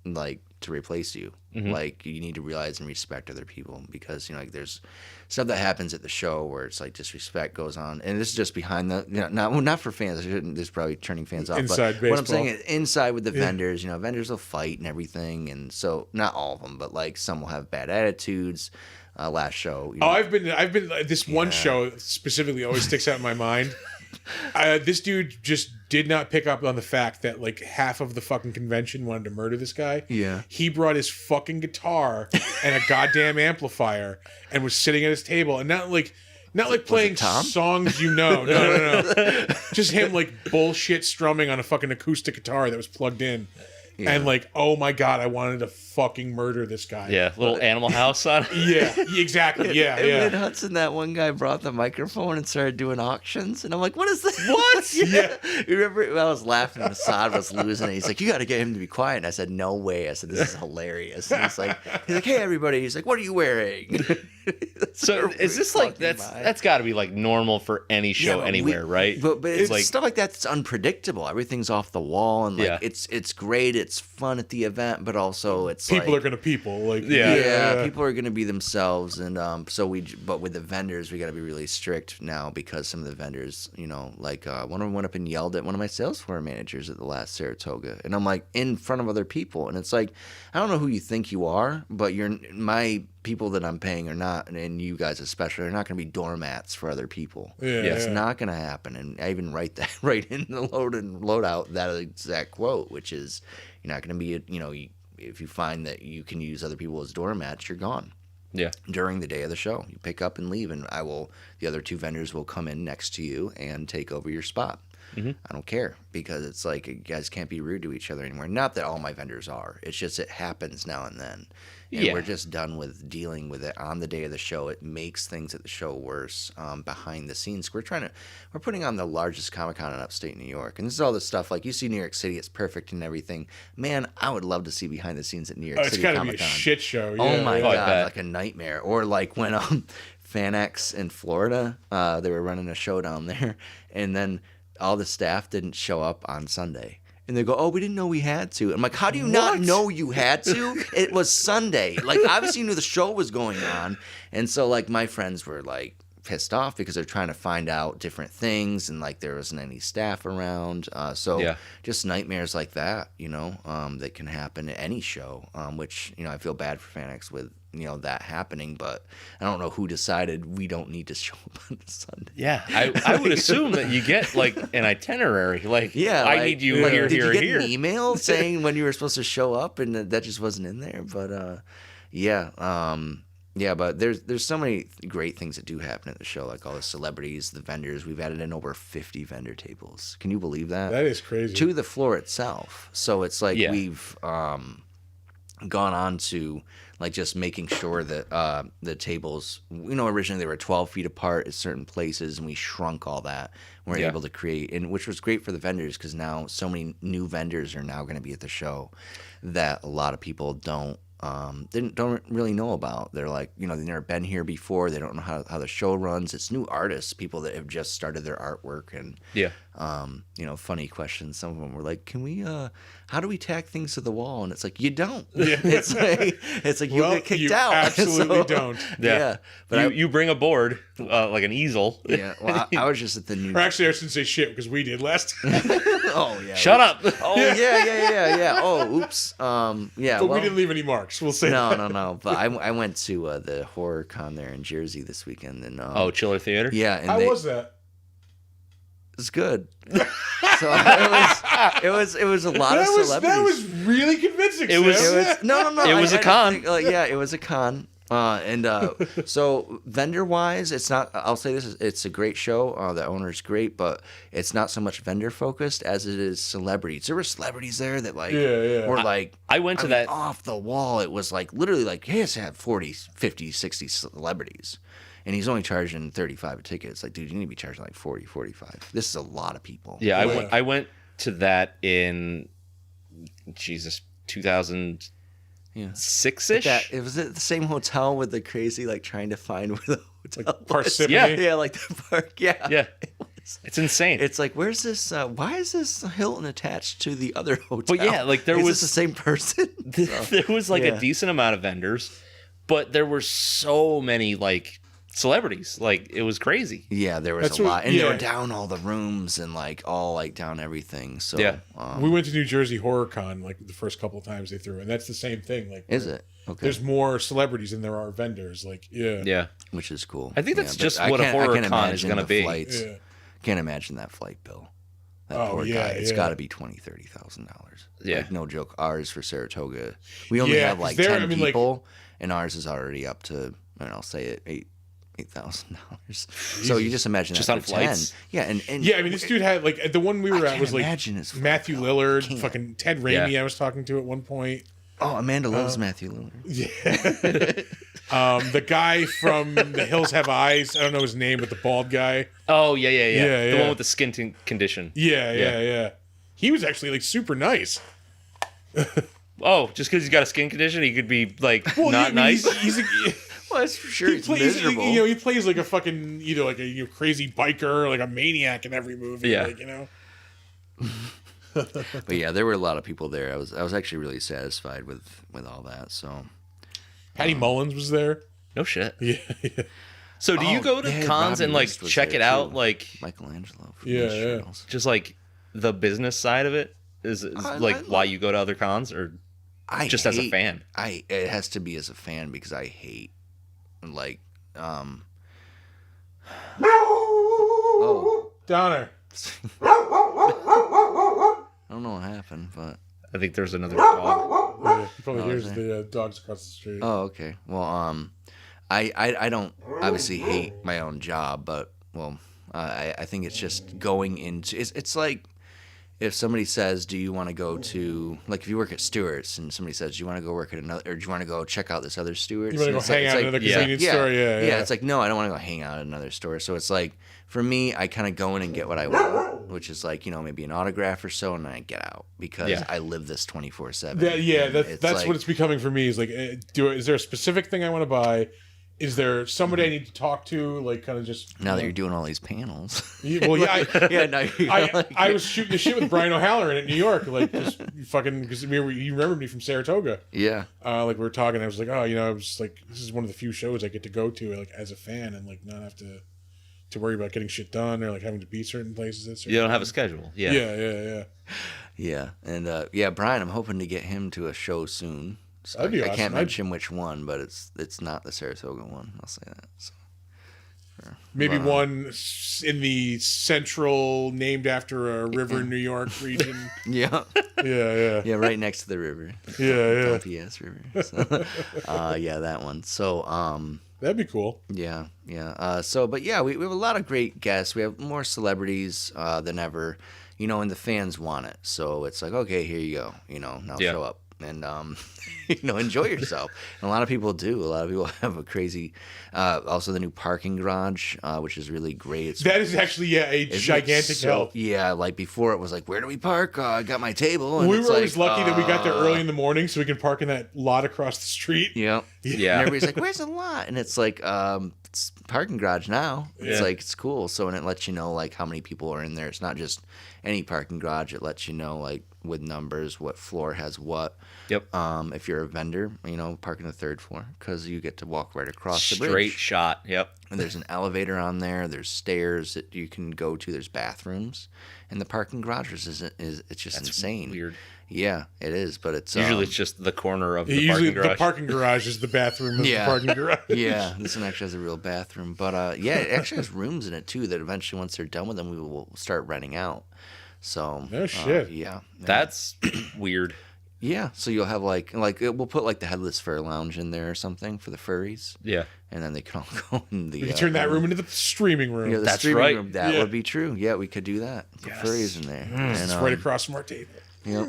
like to replace you. Like you need to realize and respect other people because there's stuff that happens at the show where it's like disrespect goes on, and this is just behind the not for fans. This is probably turning fans off. Inside but baseball. What I'm saying is inside with the vendors. Vendors will fight and everything, and so not all of them, but like some will have bad attitudes. Last show. I've been this one show specifically always sticks out in my mind. This dude just did not pick up on the fact that like half of the fucking convention wanted to murder this guy. Yeah. He brought his fucking guitar and a goddamn amplifier and was sitting at his table and not like playing songs No. Just him like bullshit strumming on a fucking acoustic guitar that was plugged in. Yeah. And like, oh my God, I wanted to fucking murder this guy. Yeah, little Animal House on it. Yeah, exactly. Yeah. In Hudson, that one guy brought the microphone and started doing auctions, and I'm like, what is this? What? Yeah. You remember? I was laughing, and Assad was losing it. He's like, you got to get him to be quiet. And I said, no way. I said, this is hilarious. And he's like, hey everybody. He's like, what are you wearing? So is this like that's got to be like normal for any show anywhere, right? But it's like stuff like that's unpredictable. Everything's off the wall, and like it's great. It's fun at the event, but also it's people are gonna people like people are gonna be themselves, and but with the vendors we got to be really strict now because some of the vendors, like one of them went up and yelled at one of my sales floor managers at the last Saratoga, and I'm like in front of other people, and it's like I don't know who you think you are, but my people that I'm paying are not, and you guys especially, are not going to be doormats for other people. It's not going to happen. And I even write that right in the load and load out that exact quote, which is you're not going to be, if you find that you can use other people as doormats, you're gone. Yeah. During the day of the show, you pick up and leave, and the other 2 vendors will come in next to you and take over your spot. I don't care, because it's like you guys can't be rude to each other anymore. Not that all my vendors are. It's just it happens now and then. And we're just done with dealing with it on the day of the show. It makes things at the show worse behind the scenes. We're putting on the largest Comic Con in upstate New York. And this is all the stuff, like you see New York City, it's perfect and everything. Man, I would love to see behind the scenes at New York City Comic Con. It's got to be a shit show. Yeah. Oh my God, like a nightmare. Or like when FanX in Florida, they were running a show down there, and then all the staff didn't show up on Sunday. And they go, oh, we didn't know we had to. I'm like, how do you not know you had to? It was Sunday. Like, obviously you knew the show was going on. And so, like, my friends were, like, pissed off because they're trying to find out different things, and, like, there wasn't any staff around. Just nightmares like that, that can happen at any show, which, I feel bad for FanX with, that happening, but I don't know who decided we don't need to show up on Sunday. Yeah, I would assume that you get like an itinerary. Like, I need you here, did here, you get here. an email saying when you were supposed to show up, and that just wasn't in there? But but there's so many great things that do happen at the show, like all the celebrities, the vendors. We've added in over 50 vendor tables. Can you believe that? That is crazy. To the floor itself. So it's like we've gone on to like just making sure that the tables, originally they were 12 feet apart at certain places, and we shrunk all that. We're able to create, and which was great for the vendors, because now so many new vendors are now going to be at the show that a lot of people don't really know about. They're like, they've never been here before. They don't know how the show runs. It's new artists, people that have just started their artwork, and funny questions. Some of them were like, can we how do we tack things to the wall? And it's like, you don't. It's like you'll get kicked out. Absolutely don't. But you bring a board, like an easel. Well, I was just at the new. Or actually, I shouldn't say shit, because we did last time. Oh yeah. Shut up. Oh yeah. Oh, oops. But we didn't leave any marks. We'll say. No. But I went to the horror con there in Jersey this weekend, and Chiller Theater. Yeah. And how was that? It was good. So it was a lot of celebrities. That was really convincing. It was no. It was a con. It was a con. So vendor wise, it's not. I'll say this: it's a great show. The owner's great, but it's not so much vendor focused as it is celebrities. There were celebrities there that were like. I went to that off the wall. It was like literally like he has to have 40, 50, 60 celebrities. And he's only charging $35 a ticket. It's like, dude, you need to be charging like 40, 45. This is a lot of people. Yeah, I went to that in 2006-ish. It was at the same hotel with the crazy, like trying to find where the hotel was. Parsippany? Yeah, like the park. Yeah. It's insane. It's like, where's this? Why is this Hilton attached to the other hotel? But yeah, like is this the same person? There was like a decent amount of vendors, but there were so many like celebrities. Like, it was crazy. Yeah, there was a lot, and they were down all the rooms and like all like down everything. So we went to New Jersey Horror Con like the first couple of times they threw, and that's the same thing. Like, is it? Okay. There's more celebrities than there are vendors. Like, which is cool. I think that's just what a horror con is going to be. Can't imagine that flight bill. That poor guy. It's got to be $20,000-$30,000. Yeah, like, no joke. Ours for Saratoga, we only have like 10 people, and ours is already up to, I'll say it, $8,000. So you just imagine just that on flights. 10. And this dude had like the one we were at was like Matthew Lillard, fucking Ted Raimi. I was talking to at one point. Oh, Amanda loves Matthew Lillard. Yeah. The guy from The Hills Have Eyes. I don't know his name, but the bald guy. Oh yeah. The one with the skin condition. Yeah. He was actually like super nice. Oh, just because he's got a skin condition, he could be like not nice. Well, that's for sure. He's miserable. He plays like a fucking like a crazy biker, like a maniac in every movie. Yeah. But yeah, there were a lot of people there. I was actually really satisfied with all that. So Patty Mullins was there. No shit. Yeah. So do you go to cons and like check it out, like Michelangelo? Yeah. Just like the business side of it is like why you go to other cons, or just as a fan? It has to be as a fan, because I hate like Donner. I don't know what happened, but I think there's another dog. Yeah, he probably hears the dogs across the street. Oh, okay. Well, I don't obviously hate my own job, but I think it's just going into it's like if somebody says, do you want to go to, like if you work at Stewart's and somebody says, do you want to go work at another, or do you want to go check out this other Stewart's? You want to go hang out at another convenience store? Yeah. It's like, no, I don't want to go hang out at another store. So it's like, for me, I kind of go in and get what I want, which is like, maybe an autograph or so, and then I get out because I live this 24/7. That's what it's becoming for me. Is like, is there a specific thing I want to buy? Is there somebody I need to talk to? Like, kind of just now that you're doing all these panels. I was shooting the shit with Brian O'Halloran at New York, like just fucking because you remembered me from Saratoga. Yeah. Like we were talking, I was like, I was like, this is one of the few shows I get to go to, like as a fan, and like not have to worry about getting shit done or like having to be certain places. You don't have a schedule. Yeah. And Brian, I'm hoping to get him to a show soon. So That'd be awesome. I can't mention which one, but it's not the Saratoga one. I'll say that. So, maybe one in the central, named after a river in New York region. Yeah, right next to the river. Yeah. PS River. So, that one. So, that'd be cool. Yeah. But we have a lot of great guests. We have more celebrities than ever, and the fans want it. So it's like, okay, here you go. Now show up. And enjoy yourself. And a lot of people do. A lot of people have a crazy. Also, the new parking garage, which is really great. That is actually a gigantic help. Yeah, like before it was like, where do we park? I got my table. And we were always lucky that we got there early in the morning, so we could park in that lot across the street. Yeah. And everybody's like, where's the lot? And it's like, it's parking garage now. It's like it's cool. So and it lets you know like how many people are in there. It's not just any parking garage. It lets you know like with numbers what floor has what. Yep. If you're a vendor, park in the third floor because you get to walk right across the bridge. Straight shot. Yep. And there's an elevator on there. There's stairs that you can go to. There's bathrooms, and the parking garage is it's just insane. Weird. Yeah, it is, but it's usually it's just the corner of the usually parking garage. The parking garage is the bathroom of the parking garage. Yeah, this one actually has a real bathroom, but it actually has rooms in it too. That eventually, once they're done with them, we will start renting out. So no shit. That's weird. Yeah, so you'll have like we'll put like the Headless Fur Lounge in there or something for the furries. Yeah, and then they can all go in the. We could turn that room into the streaming room. The That's streaming right. room. That would be true. Yeah, we could do that. Put furries in there. And, it's right across from our table. Yep.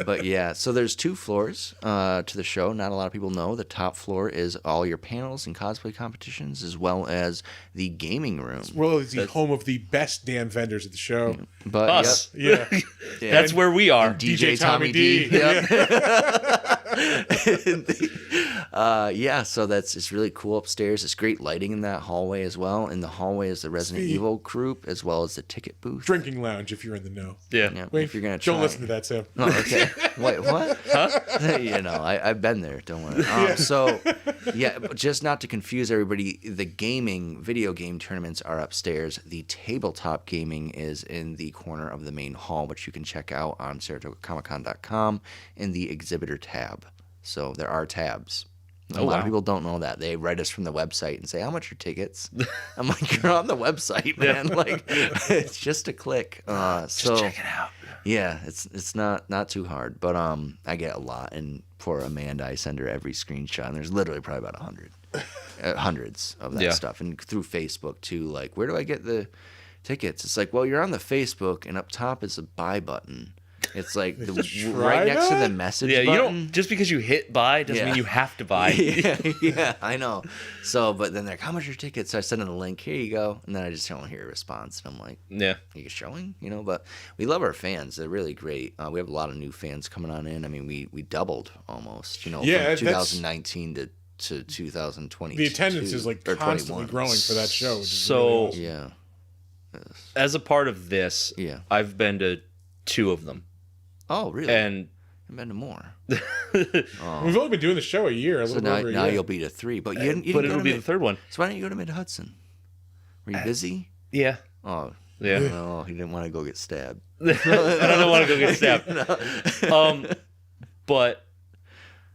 But so there's 2 floors to the show. Not a lot of people know. The top floor is all your panels and cosplay competitions, as well as the gaming room. Well, it's the home of the best damn vendors at the show. But us. Yeah. That's where we are. DJ Tommy D. Yep. So it's really cool upstairs. It's great lighting in that hallway as well. In the hallway is the Resident Evil group as well as the ticket booth. Drinking lounge if you're in the know. Yeah. Wait, if you're gonna try. Don't listen to that, Sam. Oh, okay. Wait, what? Huh? I've been there. Don't worry. So, but just not to confuse everybody, the video game tournaments are upstairs. The tabletop gaming is in the corner of the main hall, which you can check out on SaratogaComicCon.com in the exhibitor tab. So there are tabs. A lot of people don't know that. They write us from the website and say, how much are tickets? I'm like, you're on the website, man. Like, it's just a click. Just check it out. Yeah, it's not too hard. But I get a lot. And for Amanda, I send her every screenshot. And there's literally probably about 100. Hundreds of that stuff. And through Facebook, too. Like, where do I get the tickets? It's like, well, you're on the Facebook, and up top is a buy button. It's like right next to the message button. You don't just because you hit buy doesn't mean you have to buy. Yeah, I know. So, but then they're like, how much are your tickets? So I send them the link. Here you go. And then I just don't hear a response. And I'm like, are you showing? But we love our fans. They're really great. We have a lot of new fans coming on in. I mean, we doubled almost, from 2019 to 2022. The attendance is like constantly growing for that show. So, really awesome. As a part of this, I've been to 2 of them. Oh, really? And I've been to more. We've only been doing the show a year. So now you'll be to 3. But it'll be the third one. So why don't you go to Mid-Hudson? Were you busy? Yeah. Oh. Yeah. No, he didn't want to go get stabbed. I don't want to go get stabbed. But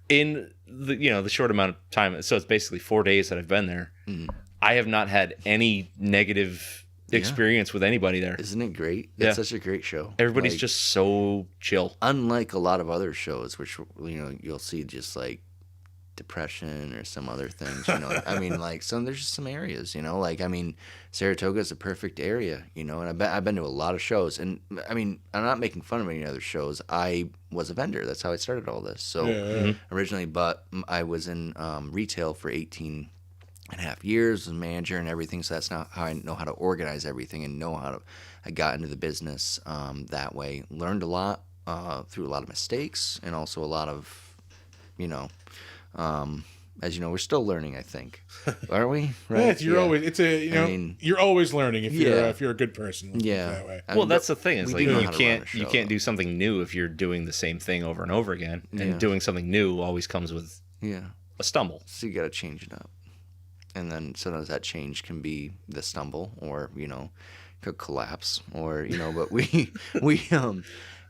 in the short amount of time, so it's basically 4 days that I've been there, I have not had any negative experience with anybody there. Isn't it great? It's such a great show. Everybody's just so chill. Unlike a lot of other shows, which you'll see just like depression or some other things, you know. I mean, like there's just some areas, you know, like I mean, Saratoga is a perfect area, you know, and I've been to a lot of shows, and I mean, I'm not making fun of any other shows. I was a vendor. That's how I started all this. So originally, but I was in retail for 18 and a half years, as a manager and everything. So that's not how I know how to organize everything and know how to. I got into the business that way. Learned a lot through a lot of mistakes and also a lot of, you know, as you know, we're still learning. I think, aren't we? Right? Yeah, always. It's a I mean, you're always learning if you're a good person. Yeah. That way. Well, that's the thing. Is like you can't do something new if you're doing the same thing over and over again. And doing something new always comes with a stumble. So you got to change it up. And then sometimes that change can be the stumble, or you know, could collapse, or you know. But we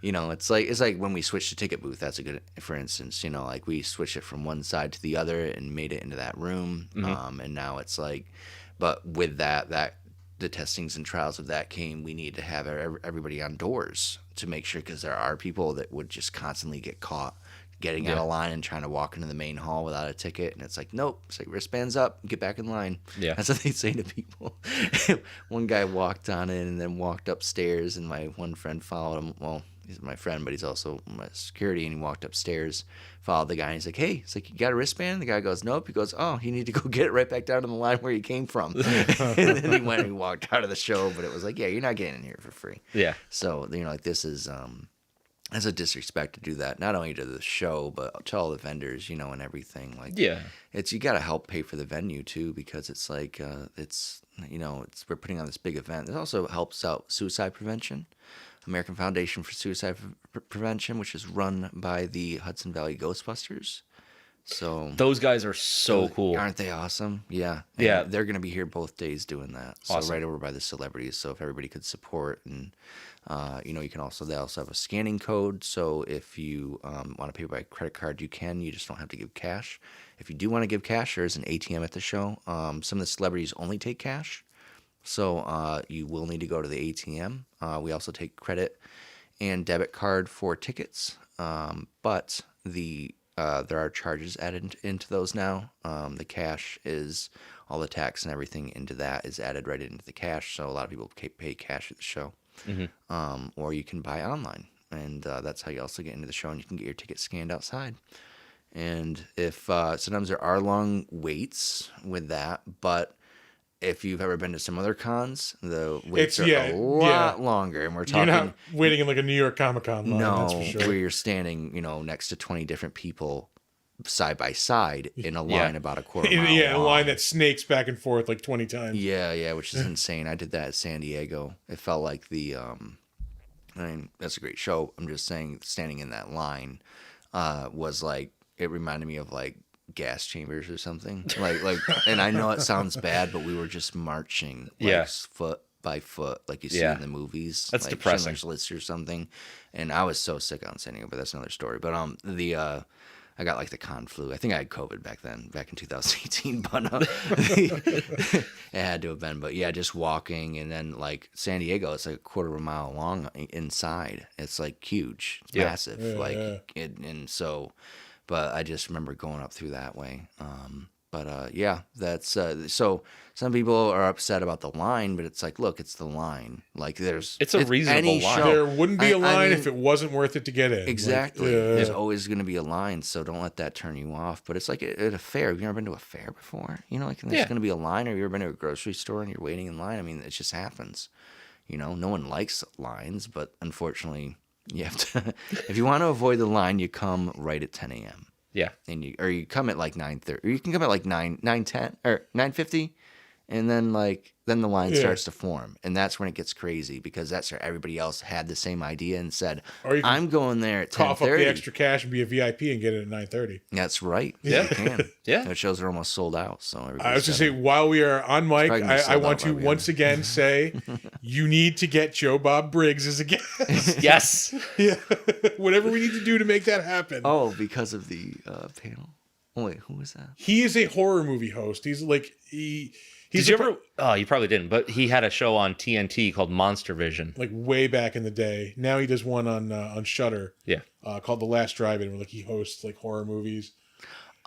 you know, it's like when we switched to ticket booth. That's a good, for instance. You know, like we switched it from one side to the other and made it into that room. And now it's like, but with that the testings and trials of that came. We need to have everybody on doors to make sure, because there are people that would just constantly get caught getting out of line and trying to walk into the main hall without a ticket, and it's like, nope, it's like wristbands up, get back in line. Yeah, that's what they say to people. One guy walked on in and then walked upstairs, and my one friend followed him. Well, he's my friend, but he's also my security, and he walked upstairs, followed the guy, and he's like, hey, it's like, you got a wristband? The guy goes, nope. He goes, oh, you need to go get it right back down to the line where you came from. And then he went and he walked out of the show, but it was like, yeah, you're not getting in here for free. Yeah. So, you know, like this is as a disrespect to do that, not only to the show, but to all the vendors, you know, and everything. Like, it's, you got to help pay for the venue too, because it's like, it's, you know, we're putting on this big event. It also helps out suicide prevention, American Foundation for Suicide Prevention, which is run by the Hudson Valley Ghostbusters. So those guys are so cool. Aren't they awesome? Yeah. And yeah. They're going to be here both days doing that. So awesome. Right over by the celebrities. So if everybody could support, and, you know, you can also, they also have a scanning code. So if you want to pay by credit card, you can. You just don't have to give cash. If you do want to give cash, there's an ATM at the show. Some of the celebrities only take cash. So you will need to go to the ATM. We also take credit and debit card for tickets. But there are charges added into those now. The cash is, all the tax and everything into that is added right into the cash. So a lot of people pay cash at the show. Mm-hmm. Or you can buy online. And that's how you also get into the show, and you can get your ticket scanned outside. And if sometimes there are long waits with that, but if you've ever been to some other cons, the waits are a lot longer. And we're talking, you're not waiting in like a New York Comic Con line, that's for sure. Where you're standing, you know, next to 20 different people side by side in a line about a quarter mile long. A line that snakes back and forth like 20 times. Yeah, which is insane. I did that at San Diego. It felt like the, I mean, that's a great show. I'm just saying, standing in that line was like, it reminded me of like gas chambers or something, like and I know it sounds bad, but we were just marching like foot by foot, like you see in the movies. That's like depressing. Schindler's List or something. And I was so sick on San Diego, but that's another story. But I got like the con flu. I think I had COVID back then, back in 2018, but it had to have been. But yeah, just walking, and then like San Diego, it's like a quarter of a mile long inside. It's like huge, it's massive, and so. But I just remember going up through that way. That's so some people are upset about the line, but it's like, look, it's the line. Like it's a reasonable line. Show. There wouldn't be a line if it wasn't worth it to get in. Exactly. There's always going to be a line, so don't let that turn you off. But it's like at a fair. Have you ever been to a fair before? You know, like there's going to be a line. Or have you ever been to a grocery store and you're waiting in line? I mean, it just happens. You know, no one likes lines, but unfortunately, you have to. If you want to avoid the line, you come right at 10 a.m. Yeah, and you come at like 9:30, or you can come at like 9:10 or 9:50, and then the line starts to form, and that's when it gets crazy, because that's where everybody else had the same idea and said, I'm going there at 10:30. Cough up the extra cash and be a VIP and get it at 9:30. That's right. Yeah, you can. Yeah, those shows are almost sold out. So I was just say, while we are on mic, I want to once again say, you need to get Joe Bob Briggs as a guest. Yes. Yeah. Whatever we need to do to make that happen. Oh, because of the panel. Oh wait, who was that? He is a horror movie host. He's like Did you ever? Oh, you probably didn't. But he had a show on TNT called Monster Vision, like way back in the day. Now he does one on Shudder. Yeah, called The Last Drive-In, where like he hosts like horror movies.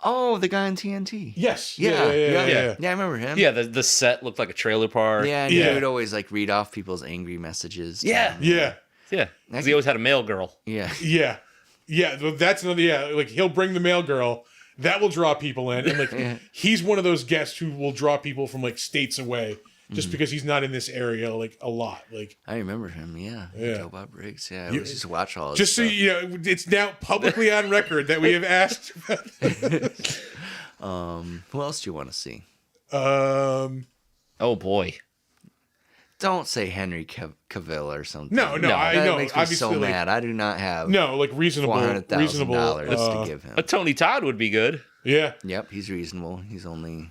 Oh, the guy on TNT. Yes. Yeah, Yeah. I remember him. Yeah, the set looked like a trailer park. Yeah, and he would always like read off people's angry messages. Yeah. Yeah. Yeah. 'Cause he always had a mail girl. Yeah. Yeah. Yeah. That's another. Yeah. Like he'll bring the mail girl. That will draw people in, and like he's one of those guests who will draw people from like states away just because he's not in this area like a lot. Like I remember him. Yeah. Joe Bob Briggs. Yeah. I You- used to watch all. His just so stuff. you know, it's now publicly on record that we have asked. Who else do you want to see? Oh boy. Don't say Henry Cavill or something. No, I That know. makes me Obviously, so like, mad. I do not have like reasonable, $400,000 reasonable. to give him. A Tony Todd would be good. Yeah. Yep, he's reasonable. He's only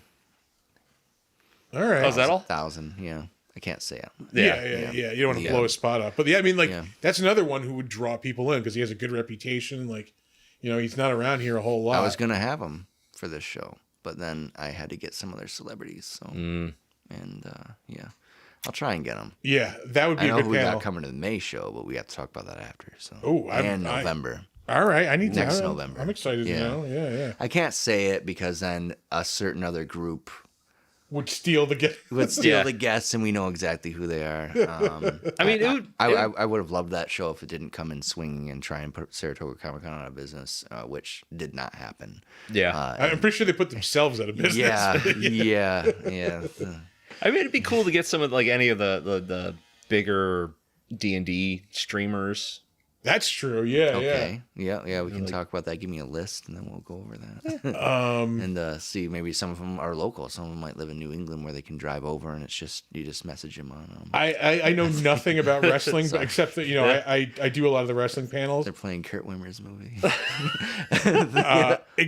All right. Oh, is that all? 1,000. Yeah, I can't say it. Yeah. You don't want to Yeah. blow his spot up, but yeah, I mean, like Yeah. that's another one who would draw people in because he has a good reputation. Like, he's not around here a whole lot. I was gonna have him for this show, but then I had to get some other celebrities. So, yeah, I'll try and get them. Yeah, that would be I a know good who we panel. got coming to the May show, but we have to talk about that after. So, Oh, November. All right, I need Next to. November. I'm excited Yeah. to know. Yeah. I can't say it because then a certain other group Would steal the gift. would steal Yeah. the guests, and we know exactly who they are. I mean, it would. I would have loved that show if it didn't come in swinging and try and put Saratoga Comic Con out of business, which did not happen. Yeah. I'm pretty sure they put themselves out of business. Yeah. I mean, it'd be cool to get some of like any of the bigger D&D streamers. That's true. Yeah, Okay. Yeah. We can talk about that. Give me a list, and then we'll go over that. yeah. And see, maybe some of them are local. Some of them might live in New England where they can drive over, and it's just you just message them on. I know nothing about wrestling, but except that I do a lot of the wrestling panels. They're playing Kurt Wimmer's movie.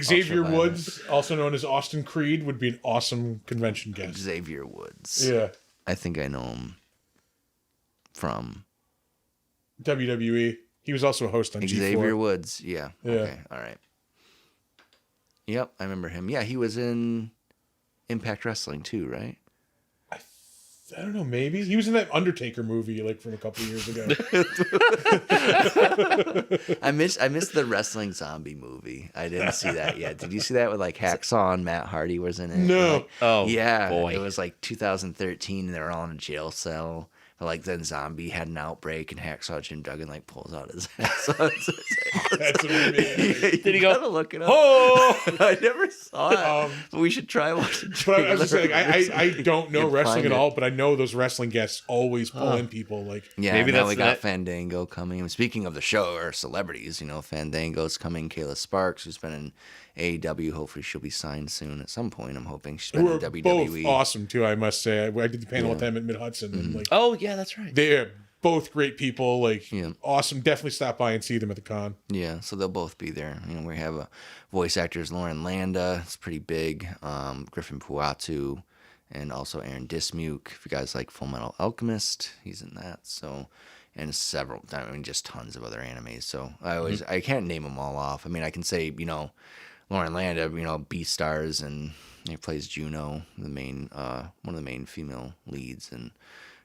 Xavier Ultraviolet. Woods, also known as Austin Creed, would be an awesome convention guest. Xavier Woods. Yeah, I think I know him from WWE. He was also a host on Xavier G4. Woods. Yeah. Okay. All right. Yep, I remember him. Yeah, he was in Impact Wrestling too, right? I don't know, maybe he was in that Undertaker movie like from a couple of years ago. I missed the Wrestling Zombie movie. I didn't see that yet. Did you see that with like Hacksaw and Matt Hardy was in it? No. Like, Oh, yeah. boy. It was like 2013 and they were all in a jail cell. But like then Zombie had an outbreak and Hacksaw Jim Duggan like pulls out his hacksaw. That's amazing. Did he go, gotta look it up. Oh, I never saw it. But we should try watching. But I was just saying, I don't know You'd wrestling find at it. all, but I know those wrestling guests always pull in people. Like, Yeah, Maybe now that's we got that- Fandango coming. And speaking of the show or celebrities, Fandango's coming. Kayla Sparks, who's been in AEW, hopefully she'll be signed soon at some point. I'm hoping she's been who in are WWE. both awesome too. I must say, I did the panel with them at Mid-Hudson, and like oh yeah, that's right. they're both great people. Like, Yeah. awesome. Definitely stop by and see them at the con. Yeah, so they'll both be there. We have voice actors Lauren Landa, it's pretty big. Griffin Puatu, and also Aaron Dismuke. If you guys like Full Metal Alchemist, he's in that. So, and several, just tons of other animes. So I can't name them all off. I mean, I can say, Lauren Landa, Beastars, and he plays Juno, the main, one of the main female leads, and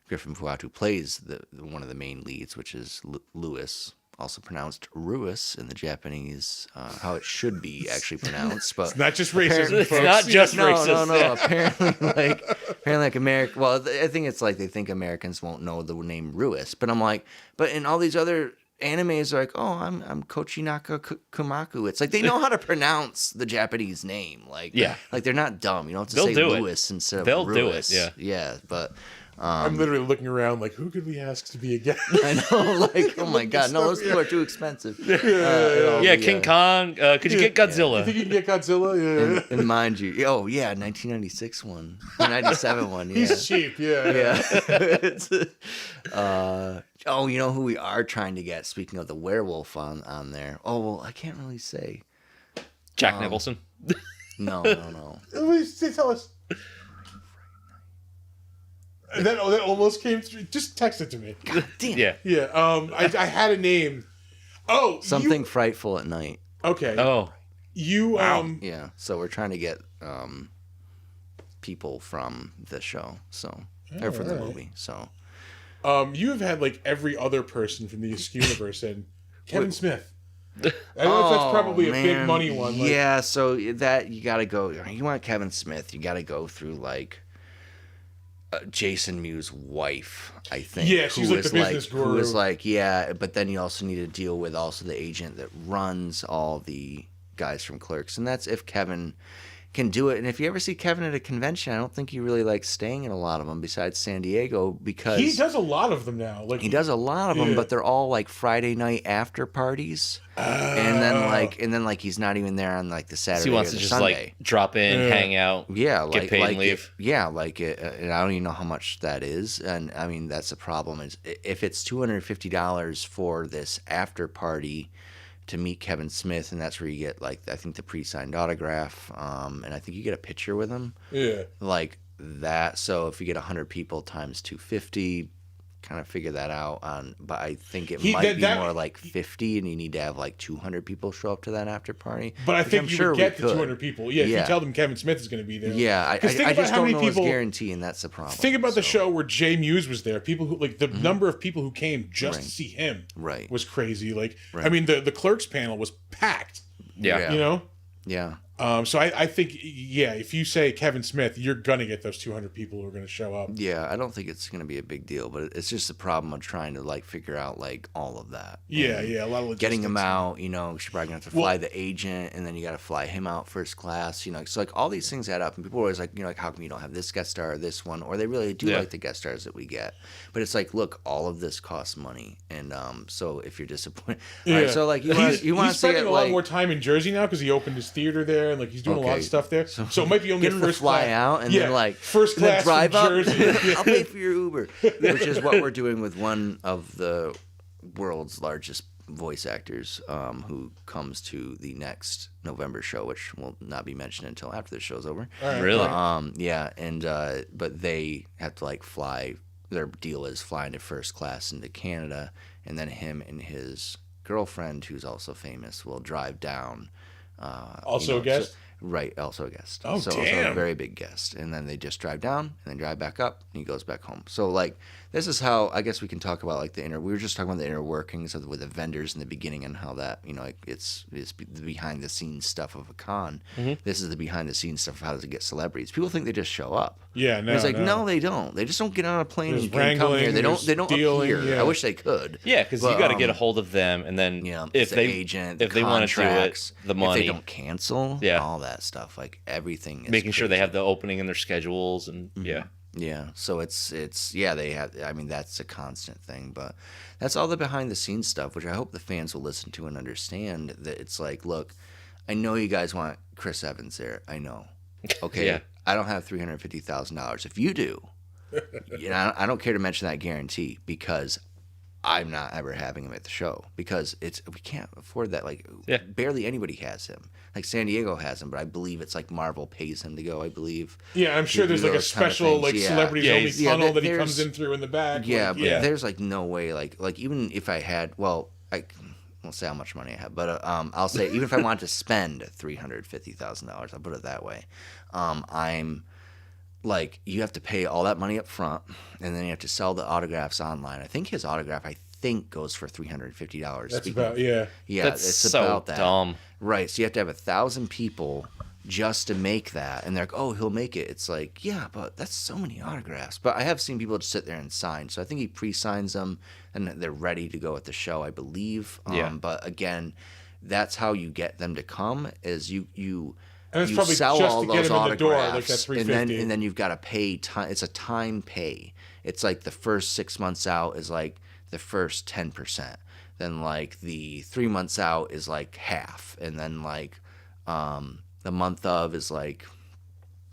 Griffin Puatu plays one of the main leads, which is Lewis, also pronounced Ruis in the Japanese, how it should be actually pronounced. But It's not just racism, It's folks. not just no, racist. no. Apparently, like America. Well, I think it's like they think Americans won't know the name Ruis, but I'm like, but in all these other animes, like, oh, I'm Kochinaka Kumaku. It's like they know how to pronounce the Japanese name. Like, Yeah. like they're not dumb. You don't have to They'll say do it. Lewis instead of They'll do it, Ruis. yeah. But. I'm literally looking around like, who could we ask to be a guest? I know, like, oh my god, no, those people are too expensive. Yeah, King Kong. Could you get Godzilla? You think you can get Godzilla? Yeah. And mind you, 1996 one, or 97 one, yeah. He's cheap. Yeah. Yeah. It's, you know who we are trying to get? Speaking of the werewolf on there. Oh well, I can't really say. Jack Nicholson. No. Please tell us. That almost came through. Just text it to me. God damn. Yeah. Yeah. I had a name. Oh, Something frightful at night. Okay. Oh. You Yeah. So we're trying to get people from the show. So or from the Alright. movie. So you have had like every other person from the Askew universe in. Kevin Smith. I know that's probably a big money one. Like, yeah, so that you got to go. You want Kevin Smith, you got to go through like Jason Mewes' wife, I think. Yeah, she's like the business guru. Who is like, yeah, but then you also need to deal with also the agent that runs all the guys from Clerks, and that's if Kevin can do it. And if you ever see Kevin at a convention, I don't think he really likes staying in a lot of them besides San Diego, because he does a lot of them now. Like he does a lot of them, but they're all like Friday night after parties, and then he's not even there on like the Saturday. So he wants or the to just Sunday. like drop in, hang out, get paid and leave. And I don't even know how much that is, and I mean that's the problem is if it's $250 for this after party to meet Kevin Smith, and that's where you get like I think the pre-signed autograph, and I think you get a picture with him. Yeah, like that. So if you get 100 people times 250, kind of figure that out on. But I think it might be more like 50, and you need to have like 200 people show up to that after party. But I think you would get the 200 people. Yeah, if you tell them Kevin Smith is going to be there. Yeah, I just don't know his guarantee, and that's the problem. Think about the show where Jay Mewes was there. People who like the number of people who came just to see him was crazy. Like I mean, the Clerks panel was packed. Yeah. You know. Yeah. So I think, if you say Kevin Smith, you're going to get those 200 people who are going to show up. Yeah, I don't think it's going to be a big deal, but it's just the problem of trying to, like, figure out, like, all of that. Yeah, a lot of logistics. Getting him out, you're probably going to have to fly the agent, and then you got to fly him out first class, So, like, all these things add up, and people are always like, how come you don't have this guest star or this one? Or they really do like the guest stars that we get. But it's like, look, all of this costs money, and so if you're disappointed... All right, so, like, you want to see it, he's spending a lot more time in Jersey now because he opened his theater there, and, like, he's doing a lot of stuff there. So it might be only get him first to fly class. out and then like first class drive from up. Jersey. I'll pay for your Uber, which is what we're doing with one of the world's largest voice actors, who comes to the next November show, which will not be mentioned until after the show's over. Right. Really? But they have to like fly. Their deal is flying to first class into Canada, and then him and his girlfriend, who's also famous, will drive down. Also a guest? Right, also a guest. Oh, so damn. Also a very big guest. And then they just drive down and then drive back up and he goes back home. So, like, this is how, I guess we can talk about, like, we were just talking about the inner workings with the vendors in the beginning and how that, it's the behind-the-scenes stuff of a con. Mm-hmm. This is the behind-the-scenes stuff of how to get celebrities. People think they just show up. Yeah, no, it's like, no, they don't. They just don't get on a plane and come here. They don't dealing, appear. Yeah. I wish they could. Yeah, because you got to get a hold of them, and then if the agent, if they want to do it, the money. If they don't cancel, all that stuff, like everything is making crazy. sure they have the opening in their schedules, and Yeah, so it's they have. I mean, that's a constant thing, but that's all the behind the scenes stuff, which I hope the fans will listen to and understand. That it's like, look, I know you guys want Chris Evans there. I know. Okay, I don't have $350,000. If you do, I don't care to mention that guarantee because I'm not ever having him at the show because we can't afford that. Like, barely anybody has him. Like San Diego has him, but I believe it's like Marvel pays him to go. I believe. Yeah, I'm sure there's like a special like celebrities only tunnel that he comes in through in the back. Yeah, but there's like no way. Like even if I had, I won't say how much money I have, but I'll say even if I wanted to spend $350,000, I'll put it that way. I'm like, you have to pay all that money up front, and then you have to sell the autographs online. I think his autograph, goes for $350. That's about yeah. That's it's so about that. Dumb. Right, so you have to have 1,000 people just to make that, and they're like, oh, he'll make it. It's like, yeah, but that's so many autographs. But I have seen people just sit there and sign. So I think he pre-signs them, and they're ready to go at the show, I believe. But again, that's how you get them to come. Is you and it's you probably sell just all to those get him in the door, like autographs, that and then you've got to pay time. It's a time pay. It's like the first 6 months out is like the first 10%. Then like the 3 months out is like half, and then like the month of is like,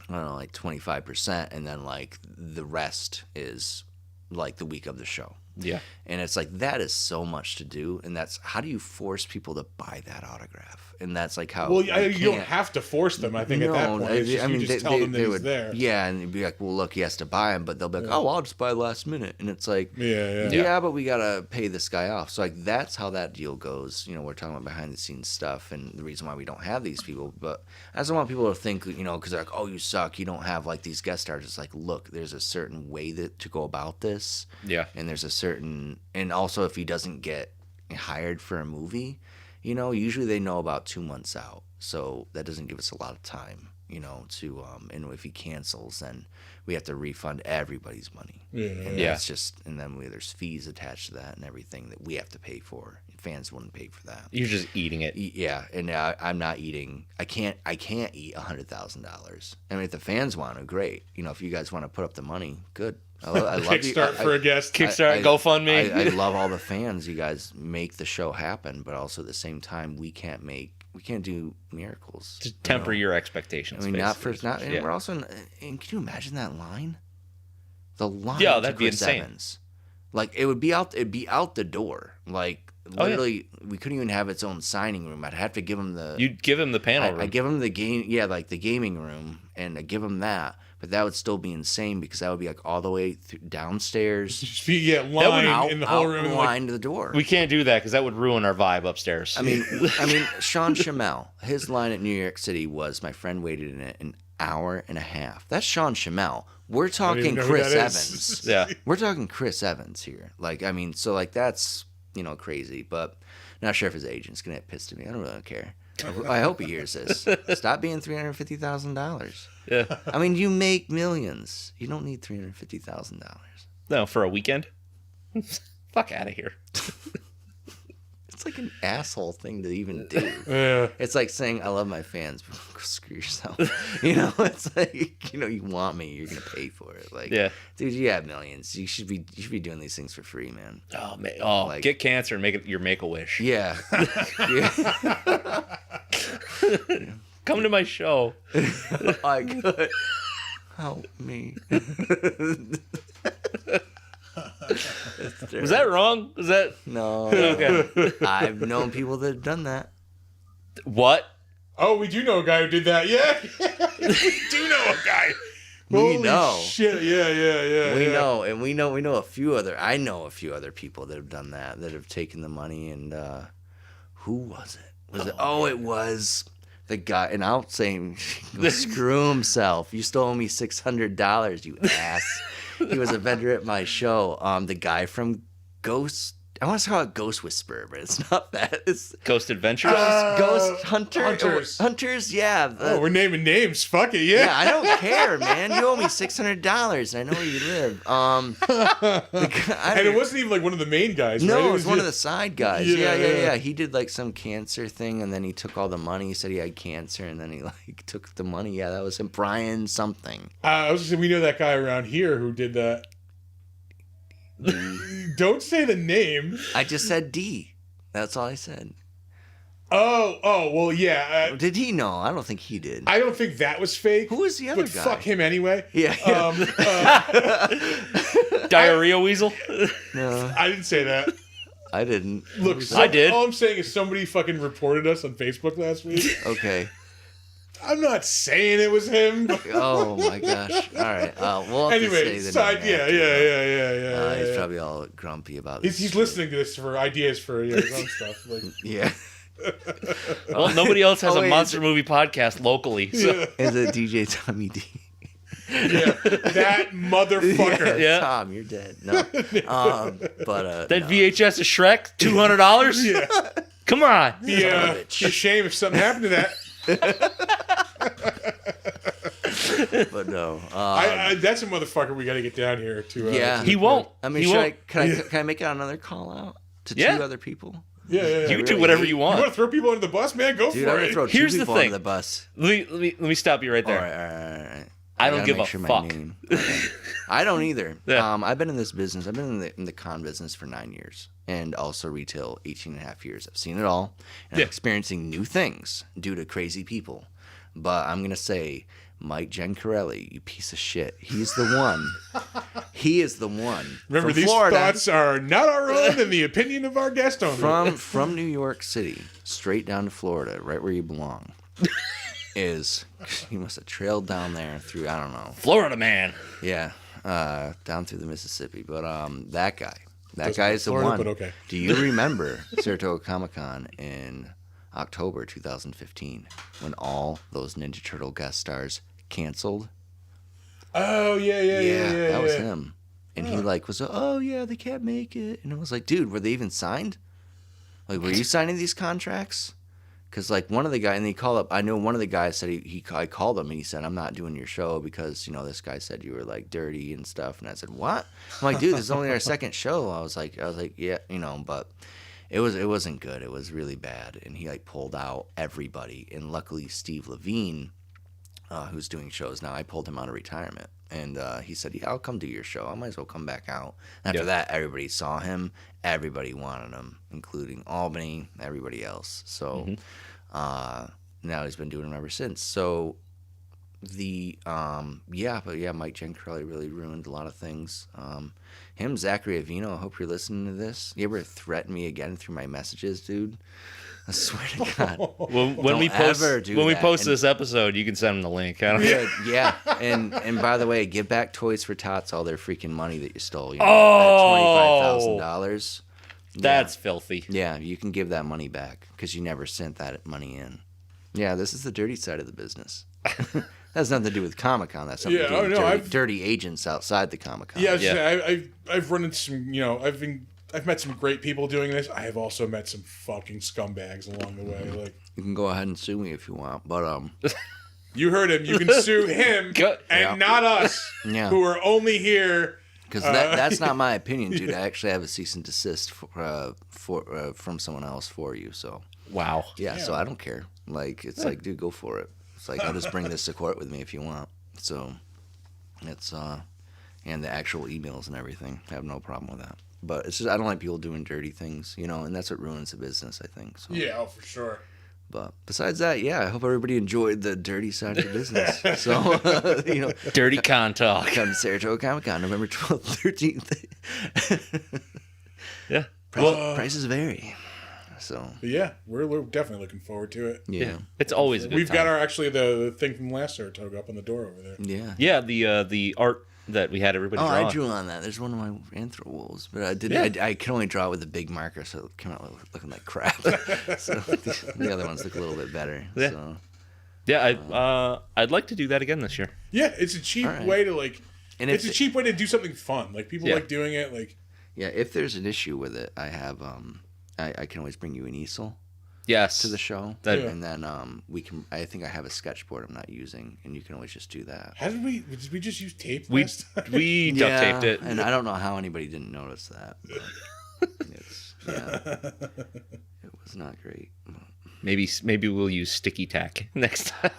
I don't know, like 25%, and then like the rest is like the week of the show. Yeah. And it's like, that is so much to do, and that's, how do you force people to buy that autograph? And that's like how... Well, you don't have to force them, I think, at that point. It's just, you just tell them that he's there. Yeah, and you'd be like, well, look, he has to buy them, but they'll be like, oh, well, I'll just buy last minute. And it's like, yeah, but we got to pay this guy off. So, like, that's how that deal goes. We're talking about behind-the-scenes stuff and the reason why we don't have these people. But I just don't want people to think, because they're like, oh, you suck, you don't have, like, these guest stars. It's like, look, there's a certain way to go about this. Yeah. And there's a certain... And also, if he doesn't get hired for a movie... usually they know about 2 months out, so that doesn't give us a lot of time, to and if he cancels, then we have to refund everybody's money. And that's just, and then there's fees attached to that and everything that we have to pay for. Fans wouldn't pay for that. You're just eating it. Yeah, and I'm not eating. I can't eat $100,000. I mean, if the fans want to, great. If you guys want to put up the money, good. I love Kickstart for a guest. Kickstart, GoFundMe. I love all the fans. You guys make the show happen, but also at the same time, we can't do miracles. To temper your expectations. I mean, and we're also. And can you imagine that line? The line. Yeah, to that'd be Chris insane. Evans. Like it would be out. It'd be out the door. Like literally, we couldn't even have its own signing room. I'd have to give him the. You'd give him the panel room. I give him the game. Yeah, like the gaming room, and I give him that. But that would still be insane because that would be like all the way downstairs. Line in the whole room. Line to the door. We can't do that because that would ruin our vibe upstairs. I mean, Sean Schimmel, his line at New York City was, "My friend waited in it an hour and a half." That's Sean Schimmel. We're talking Chris Evans. Yeah, we're talking Chris Evans here. So that's crazy. But not sure if his agent's gonna get pissed at me. I don't really care. I hope he hears this. Stop being $350,000. Yeah. I mean, you make millions. You don't need $350,000. No, for a weekend. Fuck out of here. It's like an asshole thing to even do. It's like saying, "I love my fans, but screw yourself." It's like, you want me, you're gonna pay for it. Like, dude, you have millions. You should be doing these things for free, man. Oh man, get cancer and make it your Make-A-Wish. Yeah. Come to my show. I could help me. Was that wrong? Was that no? Okay. I've known people that have done that. What? Oh, we do know a guy who did that. Yeah, we do know a guy. We know. Shit. Yeah. We know, and we know a few other. I know a few other people that have done that. That have taken the money and who was it? It was the guy. And I'll say, screw himself. You still owe me $600, you ass. He was a vendor at my show. The guy from Ghost. I want to call it Ghost Whisperer, but it's not that. It's Ghost Adventures? Ghost Hunters. Hunters, yeah. We're naming names. Fuck it, yeah. Yeah, I don't care, man. You owe me $600, and I know where you live. And it wasn't even like one of the main guys, no, right? It was one of the side guys. Yeah. He did like some cancer thing, and then he took all the money. He said he had cancer, and then he took the money. Yeah, that was him. Brian something. I was just saying, we know that guy around here who did that. Don't say the name. I just said D. That's all I said. Oh, well, yeah. Did he know? I don't think he did. I don't think that was fake. Who was the other guy? But fuck him anyway. Yeah. Diarrhea Weasel? No. I didn't say that. I didn't. Look, I did. All I'm saying is somebody fucking reported us on Facebook last week. Okay. I'm not saying it was him. Oh my gosh! All right. We'll have to say the name yeah. He's probably all grumpy about this. He's listening to this for ideas for his own stuff. Yeah. Well, nobody else has a monster movie podcast locally. So. Yeah. Is it DJ Tommy D? Yeah, that motherfucker. Yeah. Tom, you're dead. No. That VHS of Shrek, $200. Yeah. Come on. Yeah. It's a shame if something happened to that. But no, that's a motherfucker we got to get down here to. Yeah, he won't. I mean, can I make another call out to two other people? Yeah. You do whatever you want. You want to throw people under the bus, man? Go Dude, for I'm it. gonna throw Here's two the people thing. under the bus. Let me stop you right there. All right. I don't give a fuck. Okay. I don't either. Yeah. I've been in this business. I've been in the con business for 9 years and also retail 18 and a half years. I've seen it all. And I'm experiencing new things due to crazy people. But I'm going to say, Mike Giancarelli, you piece of shit. He's the one. He is the one. Remember, from these Florida, thoughts are not our own and the opinion of our guest only. From New York City, straight down to Florida, right where you belong. He must have trailed down there through, I don't know. Florida man. Yeah, down through the Mississippi. But that guy is the Florida, one. but okay. Do you remember Saratoga Comic Con in October 2015 when all those Ninja Turtle guest stars canceled? Oh, yeah. That was him. And he was, oh, yeah, they can't make it. And I was like, dude, were they even signed? Like, were you signing these contracts? Because, like, one of the guys, and he called up, I know one of the guys said, I called him and he said, I'm not doing your show because, you know, this guy said you were, like, dirty and stuff. And I said, what? I'm like, dude, this is only our second show. I was like, yeah, you know, but it wasn't good. It was really bad. And he, like, pulled out everybody. And luckily, Steve Levine, who's doing shows now, I pulled him out of retirement. And he said, yeah, I'll come do your show. I might as well come back out. After that, everybody saw him. Everybody wanted him, including Albany, everybody else. So now he's been doing them ever since. So Mike Giancarelli really ruined a lot of things. Zachary Avino, I hope you're listening to this. You ever threaten me again through my messages, dude? I swear to God. When we post this episode, you can send them the link. Yeah. And by the way, give back Toys for Tots all their freaking money that you stole. You know, $25,000. That's filthy. Yeah, you can give that money back because you never sent that money in. Yeah, this is the dirty side of the business. That has nothing to do with Comic Con. That's something to do with dirty agents outside the Comic Con. Yeah, I've run into some. You know, I've met some great people doing this. I have also met some fucking scumbags along the way. Like, you can go ahead and sue me if you want, but you heard him. You can sue him and not us, who are only here. Because that's not my opinion, dude. I actually have a cease and desist from someone else for you. So wow. Yeah. So I don't care. Like, it's like, dude, go for it. It's like, I'll just bring this to court with me if you want. So it's and the actual emails and everything. I have no problem with that. But it's just I don't like people doing dirty things, you know, and that's what ruins the business, I think. So. Yeah, for sure. But besides that, I hope everybody enjoyed the dirty side of the business. So, you know, dirty con talk. Come to Saratoga Comic Con, November 12th, 13th. Yeah. Prices vary. So. Yeah, we're definitely looking forward to it. Yeah. It's always a good We've time. got the thing from last Saratoga up on the door over there. Yeah. Yeah, the art that we had everybody draw. I drew on that. There's one of my anthro wolves, but I didn't. Yeah. I could only draw it with a big marker, so it came out looking like crap. So the other ones look a little bit better. Yeah. So. Yeah, I'd like to do that again this year. Yeah, it's a cheap way to it's a cheap way to do something fun. Like people like doing it. Like if there's an issue with it, I have I can always bring you an easel. Yes. To the show, and then we can. I think I have a sketchboard I'm not using, and you can always just do that. How did we just use tape? We we duct taped it, and I don't know how anybody didn't notice that. It was not great. Maybe we'll use sticky tack next time.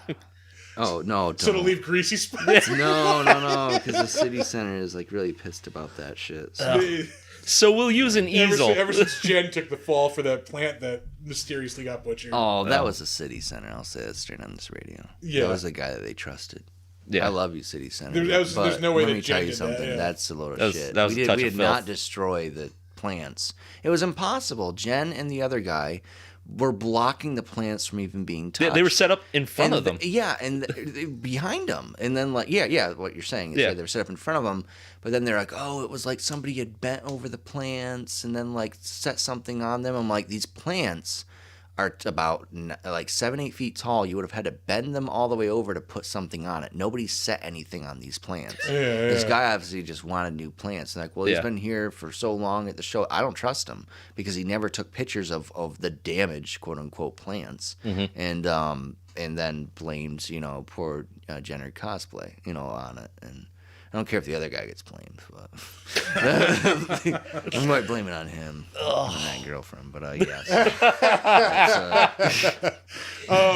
Oh no! So to leave greasy spots? No, because the city center is like really pissed about that shit. So we'll use an easel. Ever since Jen took the fall for that plant that mysteriously got butchered. Oh, that was the city center. I'll say that straight on this radio. Yeah. That was the guy that they trusted. Yeah. I love you, city center. There's no way let that me Jen tell you did something. that, That's a load of shit. We did not destroy the plants. It was impossible. Jen and the other guy were blocking the plants from even being touched. They were set up in front of them. And behind them. And then, what you're saying is they were set up in front of them, but then they're like, oh, it was like somebody had bent over the plants and then, like, set something on them. I'm like, these plants are about, 7-8 feet tall. You would have had to bend them all the way over to put something on it. Nobody set anything on these plants. This guy obviously just wanted new plants. And he's been here for so long at the show. I don't trust him because he never took pictures of the damaged, quote unquote, plants. Mm-hmm. And then blames, poor Jenner cosplay, on it. And I don't care if the other guy gets blamed, but I might blame it on him and that girlfriend. But yes,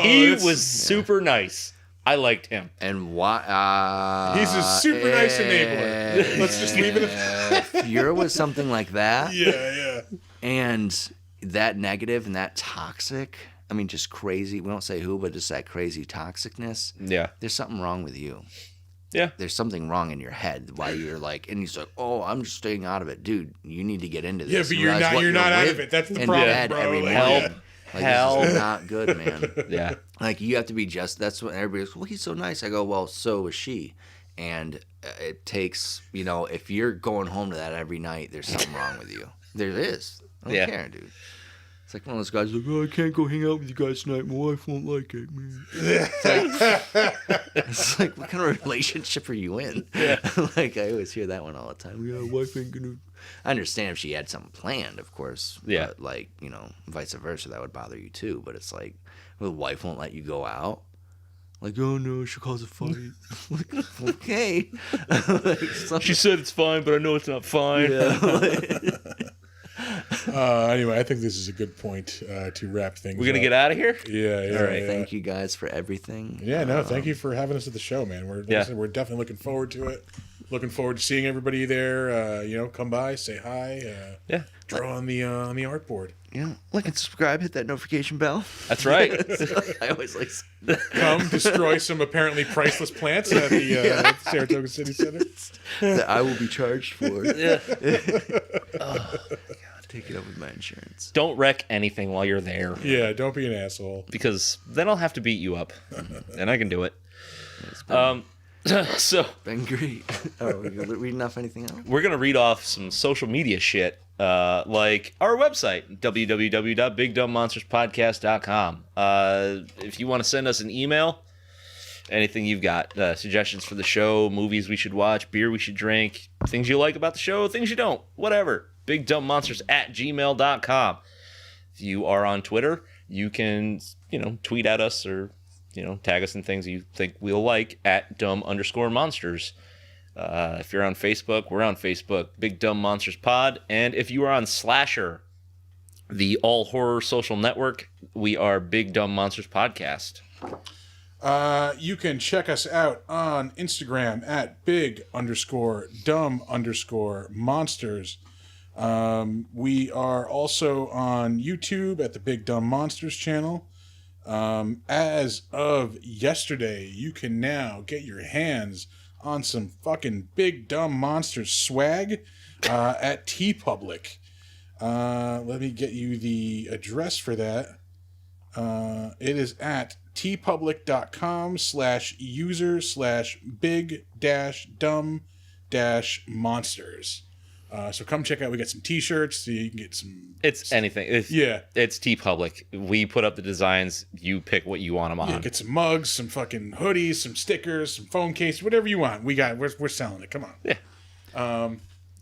he was super nice. I liked him. And why? He's a super nice enabler. Let's just leave it at that. If you're with something like that, yeah, and that negative and that toxic. I mean, just crazy. We don't say who, but just that crazy toxicness. Yeah, there's something wrong with you. Yeah. There's something wrong in your head why you're like, and he's like, oh, I'm just staying out of it. Dude, you need to get into this. Yeah, but you're not out of it. That's the problem, bro. Every help. This is not good, man. Yeah. Like, you have to be that's what everybody goes, well, he's so nice. I go, well, so is she. And it takes, if you're going home to that every night, there's something wrong with you. There is. I don't care, dude. It's like one of those guys like, oh, I can't go hang out with you guys tonight. My wife won't like it, man. It's like, what kind of relationship are you in? Yeah. Like, I always hear that one all the time. Yeah, wife ain't gonna... I understand if she had something planned, of course. Yeah. But, like, you know, vice versa, that would bother you too. But it's like, well, the wife won't let you go out. Like, oh no, she'll cause a fight. Like, okay. Like, she said it's fine, but I know it's not fine. Yeah, anyway, I think this is a good point to wrap things. We're gonna up. Get out of here. Yeah. All right. Thank you guys for everything. Yeah, no, thank you for having us at the show, man. We're definitely looking forward to it. Looking forward to seeing everybody there. Come by, say hi. Draw on the artboard. Yeah, like and subscribe, hit that notification bell. That's right. I always like come destroy some apparently priceless plants at the Saratoga City Center that I will be charged for. Yeah. Oh, God, take it up with my insurance. Don't wreck anything while you're there. Yeah, don't be an asshole. Because then I'll have to beat you up, and I can do it. So been great. Oh, are you reading off anything else? We're gonna read off some social media shit, like our website, www.bigdumbmonsterspodcast.com. If you want to send us an email, anything you've got, suggestions for the show, movies we should watch, beer we should drink, things you like about the show, things you don't, whatever. bigdumbmonsters@gmail.com. If you are on Twitter, you can, tweet at us or tag us in things you think we'll like at @dumb_monsters. If you're on Facebook, we're on Facebook, Big Dumb Monsters Pod. And if you are on Slasher, the all horror social network, we are Big Dumb Monsters Podcast. You can check us out on Instagram at big_dumb_monsters. We are also on YouTube at the Big Dumb Monsters channel. As of yesterday, you can now get your hands on some fucking Big Dumb Monsters swag at TeePublic. Let me get you the address for that. It is at teepublic.com/user/big-dumb-monsters. So come check out. We got some T-shirts. So you can get some. It's anything. It's TeePublic. We put up the designs. You pick what you want them on. Yeah, get some mugs, some fucking hoodies, some stickers, some phone cases, whatever you want. We're selling it. Come on. Yeah.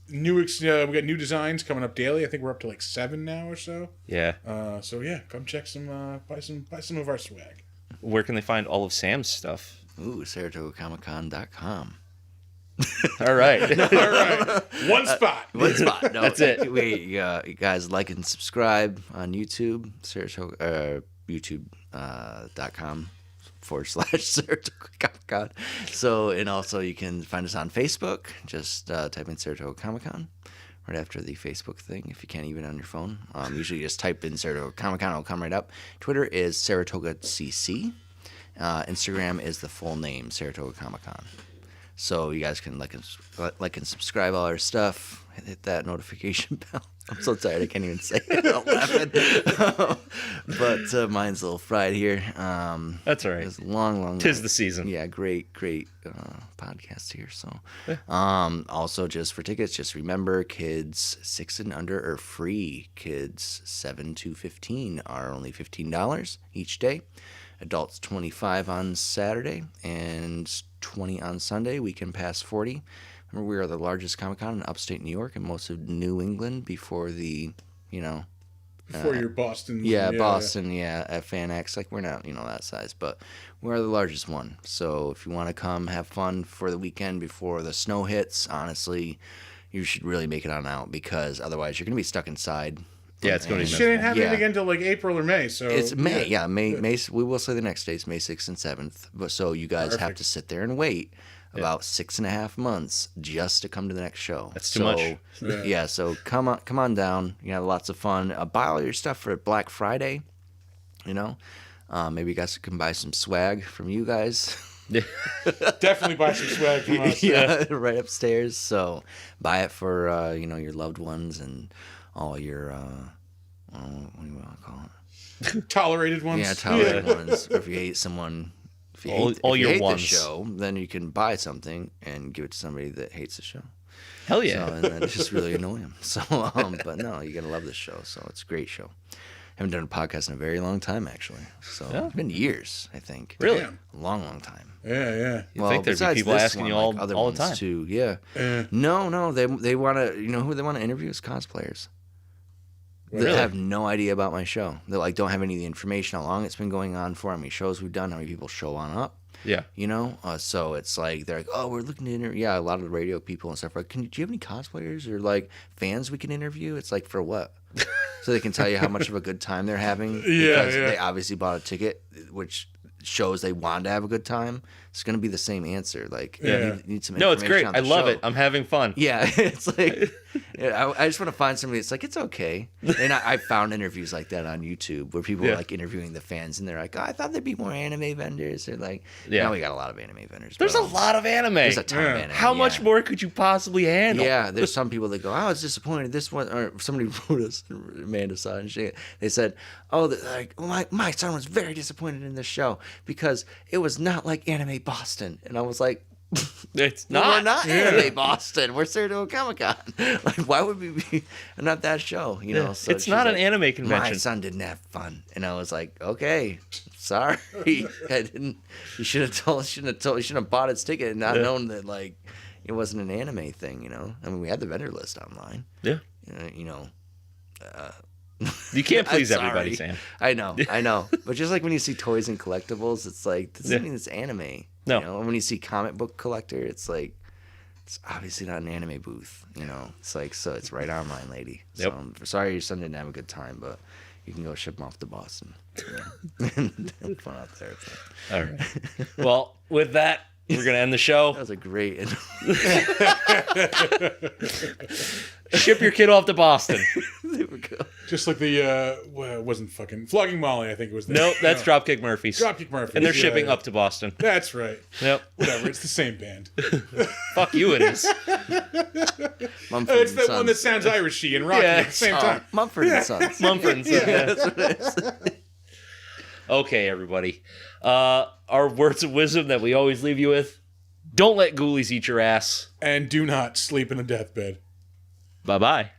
We got new designs coming up daily. I think we're up to like 7 now or so. Yeah. So yeah, come check buy some of our swag. Where can they find all of Sam's stuff? Ooh, SaratogaComicCon.com. All right. All right. One spot. No, that's it. You guys like and subscribe on YouTube, Saratoga, youtube.com/Saratoga Comic Con. So, and also you can find us on Facebook. Just type in Saratoga Comic Con right after the Facebook thing, if you can't even on your phone. Usually just type in Saratoga Comic Con, it'll come right up. Twitter is Saratoga CC. Instagram is the full name, Saratoga Comic Con. So you guys can like and subscribe all our stuff. Hit that notification bell. I'm so tired I can't even say it. I'm laughing. But mine's a little fried here. That's all right. It's long. Tis the season. Yeah, great podcast here. So, also just for tickets, just remember, kids 6 and under are free. Kids 7 to 15 are only $15 each day. Adults 25 on Saturday and 20 on Sunday. Weekend pass 40. Remember, we are the largest Comic Con in upstate New York and most of New England before the, before your Boston. Boston, at Fan X. Like, we're not, that size, but we're the largest one. So if you want to come have fun for the weekend before the snow hits, honestly, you should really make it on out, because otherwise you're going to be stuck inside. Yeah, it's going to be shit ain't happening again until like April or May. So it's May. Yeah, May. We will say the next days, May 6th and 7th. But so you guys have to sit there and wait about 6.5 months just to come to the next show. That's too much. Yeah. So come on down. You have lots of fun. Buy all your stuff for Black Friday. Maybe you guys can buy some swag from you guys. Definitely buy some swag from us. Yeah, right upstairs. So buy it for your loved ones and all your what do you want to call it? Tolerated ones. Yeah, tolerated ones. Or if you hate someone, if you hate the show, then you can buy something and give it to somebody that hates the show. Hell yeah. So, and then just really annoy them. So, but no, you're gonna love this show. So it's a great show. Haven't done a podcast in a very long time, actually. So it's been years, I think. Really? A long time. Yeah. You think there'd be people asking you all the time? Too. Yeah. No. They want to. You know who they want to interview is cosplayers. They have no idea about my show. They like don't have any of the information, how long it's been going on for, how many shows we've done, how many people show on up. Yeah. You know, so it's like they're like, oh, we're looking to interview. Yeah, a lot of the radio people and stuff. Like, do you have any cosplayers or like fans we can interview? It's like, for what? So they can tell you how much of a good time they're having. Because they obviously bought a ticket, which shows they wanted to have a good time. It's going to be the same answer. Like, you need some information. No, it's great. On I the love show. it. I'm having fun. Yeah, it's like, I just want to find somebody that's like, it's okay. And I found interviews like that on YouTube where people are like interviewing the fans and they're like, oh, I thought there'd be more anime vendors. They're like, now we got a lot of anime vendors. There's a lot of anime. There's a ton of anime. How much more could you possibly handle? Yeah, there's some people that go, I was disappointed. This one, or somebody wrote us, Amanda saw it, and they said, my son was very disappointed in this show because it was not like Anime Boston. And I was like, it's not. We're not Anime Boston. We're Saratoga Comic Con. Like, why would we be not that show? You know, so it's not an anime convention. My son didn't have fun, and I was like, okay, sorry, I didn't. You should have told. You shouldn't have bought its ticket and not known that like it wasn't an anime thing. You know, I mean, we had the vendor list online. Yeah. You know. You can't please everybody, Sam. I know. But just like when you see toys and collectibles, it's like, does that mean it's anime? No. You know? And when you see comic book collector, it's like, it's obviously not an anime booth. You know, it's like, so it's right online, lady. So Yep. I'm sorry your son didn't have a good time, but you can go ship him off to Boston. Have fun out there. All right. Well, with that, we're going to end the show. That was a great. Ship your kid off to Boston. There we go. Just like the wasn't fucking Flogging Molly, I think it was. Nope, that's Dropkick Murphys. Dropkick Murphys. And they're shipping up to Boston. That's right. Yep. Whatever, it's the same band. Fuck you, it is. Mumford It's and the Sons. one that sounds Irishy and rocky at the same time. Mumford and Sons. Mumford and Sons. Yeah. That's what it is. Okay, everybody. Our words of wisdom that we always leave you with. Don't let ghoulies eat your ass. And do not sleep in a deathbed. Bye-bye.